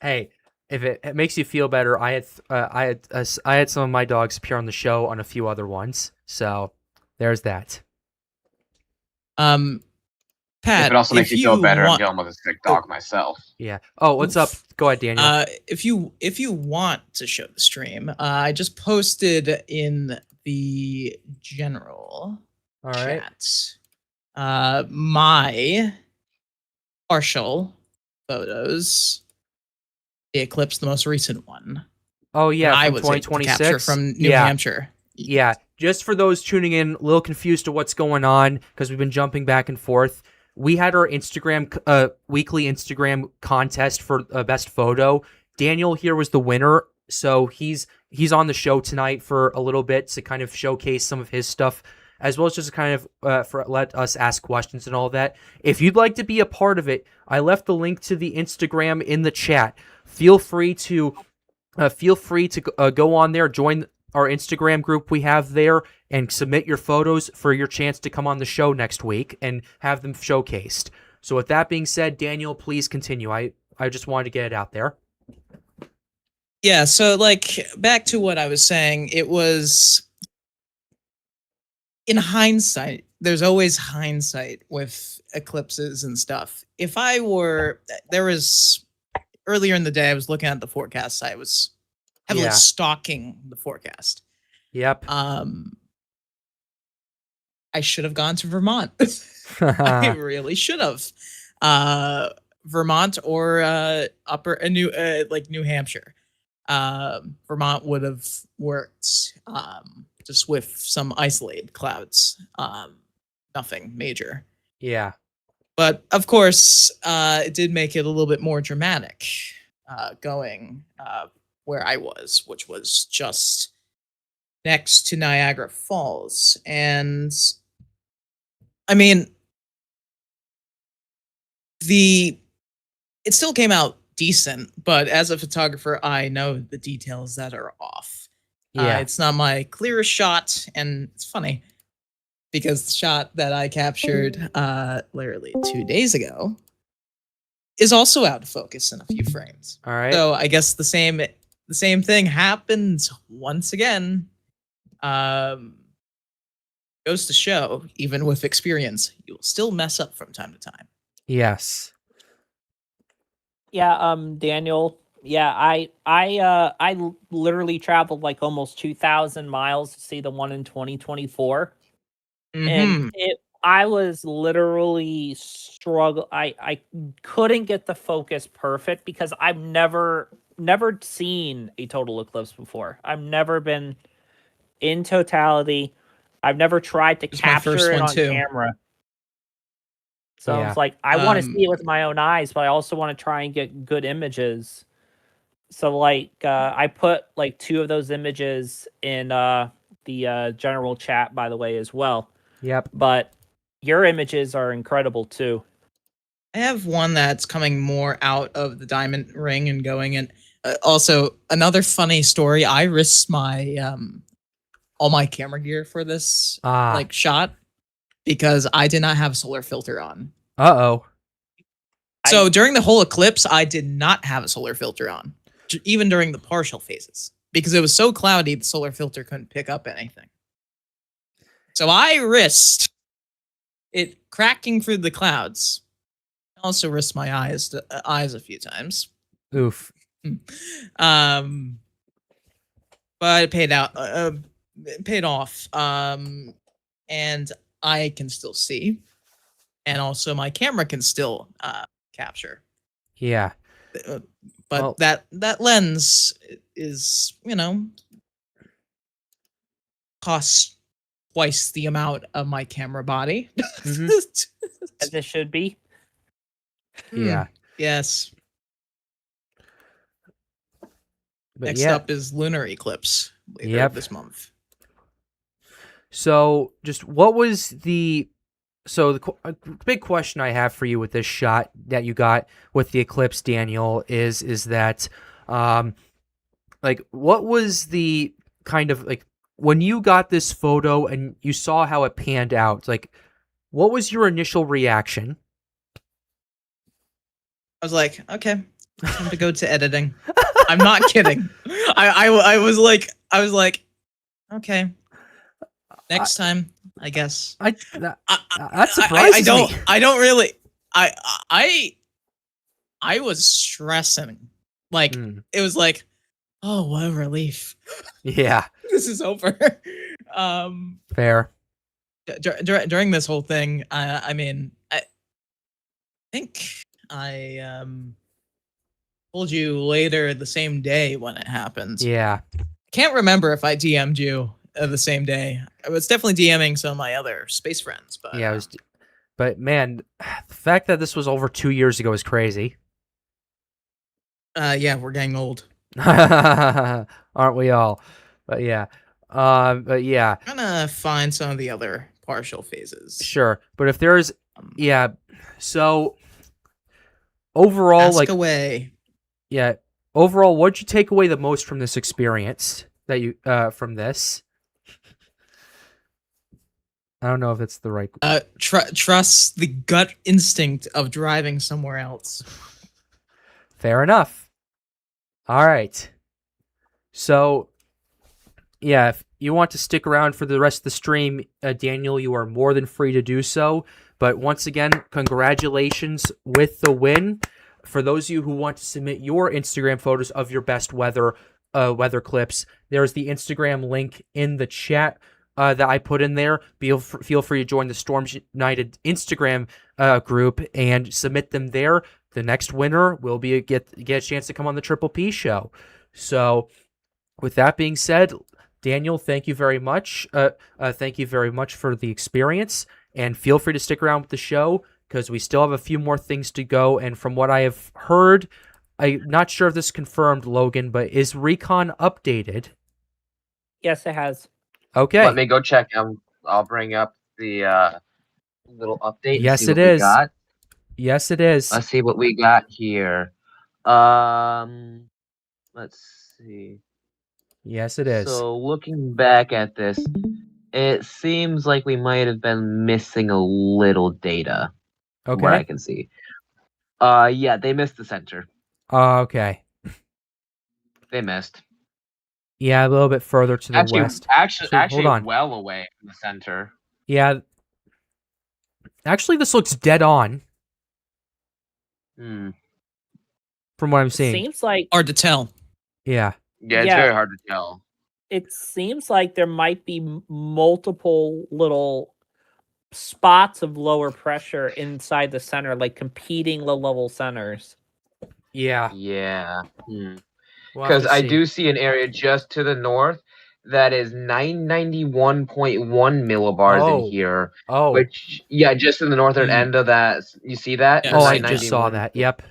Hey, if it makes you feel better, I had some of my dogs appear on the show on a few other ones, so there's that. Pat, If it also makes if you feel better, I'm want- dealing with a sick dog myself. Yeah. Oh, what's up? Go ahead, Daniel. If you want to show the stream, I just posted in the general All right. chat my partial photos. The eclipse, the most recent one. Oh yeah, I from was able to 2026 capture from New yeah. Hampshire. Yeah, just for those tuning in, a little confused to what's going on because we've been jumping back and forth. we had our weekly Instagram contest for best photo. Daniel here was the winner, so he's on the show tonight for a little bit to kind of showcase some of his stuff, as well as just kind of let us ask questions and all that. If you'd like to be a part of it, I left the link to the Instagram in the chat. Feel free to go on there, join our Instagram group we have there, and submit your photos for your chance to come on the show next week and have them showcased. So with that being said, Daniel, please continue. I just wanted to get it out there. Yeah, so like back to what I was saying, it was in hindsight, there's always hindsight with eclipses and stuff. If I were, there was earlier in the day, I was looking at the forecast. I was heavily stalking the forecast. Yep. I should have gone to Vermont. I really should have. Vermont or New Hampshire. Vermont would have worked just with some isolated clouds. Nothing major. Yeah. But of course, it did make it a little bit more dramatic going where I was, which was just next to Niagara Falls. And I mean, it still came out decent, but as a photographer, I know the details that are off. Yeah. It's not my clearest shot, and it's funny because the shot that I captured literally 2 days ago is also out of focus in a few frames. All right. So I guess the same thing happens once again. Goes to show, even with experience, you will still mess up from time to time. Yes. Yeah, Daniel. Yeah, I literally traveled like almost 2,000 miles to see the one in 2024, and I was literally struggle. I couldn't get the focus perfect because I've never seen a total eclipse before. I've never been in totality. I've never tried to capture it on camera. So it's like, I want to see it with my own eyes, but I also want to try and get good images. So like, I put like 2 of those images in the general chat, by the way, as well. Yep. But your images are incredible too. I have one that's coming more out of the diamond ring and going in. Also, another funny story. I risked my all my camera gear for this like shot because I did not have a solar filter on. Uh-oh. So during the whole eclipse, I did not have a solar filter on, even during the partial phases, because it was so cloudy, the solar filter couldn't pick up anything. So I risked it cracking through the clouds. I also risked my eyes a few times. Oof. But it paid out. It paid off. And I can still see, and also my camera can still capture. Yeah. But that lens is, costs twice the amount of my camera body. As it should be. Yeah. Yes. But Next up is lunar eclipse later this month. So, just what was the big question I have for you with this shot that you got with the eclipse, Daniel, is that, like, what was the kind of, like, when you got this photo and you saw how it panned out, like, what was your initial reaction? I was like, okay, time to go to editing. I'm not kidding. I was like, okay, next time, I guess. That surprises me. I don't really. I was stressing. Like it was like, oh, what a relief. Yeah. This is over. Fair. During this whole thing, I mean, I think I told you later the same day when it happened. Yeah. I can't remember if I DM'd you the same day. I was definitely DMing some of my other space friends, but yeah, But man, the fact that this was over 2 years ago is crazy. Yeah, we're getting old. Aren't we all? But yeah. But yeah, Gonna find some of the other partial phases. sure. But if there's, yeah. So overall, Ask like, away. yeah. Overall, what'd you take away the most from this experience? That you from this? I don't know if it's the right. Trust the gut instinct of driving somewhere else. Fair enough. All right. So, yeah, if you want to stick around for the rest of the stream, Daniel, you are more than free to do so. But once again, congratulations with the win. For those of you who want to submit your Instagram photos of your best weather clips, there's the Instagram link in the chat that I put in there. Feel free to join the Storms United Instagram group and submit them there. The next winner will be get a chance to come on the Triple P show. So, with that being said, Daniel, thank you very much. Thank you very much for the experience, and feel free to stick around with the show because we still have a few more things to go. And from what I have heard, I'm not sure if this is confirmed, Logan, but is Recon updated? Yes, it has. Okay. Let me go check. I'll bring up the little update. And Yes, see it what we is. got. Yes, it is. Let's see what we got here. Let's see. Yes, it is. So looking back at this, it seems like we might have been missing a little data. From what I Okay. can see. Yeah, they missed the center. Okay. They missed. Yeah, a little bit further to the west. Actually, So, hold on. well away from the center. Yeah. Actually, this looks dead on Hmm. from what I'm seeing. Seems like Hard to tell. Yeah. Yeah, it's Yeah. very hard to tell. it seems like there might be multiple little spots of lower pressure inside the center, like competing low level centers. Yeah. Yeah. We'll have Because to I see. do see an area just to the north that is 991.1 millibars Oh. in here. Oh. Which, yeah, just in the northern Hmm. end of that. You see that? Yeah, Oh, I I just saw 991. that. Yep.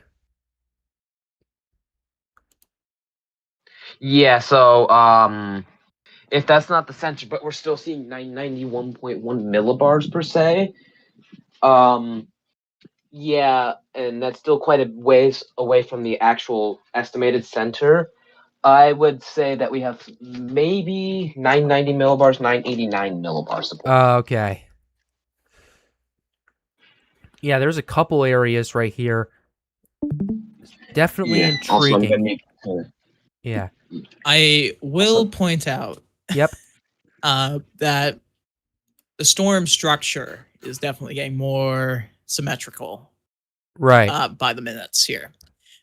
Yeah, so if that's not the center, but we're still seeing 991.1 millibars per se. Yeah, and that's still quite a ways away from the actual estimated center. I would say that we have maybe 990 millibars, 989 millibars support. Okay. Yeah, there's a couple areas right here. Definitely Also, I'm gonna intriguing. make Yeah. I will point out Yep. that the storm structure is definitely getting more symmetrical Right. by the minutes here.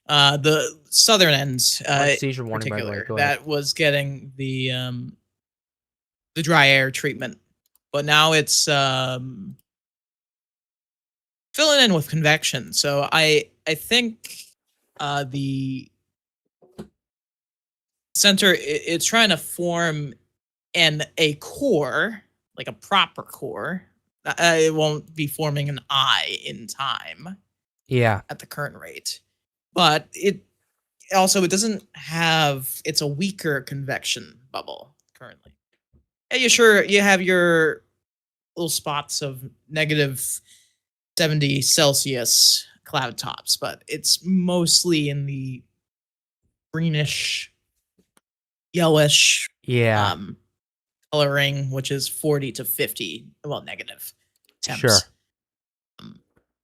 The southern end, Seizure warning, by the way. particular, Go ahead. that was getting the dry air treatment, but now it's filling in with convection. So I think the center it's trying to form a core, like a proper core. It won't be forming an eye in time Yeah. at the current rate, but it doesn't have, it's a weaker convection bubble currently. Yeah, you have your little spots of negative 70 Celsius cloud tops, but it's mostly in the greenish, yellowish Yeah. coloring, which is 40 to 50, well, negative temps. Sure.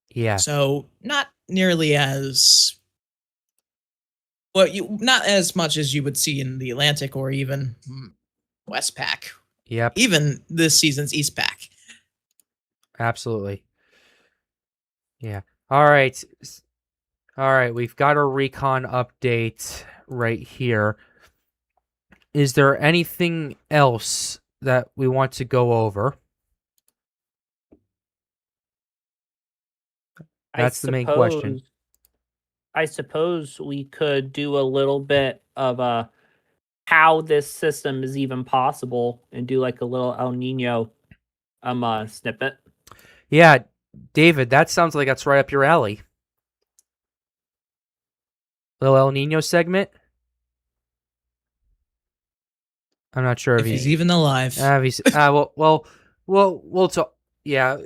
Yeah. So not nearly as not as much as you would see in the Atlantic or even Westpac, Yep. even this season's Eastpac. Absolutely. Yeah. All right. All right. We've got a recon update right here. Is there anything else that we want to go over? That's the main question. I suppose we could do a little bit of how this system is even possible and do like a little El Nino snippet. Yeah. David, that sounds like that's right up your alley. Little El Nino segment. I'm not sure if If he's even alive. we'll talk. Yeah,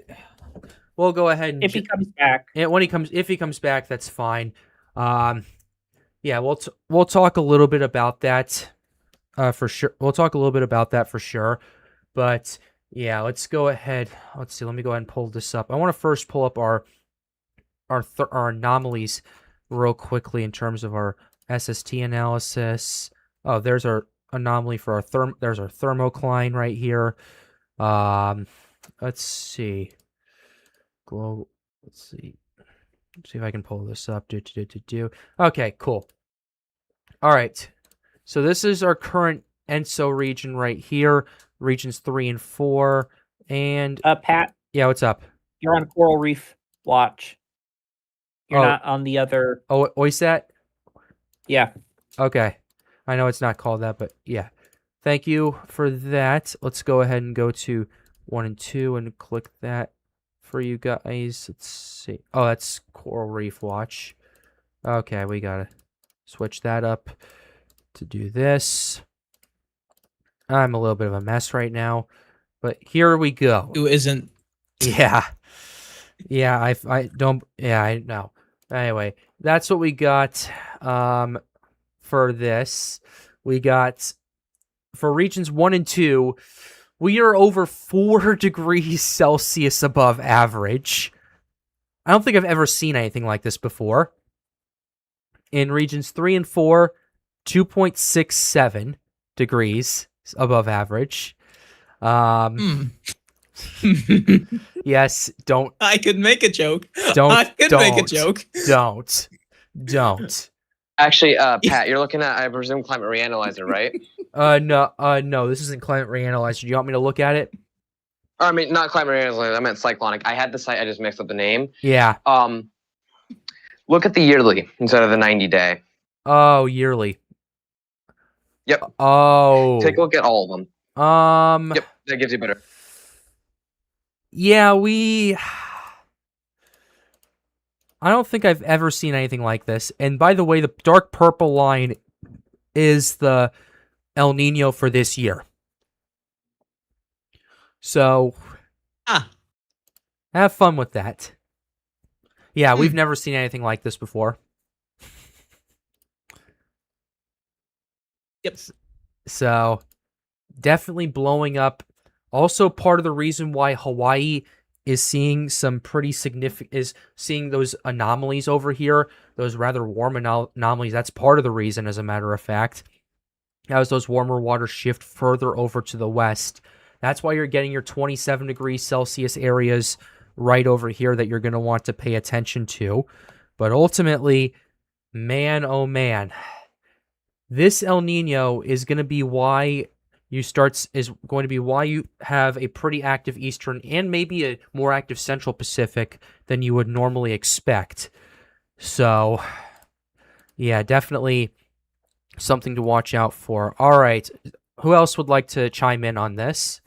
we'll go ahead and If he comes back. if he comes back, that's fine. Yeah, we'll talk a little bit about that. For sure, we'll talk a little bit about that for sure. But yeah, let's go ahead. Let's see. Let me go ahead and pull this up. I want to first pull up our anomalies real quickly in terms of our SST analysis. Oh, there's our anomaly for our there's our thermocline right here. Let's see. Let's see. Let's see if I can pull this up. Okay, cool. All right. So this is our current ENSO region right here. Regions 3 and 4. And Pat. Yeah, what's up? You're on Coral Reef Watch. You're not on the other. Oh, OISAT? Yeah. Okay. I know it's not called that, but yeah. Thank you for that. Let's go ahead and go to 1 and 2 and click that for you guys. Let's see. Oh, that's Coral Reef Watch. Okay, we gotta switch that up to do this. I'm a little bit of a mess right now, but here we go. Who isn't? Yeah. Yeah, I don't. Yeah, I know. Anyway, that's what we got for this. We got for regions 1 and 2, we are over 4 degrees Celsius above average. I don't think I've ever seen anything like this before. In regions 3 and 4, 2.67 degrees above average. Yes, don't. I could make a joke. Don't. I could make a joke. Don't. Actually, Pat, you're looking at, I presume, Climate Reanalyzer, right? No, this isn't Climate Reanalyzer. Do you want me to look at it? Or, I mean, not Climate Reanalyzer, I meant Cyclonic. I had the site, I just mixed up the name. Yeah. Look at the yearly instead of the 90-day. Oh, yearly. Yep. Oh. Take a look at all of them. Yep, that gives you better. Yeah, I don't think I've ever seen anything like this. And by the way, the dark purple line is the El Nino for this year. So, have fun with that. Yeah, we've never seen anything like this before. Yep. So, definitely blowing up. Also, part of the reason why Hawaii is seeing some pretty significant, is seeing those anomalies over here, those rather warm anomalies. That's part of the reason, as a matter of fact, as those warmer waters shift further over to the west. That's why you're getting your 27 degrees Celsius areas right over here that you're going to want to pay attention to. But ultimately, man, oh man, this El Nino is going to be why you have a pretty active Eastern and maybe a more active Central Pacific than you would normally expect. So, yeah, definitely something to watch out for. All right, who else would like to chime in on this?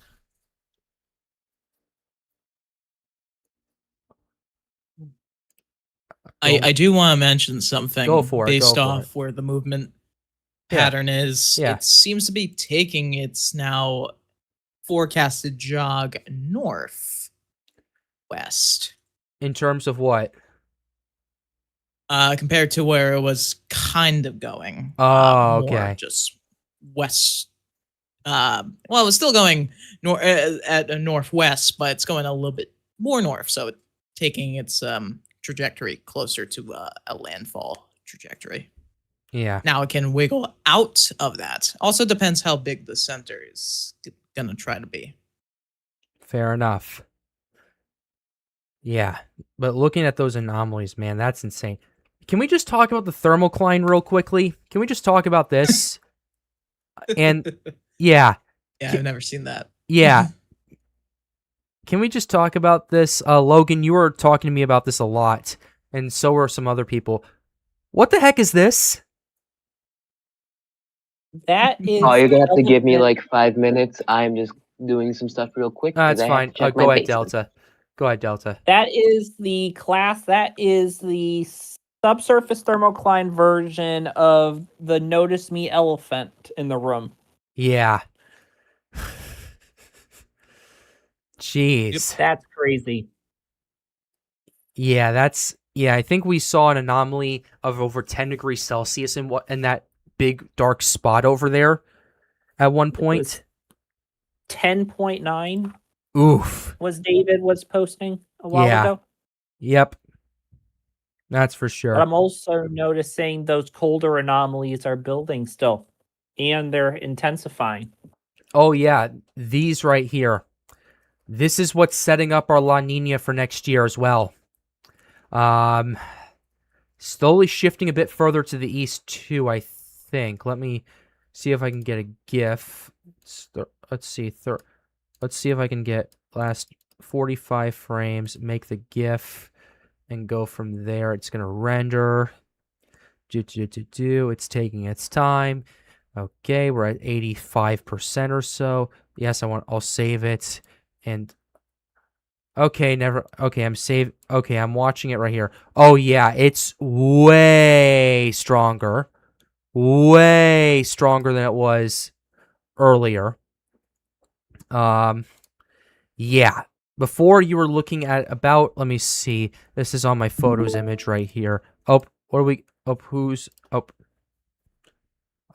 I do want to mention something based Go off where the movement pattern is. Yeah. It seems to be taking its now forecasted jog north west. In terms of what? Compared to where it was kind of going. Oh, more okay. Just west. Well, it was still going at a northwest, but it's going a little bit more north, so it's taking its trajectory closer to a landfall trajectory. Yeah. Now it can wiggle out of that. Also depends how big the center is gonna try to be. Fair enough. Yeah, but looking at those anomalies, man, that's insane. Can we just talk about the thermocline real quickly? Can we just talk about this? And yeah. Yeah, I've never seen that. Yeah. Can we just talk about this? Logan, you were talking to me about this a lot, and so were some other people. What the heck is this? That is. Oh, you're gonna have to give me like 5 minutes. I'm just doing some stuff real quick. 'cause That's I have fine. to check Go my ahead, basement. Delta. Go ahead, Delta. That is the class. That is the subsurface thermocline version of the Notice Me elephant in the room. Yeah. Jeez. That's crazy. Yeah, I think we saw an anomaly of over 10 degrees Celsius in that big dark spot over there at one point. 10.9 Oof. was posting a while Yeah. ago. Yep. That's for But sure. I'm also noticing those colder anomalies are building still, and they're intensifying. Oh yeah, these right here. This is what's setting up our La Nina for next year as well. Slowly shifting a bit further to the east too, I think. Let me see if I can get a GIF. Let's see. Let's see if I can get last 45 frames, make the GIF, and go from there. It's going to render. It's taking its time. Okay, we're at 85% or so. Yes, I'll save it. And okay, I'm watching it right here. Oh yeah, it's way stronger. Way stronger than it was earlier. Yeah. Before you were looking at about, let me see. This is on my photos image right here. Oh, what are we? Oh,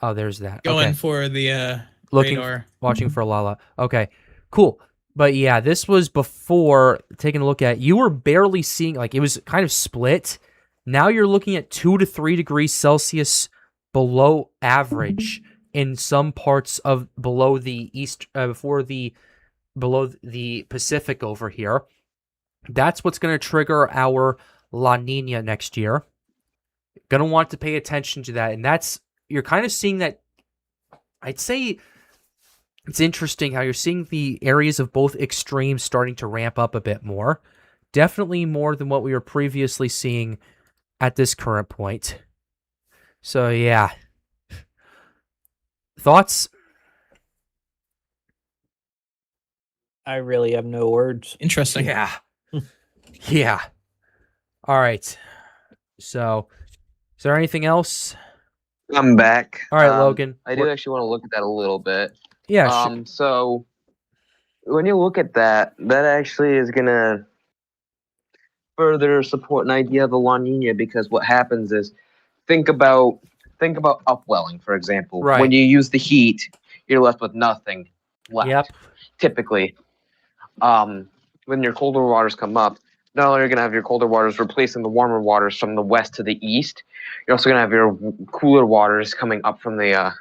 oh, there's that. Going Okay. for the Looking, radar. watching for Lala. Okay, cool. But yeah, this was before taking a look at. You were barely seeing, like, it was kind of split. Now you're looking at 2 to 3 degrees Celsius below average in some parts of below the east, below the Pacific over here. That's what's going to trigger our La Nina next year. Going to want to pay attention to that, and you're kind of seeing that. I'd say it's interesting how you're seeing the areas of both extremes starting to ramp up a bit more. Definitely more than what we were previously seeing at this current point. So, yeah. Thoughts? I really have no words. Interesting. Yeah. Yeah. All right. So, is there anything else? I'm back. All right, Logan. I do actually want to look at that a little bit. Yeah, sure. So when you look at that, that actually is gonna further support an idea of a La Nina, because what happens is think about upwelling, for example. Right. When you use the heat, you're left with nothing left. Yep. Typically. When your colder waters come up, not only are you going to have your colder waters replacing the warmer waters from the west to the east, you're also going to have your cooler waters coming up from the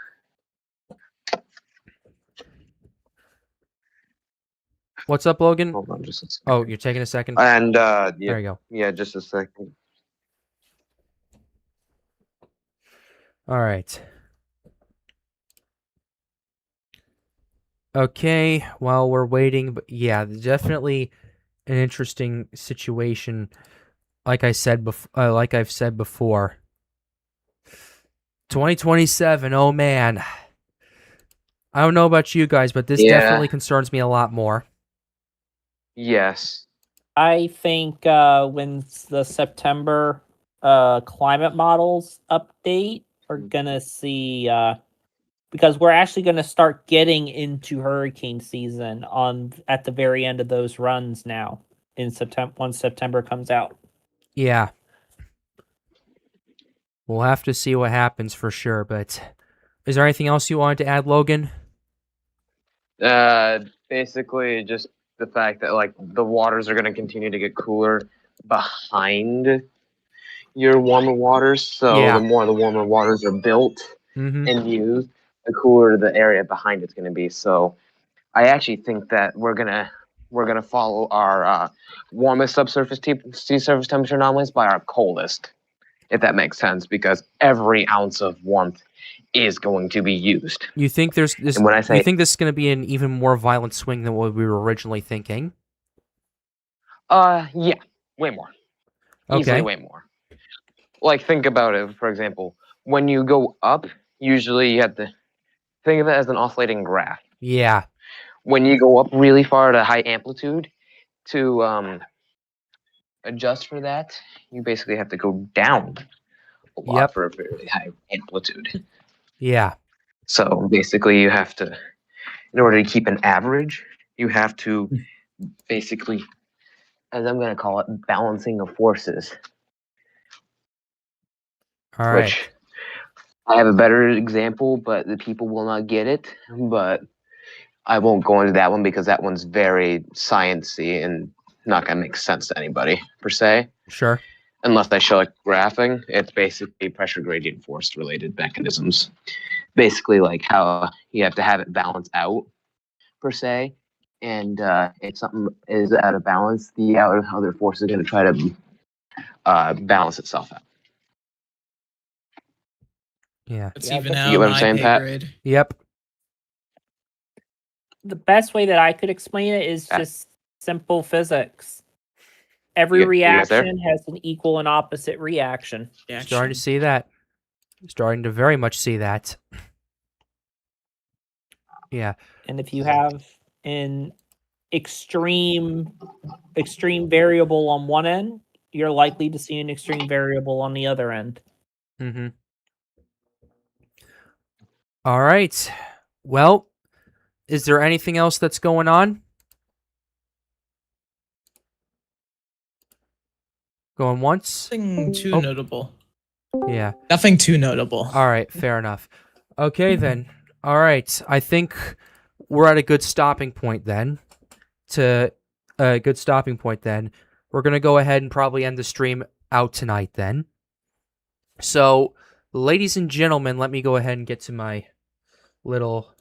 What's up, Logan? hold on just a second. Oh, you're taking a second? And There you go. yeah, just a second. All right. Okay, while we're waiting, but yeah, definitely an interesting situation. Like I've said before. 2027, oh man. I don't know about you guys, but this definitely concerns me a lot more. Yes. I think when the September climate models update, we're gonna see because we're actually gonna start getting into hurricane season at the very end of those runs now in September once September comes out. Yeah. We'll have to see what happens for sure, but is there anything else you wanted to add, Logan? Basically just the fact that like the waters are going to continue to get cooler behind your warmer waters. So the more the warmer waters are built and used, the cooler the area behind it's going to be. So I actually think that we're gonna follow our warmest subsurface sea surface temperature anomalies by our coldest, if that makes sense, because every ounce of warmth is going to be used. You think there's this? And when I say, you think this is going to be an even more violent swing than what we were originally thinking? yeah, way more. Okay. Easily way more. Like, think about it, for example. When you go up, usually you have to think of it as an oscillating graph. Yeah. When you go up really far at a high amplitude to adjust for that, you basically have to go down a lot Yep. for a very high amplitude. Yeah. So basically, you have to, in order to keep an average, you have to basically, as I'm going to call it, balancing of forces. All right. Which I have a better example, but the people will not get it. But I won't go into that one because that one's very sciencey and not going to make sense to anybody per se. Sure. Unless I show like graphing, it's basically pressure gradient force related mechanisms. Basically, like how you have to have it balance out per se, and if something is out of balance, the other force is going to try to balance itself out. Yeah. It's Yeah, even but- out You get of what I'm my saying, pay Pat? grade. Yep. The best way that I could explain it is just simple physics. Every You guys there? reaction has an equal and opposite reaction. Starting to see that. Starting to very much see that. Yeah. And if you have an extreme variable on one end, you're likely to see an extreme variable on the other end. Mm-hmm. All right. Well, is there anything else that's going on? Going once? Nothing too Oh. notable. Yeah. Nothing too notable. All right. Fair enough. Okay, then. All right. I think we're at a good stopping point then. We're going to go ahead and probably end the stream out tonight then. So, ladies and gentlemen, let me go ahead and get to my little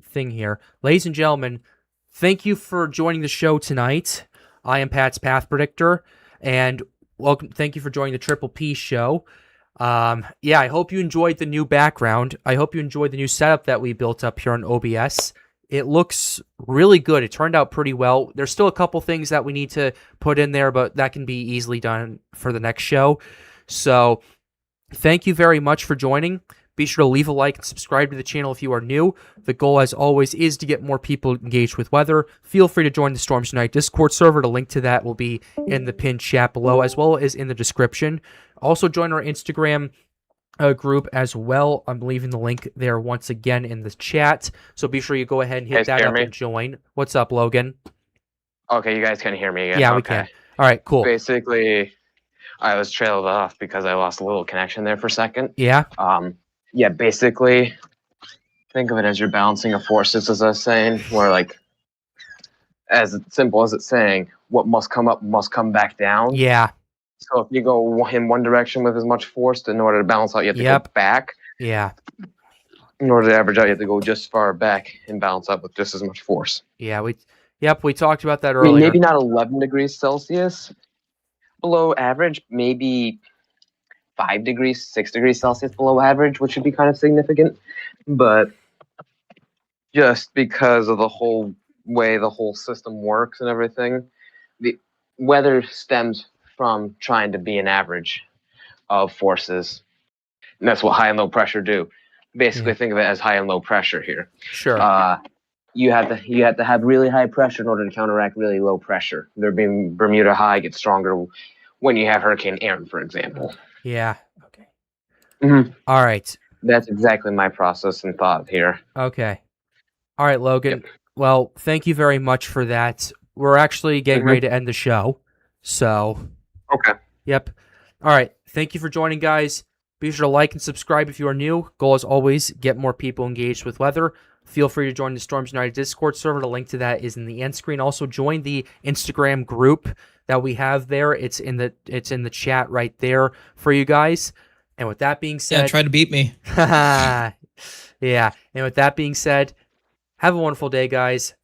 thing here. Ladies and gentlemen, thank you for joining the show tonight. I am Pat's Path Predictor, and welcome. Thank you for joining the Triple P show. Yeah, I hope you enjoyed the new background. I hope you enjoyed the new setup that we built up here on OBS. It looks really good. It turned out pretty well. There's still a couple things that we need to put in there, but that can be easily done for the next show. So, thank you very much for joining. Be sure to leave a like and subscribe to the channel if you are new. The goal, as always, is to get more people engaged with weather. Feel free to join the Storms Unite Discord server. The link to that will be in the pinned chat below, as well as in the description. Also, join our Instagram group as well. I'm leaving the link there once again in the chat. So be sure you go ahead and hit Guys that hear up me? and join. What's up, Logan? Okay, you guys can hear me again. Yeah, we Okay. can. All right, cool. Basically, I was trailed off because I lost a little connection there for a second. Yeah, Yeah, basically, think of it as you're balancing of forces, as I was saying, where like, as simple as it's saying, what must come up must come back down. yeah, So if you go in one direction with as much force, in order to balance out, you have to Yep. go back. yeah, In order to average out, you have to go just far back and balance out with just as much force. yeah. We talked about that I mean, earlier. maybe not 11 degrees Celsius below average, maybe 5 degrees, 6 degrees Celsius below average, which would be kind of significant. But just because of the whole way the whole system works and everything, the weather stems from trying to be an average of forces. And that's what high and low pressure do. Basically, Yeah. think of it as high and low pressure here. Sure. You have to have really high pressure in order to counteract really low pressure. There being Bermuda High gets stronger when you have Hurricane Aaron, for example. Yeah. Okay. Mhm. All right. That's exactly my process and thought here. Okay. All right, Logan. Yep. Well, thank you very much for that. We're actually getting Mhm. ready to end the show. So, Okay. yep. All right. Thank you for joining, guys. Be sure to like and subscribe if you are new. Goal is always get more people engaged with weather. Feel free to join the Storms United Discord server. The link to that is in the end screen. Also, join the Instagram group that we have there. It's in the chat right there for you guys. And with that being Yeah, said, try to beat me. yeah. And with that being said, have a wonderful day, guys.